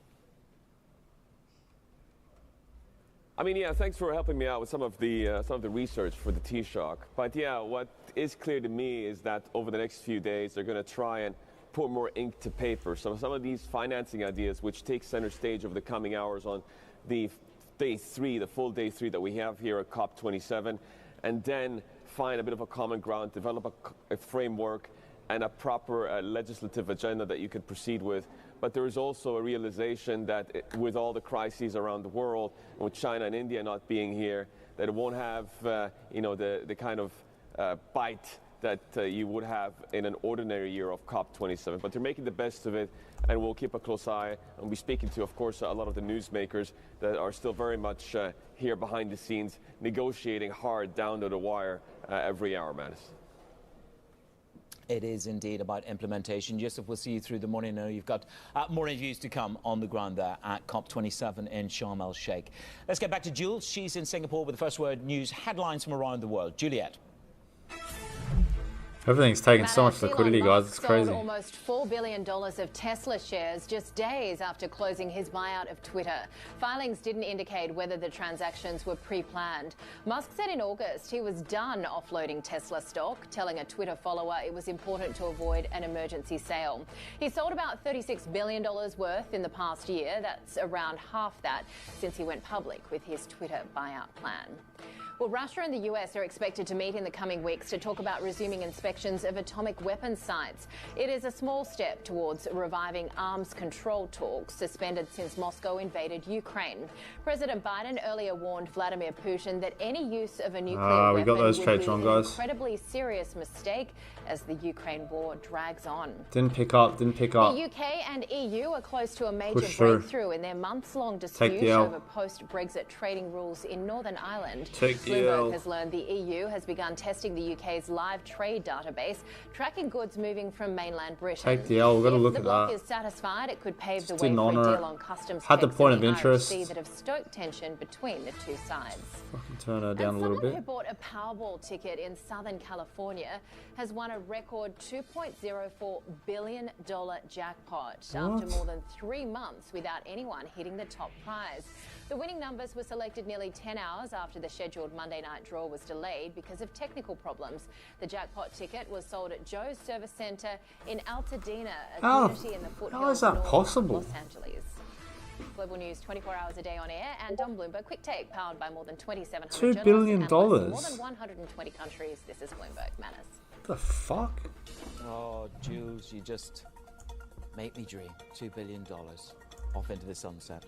I mean, yeah, thanks for helping me out with some of the research for the Taoiseach. But yeah, what is clear to me is that over the next few days, they're going to try and put more ink to paper. So some of these financing ideas, which take center stage over the coming hours on the day 3, the full day 3 that we have here at COP27, and then find a bit of a common ground, develop a framework and a proper legislative agenda that you can proceed with. But there is also a realization that with all the crises around the world, with China and India not being here, that it won't have the kind of bite that you would have in an ordinary year of COP27. But they're making the best of it, and we'll keep a close eye. And we're speaking to, of course, a lot of the newsmakers that are still very much here behind the scenes, negotiating hard down to the wire every hour, Manus. It is indeed about implementation. Yusuf, we'll see you through the morning. I know you've got more interviews to come on the ground there at COP27 in Sharm el-Sheikh. Let's get back to Jules. She's in Singapore with the First Word News headlines from around the world. Juliet. Everything's taking so much liquidity, guys. It's crazy. Sold almost $4 billion of Tesla shares just days after closing his buyout of Twitter. Filings didn't indicate whether the transactions were pre-planned. Musk said in August he was done offloading Tesla stock, telling a Twitter follower it was important to avoid an emergency sale. He sold about $36 billion worth in the past year. That's around half that since he went public with his Twitter buyout plan. Well, Russia and the US are expected to meet in the coming weeks to talk about resuming inspections of atomic weapons sites. It is a small step towards reviving arms control talks suspended since Moscow invaded Ukraine. President Biden earlier warned Vladimir Putin that any use of a nuclear we got weapon those would trades be wrong, an guys. incredibly serious mistake as the Ukraine war drags on. Didn't pick up. The UK and EU are close to a major Push through. breakthrough in their months-long Take dispute the L. over post-Brexit trading rules in Northern Ireland. Take the Bloomberg L. has learned the EU has begun testing the UK's live trade database, tracking goods moving from mainland Britain. Take the L. We've got to If look the at bloc that. is satisfied, it could pave the Just way didn't for a honour it. deal on customs Had the checks point in of the Irish interest. Sea that have stoked tension between the two sides. Fucking turn her down a little Someone bit. who bought a Powerball ticket in Southern California has won a record $2.04 billion jackpot after more than 3 months without anyone hitting the top prize. The winning numbers were selected nearly 10 hours after the scheduled Monday night draw was delayed because of technical problems. The jackpot ticket was sold at Joe's Service Centre in Altadena, a community in the foothills that north possible? of Los Angeles. Global News 24 hours a day on air and on Bloomberg Quick Take, powered by more than 2,700 $2 billion. journalists and more than 120 countries. This is Bloomberg Manus. The fuck? Oh, Jules, you just make me dream. $2 billion off into the sunset.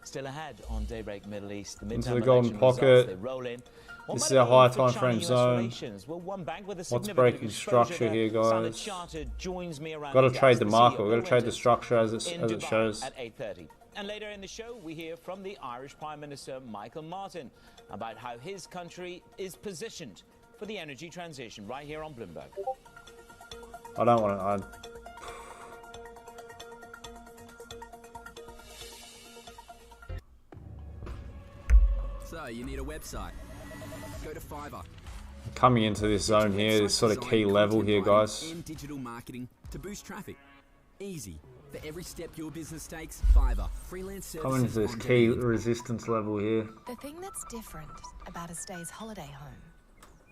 Still ahead on Daybreak Middle East. The Into midterm the golden election results, pocket. they roll in. What This might is our it mean high for time China frame US zone. relations? Well, one bank with a What's significant breaking exposure structure there, here, Standard guys? Chartered joins me around Got to the trade desk, the the market. CEO We've got to trade the Winters structure as in it Dubai shows. at 8:30. And later in the show, we hear from the Irish Prime Minister Michael Martin about how his country is positioned for the energy transition right here on Bloomberg. I don't want to. So, you need a website. Go to Fiverr. Coming into this zone here, this sort of key level here, guys. And digital marketing to boost traffic. Easy. For every step your business takes, Fiverr. Freelance services. Coming into this on key demand. resistance level here. The thing that's different about a stay's holiday home,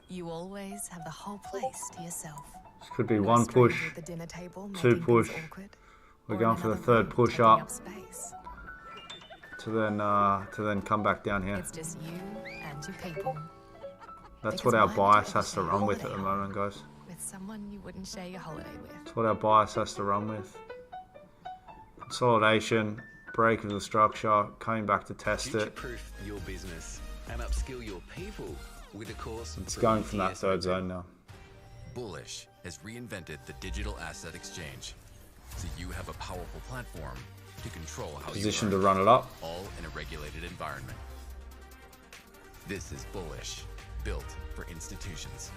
you always have the whole place to yourself. This could be No one stranger push, at the dinner table two making push. things awkward, We're or going in for the another third room push taking up up space. to then come back down here. It's just you and your people. That's Because what our why would bias you has to ever run stay with at the holiday moment, guys. with someone you wouldn't share your holiday with. That's what our bias has to run with. Consolidation, break of the structure, coming back to test it. Future-proof your business and upskill your people with a course. It's going from that third zone now. Bullish has reinvented the digital asset exchange, so you have a powerful platform to control how Position you to run it up. all in a regulated environment. This is Bullish, built for institutions.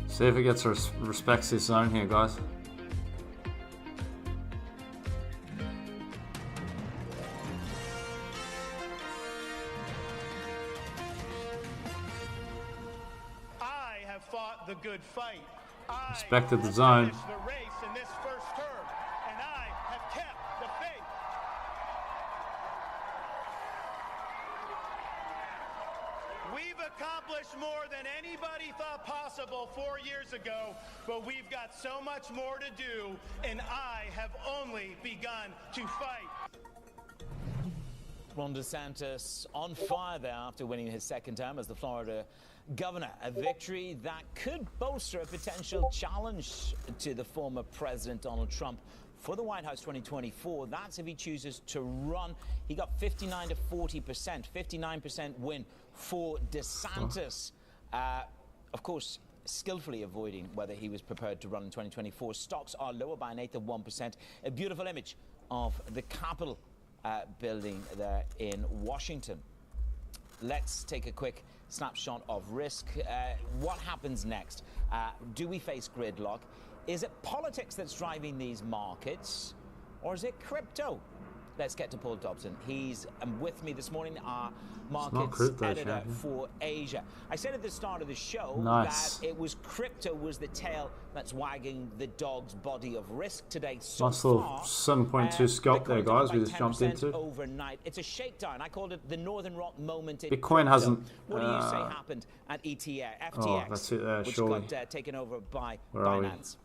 See if it gets respects this zone here, guys. I have fought the good fight. Respected the zone. The race in this first term, and I have kept the faith. We've accomplished more than anybody thought possible 4 years ago, but we've got so much more to do, and I have only begun to fight. Ron DeSantis on fire there after winning his second term as the Florida governor. A victory that could bolster a potential challenge to the former President Donald Trump for the White House 2024. That's if he chooses to run. He got 59 to 40%, 59% win for DeSantis. Of course, skillfully avoiding whether he was prepared to run in 2024. Stocks are lower by an eighth of 1%. A beautiful image of the Capitol building there in Washington. Let's take a quick snapshot of risk. What happens next? Do we face gridlock? Is it politics that's driving these markets, or is it crypto? Let's get to Paul Dobson. He's with me this morning, our markets editor for Asia. I said at the start of the show that it was crypto was the tail that's wagging the dog's body of risk today. So nice little far, 7.2 scalp there, guys. We just jumped into. Overnight, it's a shakedown. I called it the Northern Rock moment. In Bitcoin hasn't. What do you say happened at FTX? Oh, that's it there, which surely. got taken over by Where are we? Binance.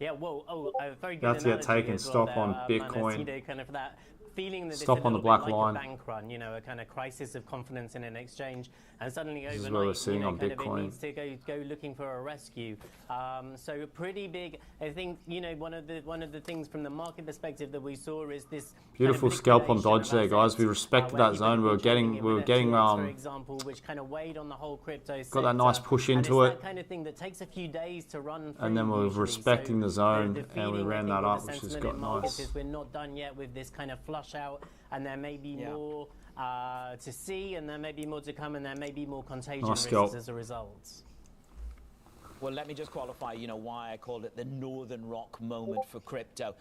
Yeah, well, very good. You have to get taken. Stop on Bitcoin. You know, kind of that feeling that Stop it's a on the little black bit like line. a bank run, you know, a kind of crisis of confidence in an exchange, and suddenly This is overnight, where we're seeing you know, on kind of it Bitcoin. needs to go looking for a rescue. So pretty big. I think, you know, one of the things from the market perspective that we saw is this Beautiful scalp on Dodge there, guys. We respected that zone. We were getting for example, which kind of weighed on the whole crypto sector. got that nice push into and it's it. that kind of thing that takes a few days to run through, And then we were usually. respecting the zone, the and we feeling, ran I that think, up, with the which has sentiment got in markets nice. is we're not done yet with this kind of flush out, and there may be more to see, and there may be more to come, and there may be more contagion Nice risks scalp. as a result. Well, let me just qualify, you know, why I called it the Northern Rock moment for crypto.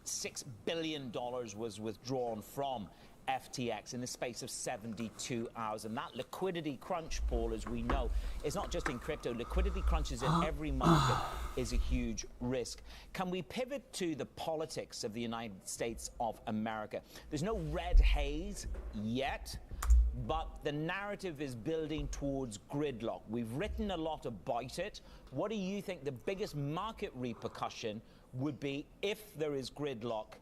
$6 billion was withdrawn from FTX in the space of 72 hours. And that liquidity crunch, Paul, as we know, is not just in crypto. Liquidity crunches in every market is a huge risk. Can we pivot to the politics of the United States of America? There's no red haze yet, but the narrative is building towards gridlock. We've written a lot about it. What do you think the biggest market repercussion would be if there is gridlock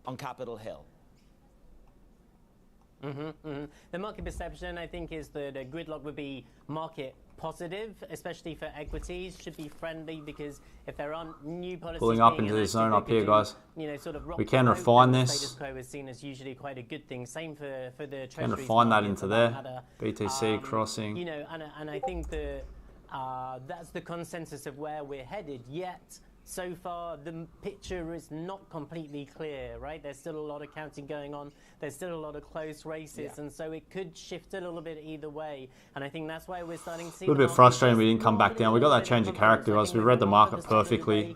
on Capitol Hill? The market perception, I think, is that a gridlock would be market positive, especially for equities, should be friendly, because if there aren't new policies Pulling up being into this enacted zone that up could here, do, guys. you know, sort of rock We can the boat, refine then this. Status quo is seen as usually quite a good thing. Same for the Can treasuries refine that market, into for there. matter. BTC crossing. You know, and I think that that's the consensus of where we're headed. Yet, so far, the picture is not completely clear, right? There's still a lot of counting going on. There's still a lot of close races, and so it could shift a little bit either way. And I think that's why we're starting to see A little bit frustrating we didn't come back down. We got that change of character, guys. We read the market perfectly.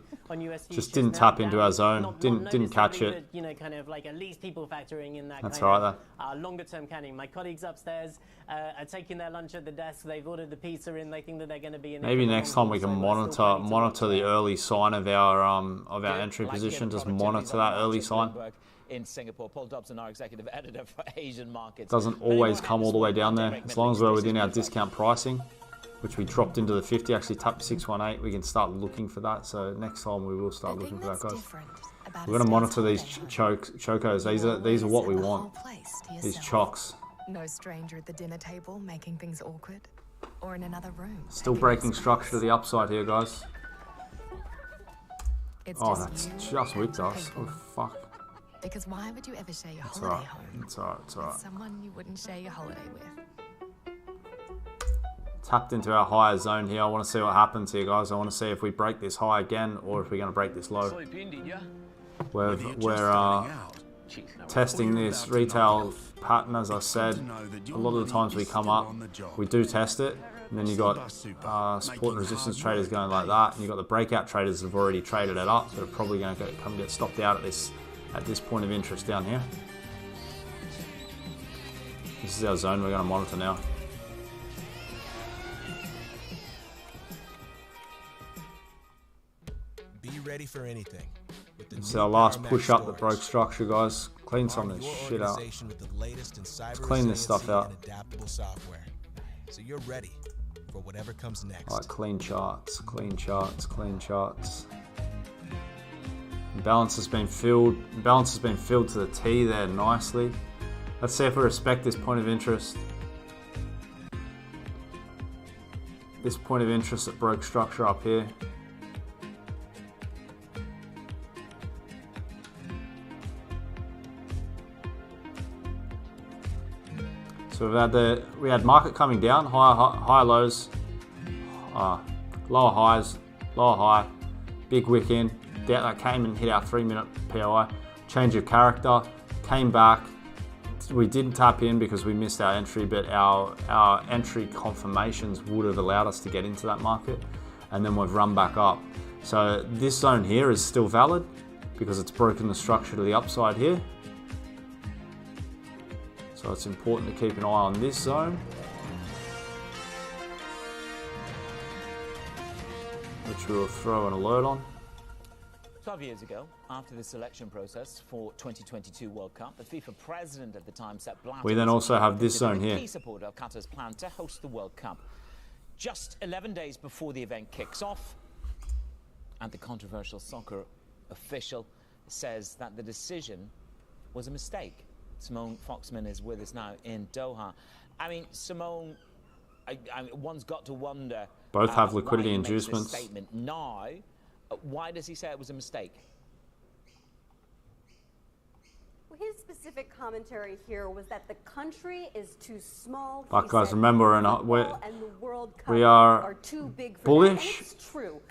Just didn't tap into our zone. Didn't catch it. But, you know, kind of like at least people factoring in that That's kind right, of longer term counting. My colleagues upstairs are taking their lunch at the desk. They've ordered the pizza in. They think that they're going to be in. Maybe next time we can monitor the early sign of our entry position. Just monitor that early sign. In Singapore, Paul Dobson, our executive editor for Asian markets. Doesn't always come all the way down there. As long as we're within our discount pricing, which we dropped into the 50, actually tapped 618. We can start looking for that. So next time we will start looking for that, guys. We're going to monitor these chocos. These are what we want. These chocks. No stranger at the dinner table making things awkward, or in another room. Still breaking structure to the upside here, guys. Oh, that's just wicked us. Oh, fuck. Because why would you ever share your It's holiday alright. home It's alright. It's alright. with someone you wouldn't share your holiday with? Tapped into our higher zone here. I want to see what happens here, guys. I want to see if we break this high again or if we're going to break this low. We're testing this retail pattern, as I said. A lot of the times we come up, we do test it, and then you got support and resistance traders going like that, and you got the breakout traders that have already traded it up, so they're probably going to come get stopped out at this point of interest down here. This is our zone we're going to monitor now. Be ready for anything. It's our last push up that broke structure, guys. Clean some of this shit out. Let's clean this stuff out. So you're ready for whatever comes next. Alright, clean charts, clean charts, clean charts. Balance has been filled. Balance has been filled to the T there nicely. Let's see if we respect this point of interest. This point of interest that broke structure up here. So we had market coming down, higher lows, lower highs, lower high, big wick in. That came and hit our 3-minute POI. Change of character, came back. We didn't tap in because we missed our entry, but our entry confirmations would have allowed us to get into that market, and then we've run back up. So this zone here is still valid because it's broken the structure to the upside here. So it's important to keep an eye on this zone, which we will throw an alert on. 12 years ago, after the selection process for 2022 World Cup, the FIFA president at the time, Sepp Blatter, We then also have this zone here. key supporter of Qatar's plan to host the World Cup. Just 11 days before the event kicks off, and the controversial soccer official says that the decision was a mistake. Simone Foxman is with us now in Doha. I mean, Simone, one's got to wonder. Both have liquidity why he makes this inducements. statement now. Why does he say it was a mistake? His specific commentary here was that the country is too small. But guys, remember, we are are too big for bullish that. And it's true.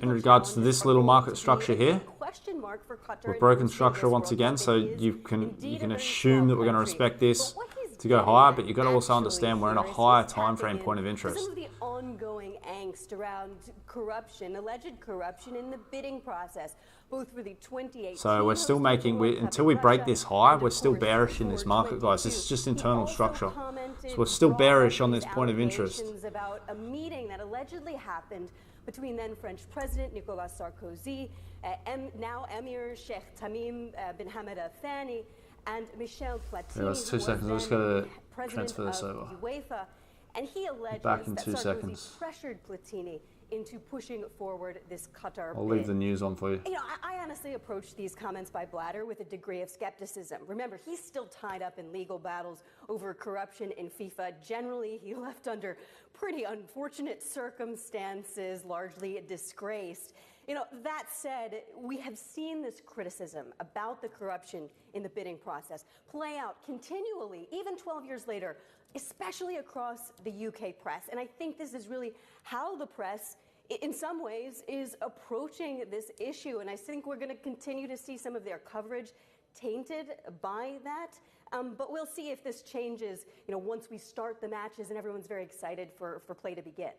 in regards to this little market structure here. Question mark for Qatar We've broken structure once again, so you can assume that we're going to respect this to go higher, but you've got to also understand we're in a higher time frame point of interest. Some of the ongoing angst around corruption, alleged corruption in the bidding process, both for the 2018. So we're still until we break this high, we're still bearish in this market, guys. This is just internal structure. So we're still bearish on this point of interest. About a meeting that allegedly happened between then French President Nicolas Sarkozy, now Emir Sheikh Tamim bin Hamad Al Thani, and Michel Platini. Yeah, that's 2 seconds. I'm just going to transfer this over. UEFA, and he alleges Back in that 2 Sarkozy seconds. pressured Platini into pushing forward this Qatar I'll bid. leave the news on for you. You know, I honestly approach these comments by Blatter with a degree of skepticism. Remember, he's still tied up in legal battles over corruption in FIFA. Generally, he left under pretty unfortunate circumstances, largely disgraced. You know, that said, we have seen this criticism about the corruption in the bidding process play out continually, even 12 years later, especially across the UK press. And I think this is really how the press, in some ways, is approaching this issue. And I think we're going to continue to see some of their coverage tainted by that. But we'll see if this changes, you know, once we start the matches and everyone's very excited for play to begin.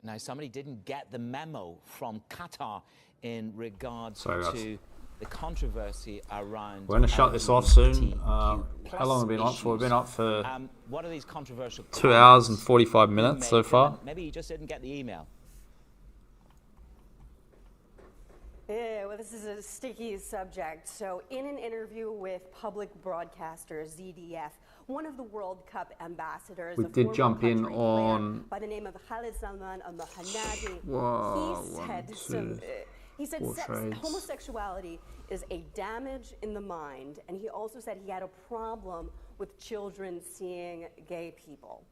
Now, somebody didn't get the memo from Qatar in regards Sorry, to the controversy around. We're going to shut this off soon. How long have we been up for? We've been up for what are these controversial 2 hours and 45 minutes so far. Maybe you just didn't get the email. Yeah, well, this is a sticky subject. So in an interview with public broadcaster ZDF, one of the World Cup ambassadors. We a did former jump in country on. player by the name of Khalid Salman al-Mahanadi. He said homosexuality is a damage in the mind, and he also said he had a problem with children seeing gay people.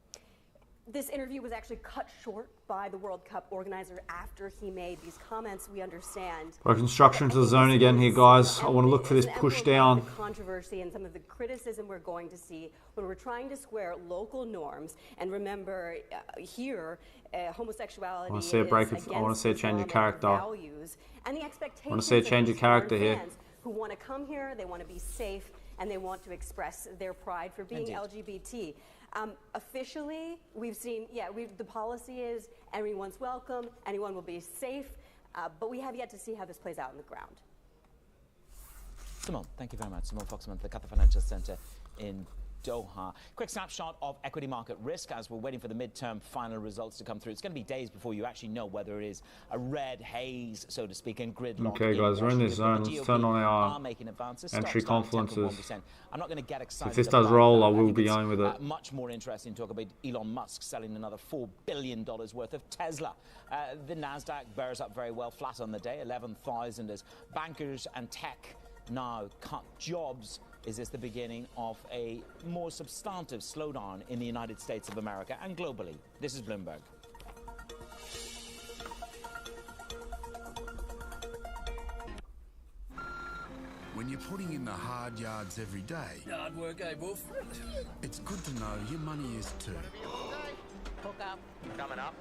This interview was actually cut short by the World Cup organizer after he made these comments. We understand. Construction to the zone again here, guys. I want to look for this push down. The controversy and some of the criticism we're going to see when we're trying to square local norms. And remember, here, homosexuality I want to see a break. I want to see a change of character. Values and the expectations. I want to see a change of character here. Who want to come here? They want to be safe, and they want to express their pride for being LGBT. Officially, we've seen, the policy is everyone's welcome, anyone will be safe, but we have yet to see how this plays out on the ground. Simone, thank you very much. Simone Foxman, the Qatar Financial Centre in Doha. Quick snapshot of equity market risk as we're waiting for the midterm final results to come through. It's going to be days before you actually know whether it is a red haze, so to speak, and gridlock. Okay, guys, we're in this zone. Let's turn on our entry confluences. I'm not going to get excited. If this does roll, I will be going with it. Much more interesting to talk about Elon Musk selling another $4 billion worth of Tesla. The Nasdaq bears up very well, flat on the day, 11,000 as bankers and tech now cut jobs. Is this the beginning of a more substantive slowdown in the United States of America and globally? This is Bloomberg. When you're putting in the hard yards every day, hard work, eh, Wolf? It's good to know your money is too. Hook up. Coming up.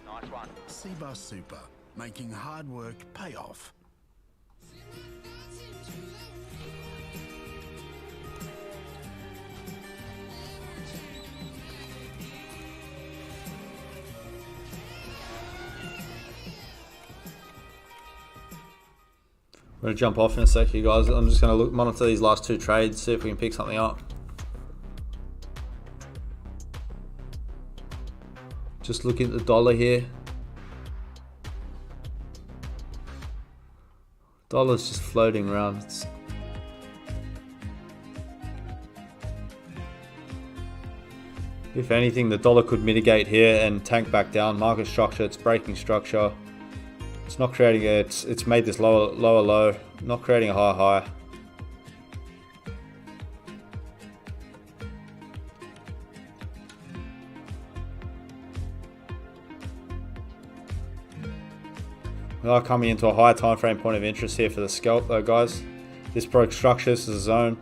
Nice one. CBUS Super, making hard work pay off. I'm going to jump off in a sec here, guys. I'm just going to monitor these last two trades, see if we can pick something up. Just looking at the dollar here. Dollar's just floating around. If anything, the dollar could mitigate here and tank back down. Market structure, it's breaking structure. It's not creating it's made this lower low, not creating a higher high. We are coming into a higher time frame point of interest here for the scalp though, guys. This broke structure, this is a zone.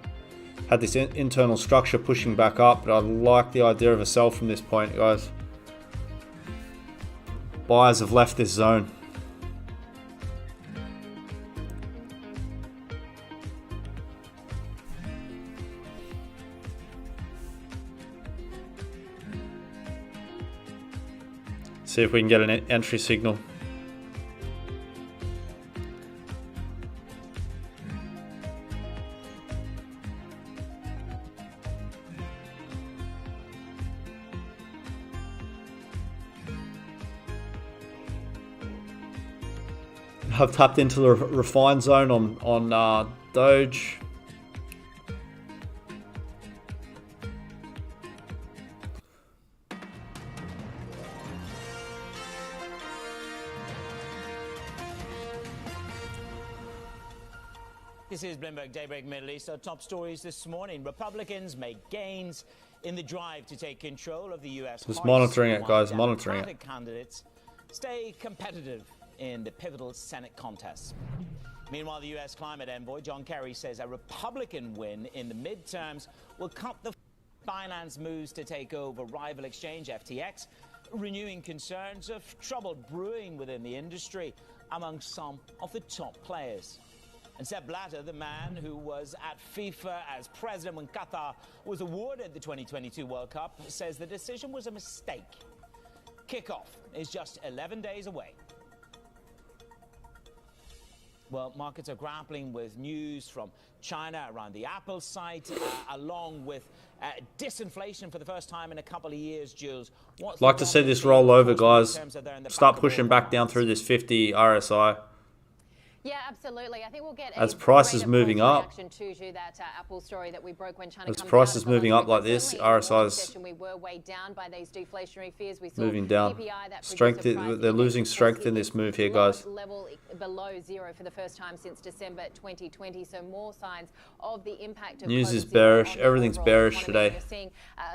Had this internal structure pushing back up, but I like the idea of a sell from this point, guys. Buyers have left this zone. See if we can get an entry signal. I've tapped into the refine zone on Doge. This is Bloomberg Daybreak Middle East. Our top stories this morning. Republicans make gains in the drive to take control of the U.S. Just monitoring it, guys. Monitoring it. Candidates stay competitive in the pivotal Senate contests. Meanwhile, the U.S. climate envoy John Kerry says a Republican win in the midterms will cut the Binance moves to take over rival exchange FTX, renewing concerns of trouble brewing within the industry among some of the top players. And Sepp Blatter, the man who was at FIFA as president when Qatar was awarded the 2022 World Cup, says the decision was a mistake. Kickoff is just 11 days away. Well, markets are grappling with news from China around the Apple site, along with disinflation for the first time in a couple of years, Jules. Like to see this roll over, guys. Start pushing back down through this 50 RSI. Yeah, absolutely. I think we'll get as prices moving up. reaction to that Apple story that we broke when China As comes prices out of the moving lows. up like this, RSI's Session, we were weighed down by these deflationary fears. We saw moving down. PPI, that Strength. producer price They're losing index, strength in this move here, guys. level below zero for the first time since December 2020. So more signs of the impact of News COVID is zero bearish. on the Everything's overall bearish economy. today. You're seeing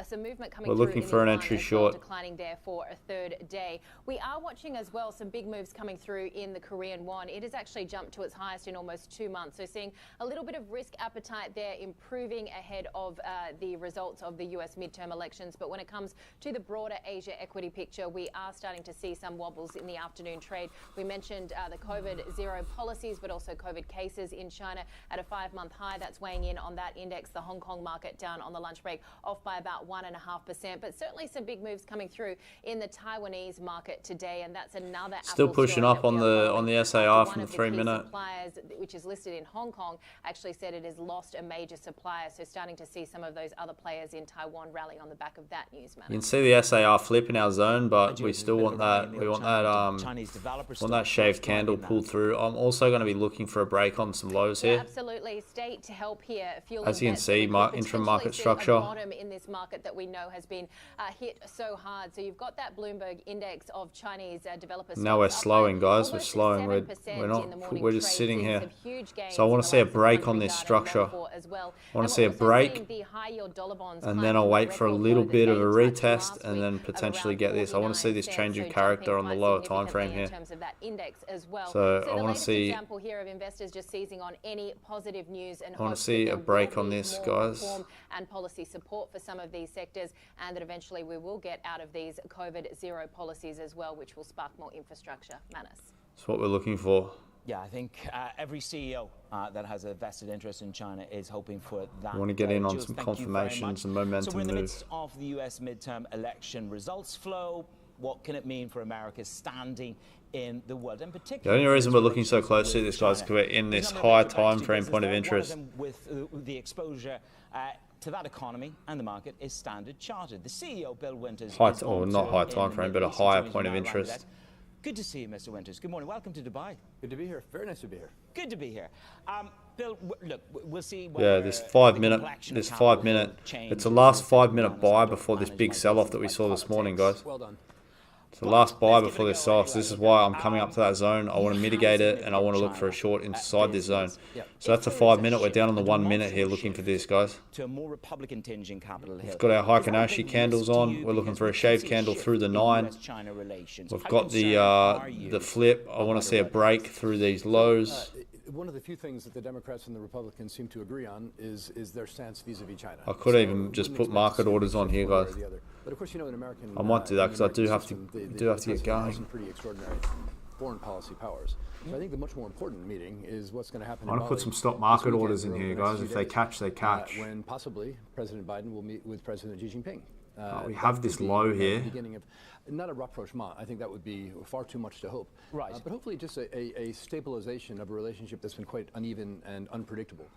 some movement coming We're through looking in for an yuan entry as well, short. declining there for a third day. We are watching as well some big moves coming through in the Korean won. It has actually jumped to its highest in almost 2 months. So seeing a little bit of risk appetite there improving ahead of the results of the US midterm elections. But when it comes to the broader Asia equity picture, we are starting to see some wobbles in the afternoon trade. We mentioned the COVID zero policies, but also COVID cases in China at a 5-month high. That's weighing in on that index. The Hong Kong market down on the lunch break, off by about 1.5%. But certainly some big moves coming through in the Taiwanese market today, and that's another Still Apple pushing story up that on we are the following. SAR One from the of the 3 key minute. suppliers, which is listed in Hong Kong, actually said it has lost a major supplier. So starting to see some of those other players in Taiwan rally on the back of that news, man. You can see the SAR flip in our zone, but we still want that. We want that shaved candle pulled through. I'm also going to be looking for a break on some lows Yeah, here. absolutely. Stay to help here. As you can see, interim market see structure. a bottom in this market that we know has been hit so hard. So you've got that Bloomberg index of Chinese developers. Now we're slowing, guys. We're slowing. We're not. We're just sitting here. So I want to see a break on this structure. I want to see a break, and then I'll wait for a little bit of a retest, and then potentially get this. I want to see this change of character on the lower time frame here. So I want to see. Example here of investors just seizing on any positive news and I want to see a break on this, guys. And policy support for some of these sectors, and that eventually we will get out of these COVID zero policies as well, which will spark more infrastructure. Manus. That's what we're looking for. Yeah, I think every CEO that has a vested interest in China is hoping for that. I want to get in on Jules, some thank you very confirmations much. and momentum So we're in the move. midst of the US midterm election results flow. What can it mean for America's standing in the world? And The particularly only reason we're looking so closely at this, guys, is because we're in this high time frame point of interest. With the exposure to that economy and the market is Standard Chartered. The CEO, Bill Winters, High, is or on not tour high in time the frame, but Middle a East. He higher joins point me of now around interest. that. Good to see you, Mr. Winters. Good morning. Welcome to Dubai. Good to be here. Very nice to be here. Good to be here. Bill, look, we'll see. Yeah, this 5 minute, it's the last 5 minute buy before this big sell off that we saw this morning, guys. Well done. It's the last buy before this sell off. So this is why I'm coming up to that zone. I want to mitigate it, and I want to look for a short inside this zone. So that's a 5 minute. We're down on the 1 minute here, looking for this, guys. To a more Republican tinge in Capitol Hill. We've got our Heikin Ashi candles on. We're looking for a shaved candle through the 9. We've got the flip. I want to see a break through these lows. One of the few things that the Democrats and the Republicans seem to agree on is their stance vis-a-vis China. I could even just put market orders on here, guys. But of course, you know, in American, I might do that because I do have to get going. Some pretty extraordinary foreign policy powers. So I think the much more important meeting is what's going to happen. I want to put some stop market orders in here, guys. If they catch, they catch. When possibly President Biden will meet with President Xi Jinping. We have this low here. Beginning of, not a rapprochement. I think that would be far too much to hope. Right. But hopefully just a stabilization of a relationship that's been quite uneven and unpredictable.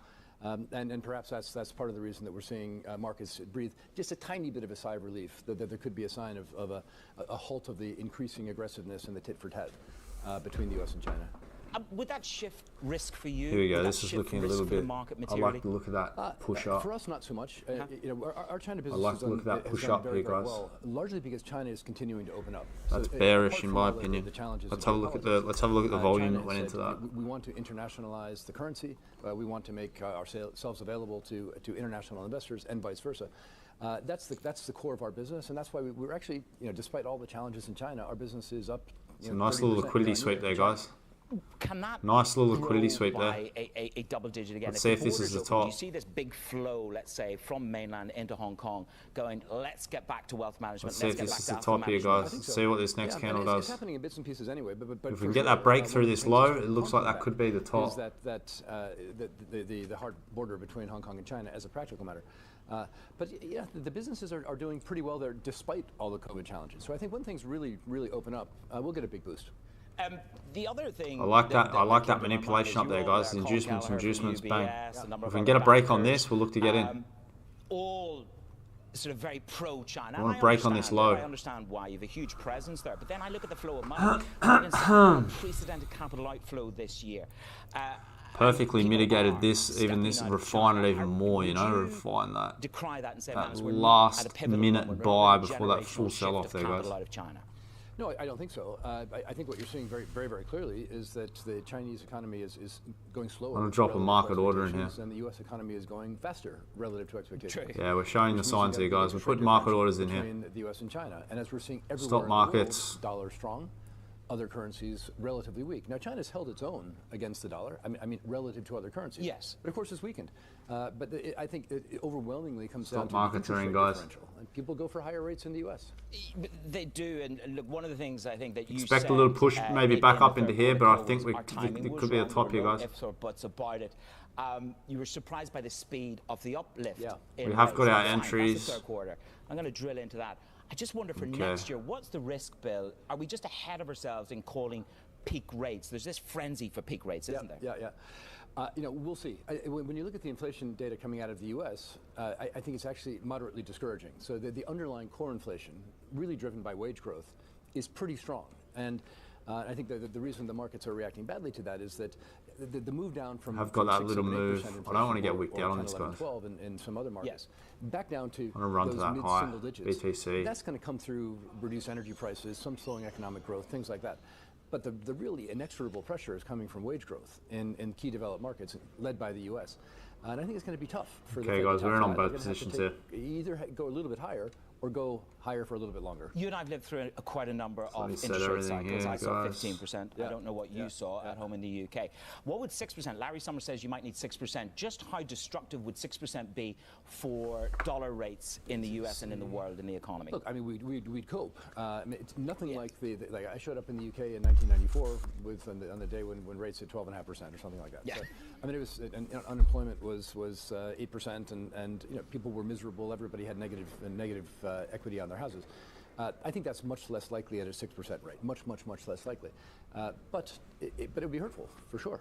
And perhaps that's part of the reason that we're seeing markets breathe just a tiny bit of a sigh of relief, that there could be a sign of a halt of the increasing aggressiveness and the tit for tat between the U.S. and China. Would that shift risk for you? Here we go. Would This that is shift looking a risk little for the bit. market I materially? like the look of that push up. For us, not so much. You know, our China business I like the look of that push up here, guys. well, largely because China is continuing to open up. That's bearish in my opinion. Let's have a look at the volume that went into that. We want to internationalize the currency. We want to make ourselves available to international investors and vice versa. That's the core of our business, and that's why we're actually, you know, despite all the challenges in China, our business is up. It's a nice little liquidity sweep there, guys. Nice little liquidity sweep there. A double digit again. Let's see if this is the top. You see this big flow, let's say, from mainland into Hong Kong, going, let's get back to wealth management. Let's see if this is the top here, guys. Let's see what this next candle does. It's happening in bits and pieces anyway. But if we can get that break through this low, it looks like that could be the top. Is the hard border between Hong Kong and China as a practical matter. But yeah, the businesses are doing pretty well there despite all the COVID challenges. So I think when things really open up, we'll get a big boost. The other thing I like that manipulation up there, guys. Inducements, bang. If we can get a break on this, we'll look to get in. All sort of very pro-China. I want to break on this low. I understand why you have a huge presence there, but then I look at the flow of money. Unprecedented capital outflow this year. Perfectly mitigated this, even this, refine it even more, you know, refine that. Decry that and say, that last minute buy before that full sell-off there, guys. No, I don't think so. I think what you're seeing very clearly is that the Chinese economy is going slower. I'm going to drop a market order in here. And the U.S. economy is going faster relative to expectations. Yeah, we're showing the signs here, guys. We're putting market orders in here. Between the U.S. and China. And as we're seeing everywhere Stop markets. In the world, dollar strong, other currencies relatively weak. Now, China's held its own against the dollar, I mean relative to other currencies. Yes. But of course it's weakened. But I think it overwhelmingly comes Stop down to market the interest rate guys. differential. And people go for higher rates in the U.S. They do, and look, one of the things I think that you expect said, a little push, maybe back up into here, but I think our timing it was could be a wrong. top There here, were no guys. ifs or buts about it. You were surprised by the speed of the uplift. Yeah. We have got our That's entries. the third quarter. I'm going to drill into that. I just wonder for next year, what's the risk, Bill? Are we just ahead of ourselves in calling peak rates? There's this frenzy for peak rates, isn't there? Yeah. You know, we'll see. When you look at the inflation data coming out of the U.S., I think it's actually moderately discouraging. So the underlying core inflation, really driven by wage growth, is pretty strong. And I think the reason the markets are reacting badly to that is that the move down from I've got that 6, little 7, 8% move. I don't want to get wicked out on 10, this, 11, guys. 12 in some other markets, back down to I'm gonna run those to that high, mid-single digits. BTC. That's going to come through reduced energy prices, some slowing economic growth, things like that. But the really inexorable pressure is coming from wage growth in key developed markets, led by the U.S. And I think it's going to be tough for the Fed guys, to we're in on tackle both that. They're gonna have to positions here. Either go a little bit higher or go higher for a little bit longer. You and I have lived through quite a number of he said interest rate everything cycles. here, I saw guys. 15%. I don't know what you saw at home in the UK. What would 6%? Larry Summers says you might need 6%. Just how destructive would 6% be for dollar rates in the US and in the world, in the economy? Look, I mean, we'd cope. I mean, it's nothing like like I showed up in the UK in 1994 with on the day when rates hit 12.5% or something like that. Yeah. So, I mean, it was unemployment was 8%, and you know, people were miserable. Everybody had negative equity on their houses. I think that's much less likely at a 6% rate. Much less likely. But it would be hurtful for sure.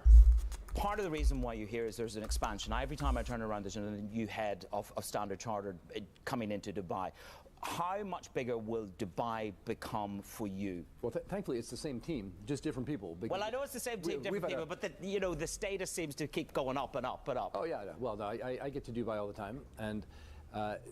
Part of the reason why you hear is there's an expansion. Every time I turn around, there's a new head of Standard Chartered coming into Dubai. How much bigger will Dubai become for you? Well, thankfully, it's the same team, just different people. Well, I know it's the same team, different people, but the status seems to keep going up and up and up. Oh, yeah. Well, no, I get to Dubai all the time, and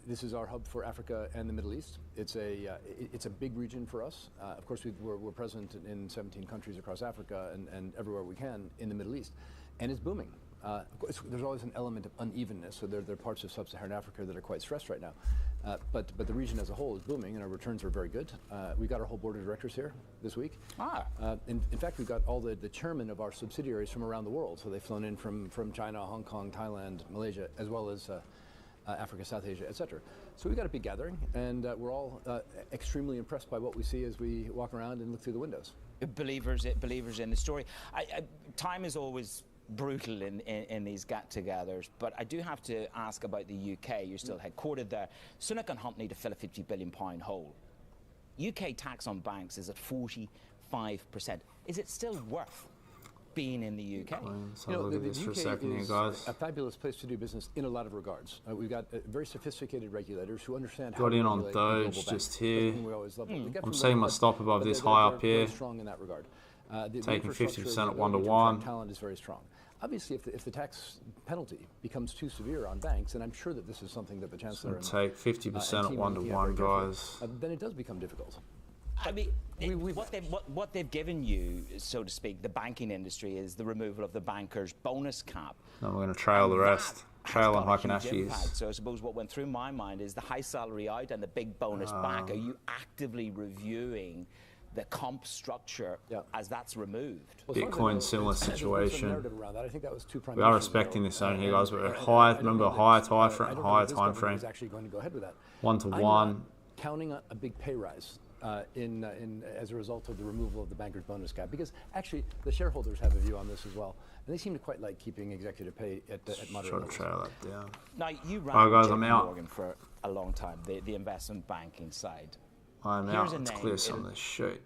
this is our hub for Africa and the Middle East. It's a big region for us. Of course, we're present in 17 countries across Africa and everywhere we can in the Middle East, and it's booming. Of course, there's always an element of unevenness, so there are parts of sub-Saharan Africa that are quite stressed right now. But the region as a whole is booming, and our returns are very good. We got our whole board of directors here this week. In fact, we've got all the chairmen of our subsidiaries from around the world. So they've flown in from China, Hong Kong, Thailand, Malaysia, as well as Africa, South Asia, etc. So we've got a big gathering, and we're all extremely impressed by what we see as we walk around and look through the windows. Believers in the story. Time is always brutal in these get-togethers, but I do have to ask about the UK. You're still headquartered there. Sunak and Hunt need to fill a £50 billion hole. UK tax on banks is at 45%. Is it still worth being in the UK? So look at this for a second here, guys. A fabulous place to do business in a lot of regards. We've got very sophisticated regulators who understand how Got to in on regulate Doge global just banks. here. We always love. I'm seeing my stop above this high up here. Very strong in that regard. Taking 50% at 1 to 1. Talent is very strong. Obviously, if the tax penalty becomes too severe on banks, and I'm sure that this is something that the Chancellor take 50% at 1 to 1, guys. Then it does become difficult. I mean, what they've given you, so to speak, the banking industry, is the removal of the banker's bonus cap. Now we're going to trail the rest. Trail on Heikin Ashi. So I suppose what went through my mind is the high salary out and the big bonus back. Are you actively reviewing the comp structure as that's removed? Bitcoin, similar situation. I think that was We are respecting this zone here, guys. We're at high, remember, higher time frame. Is actually going to go ahead with that. 1 to 1. I'm not counting on a big pay rise as a result of the removal of the banker's bonus cap, because actually the shareholders have a view on this as well, and they seem to quite like keeping executive pay at moderate levels. Trail that down. Now, you ran guys, I'm out. Morgan for a long time, the investment banking side. I'm out. Let's clear some of this shit.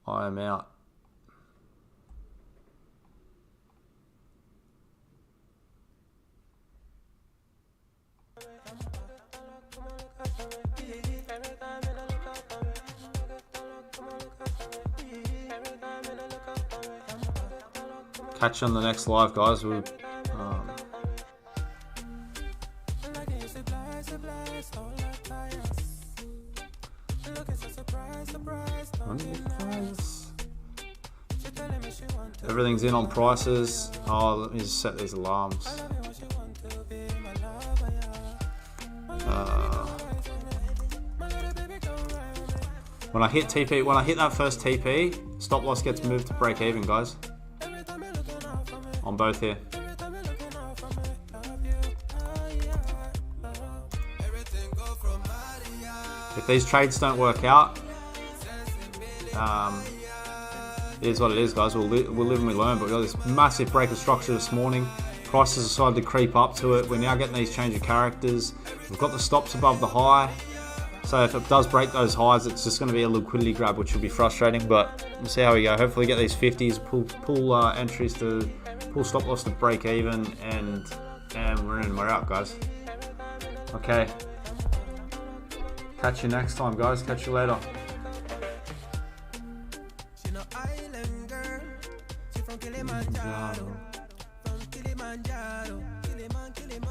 I am out. Catch you on the next live, guys. Everything's in on prices. Oh, let me just set these alarms. When I hit TP, when I hit that first TP, stop loss gets moved to break even, guys. On both here. If these trades don't work out, it is what it is, guys. We'll live and we learn. But we got this massive break of structure this morning. Prices decided to creep up to it. We're now getting these change of characters. We've got the stops above the high. So if it does break those highs, it's just going to be a liquidity grab, which will be frustrating. But we'll see how we go. Hopefully get these 50s, pull entries to pull stop loss to break even, and we're in and we're out, guys. Okay. Catch you next time, guys. Catch you later.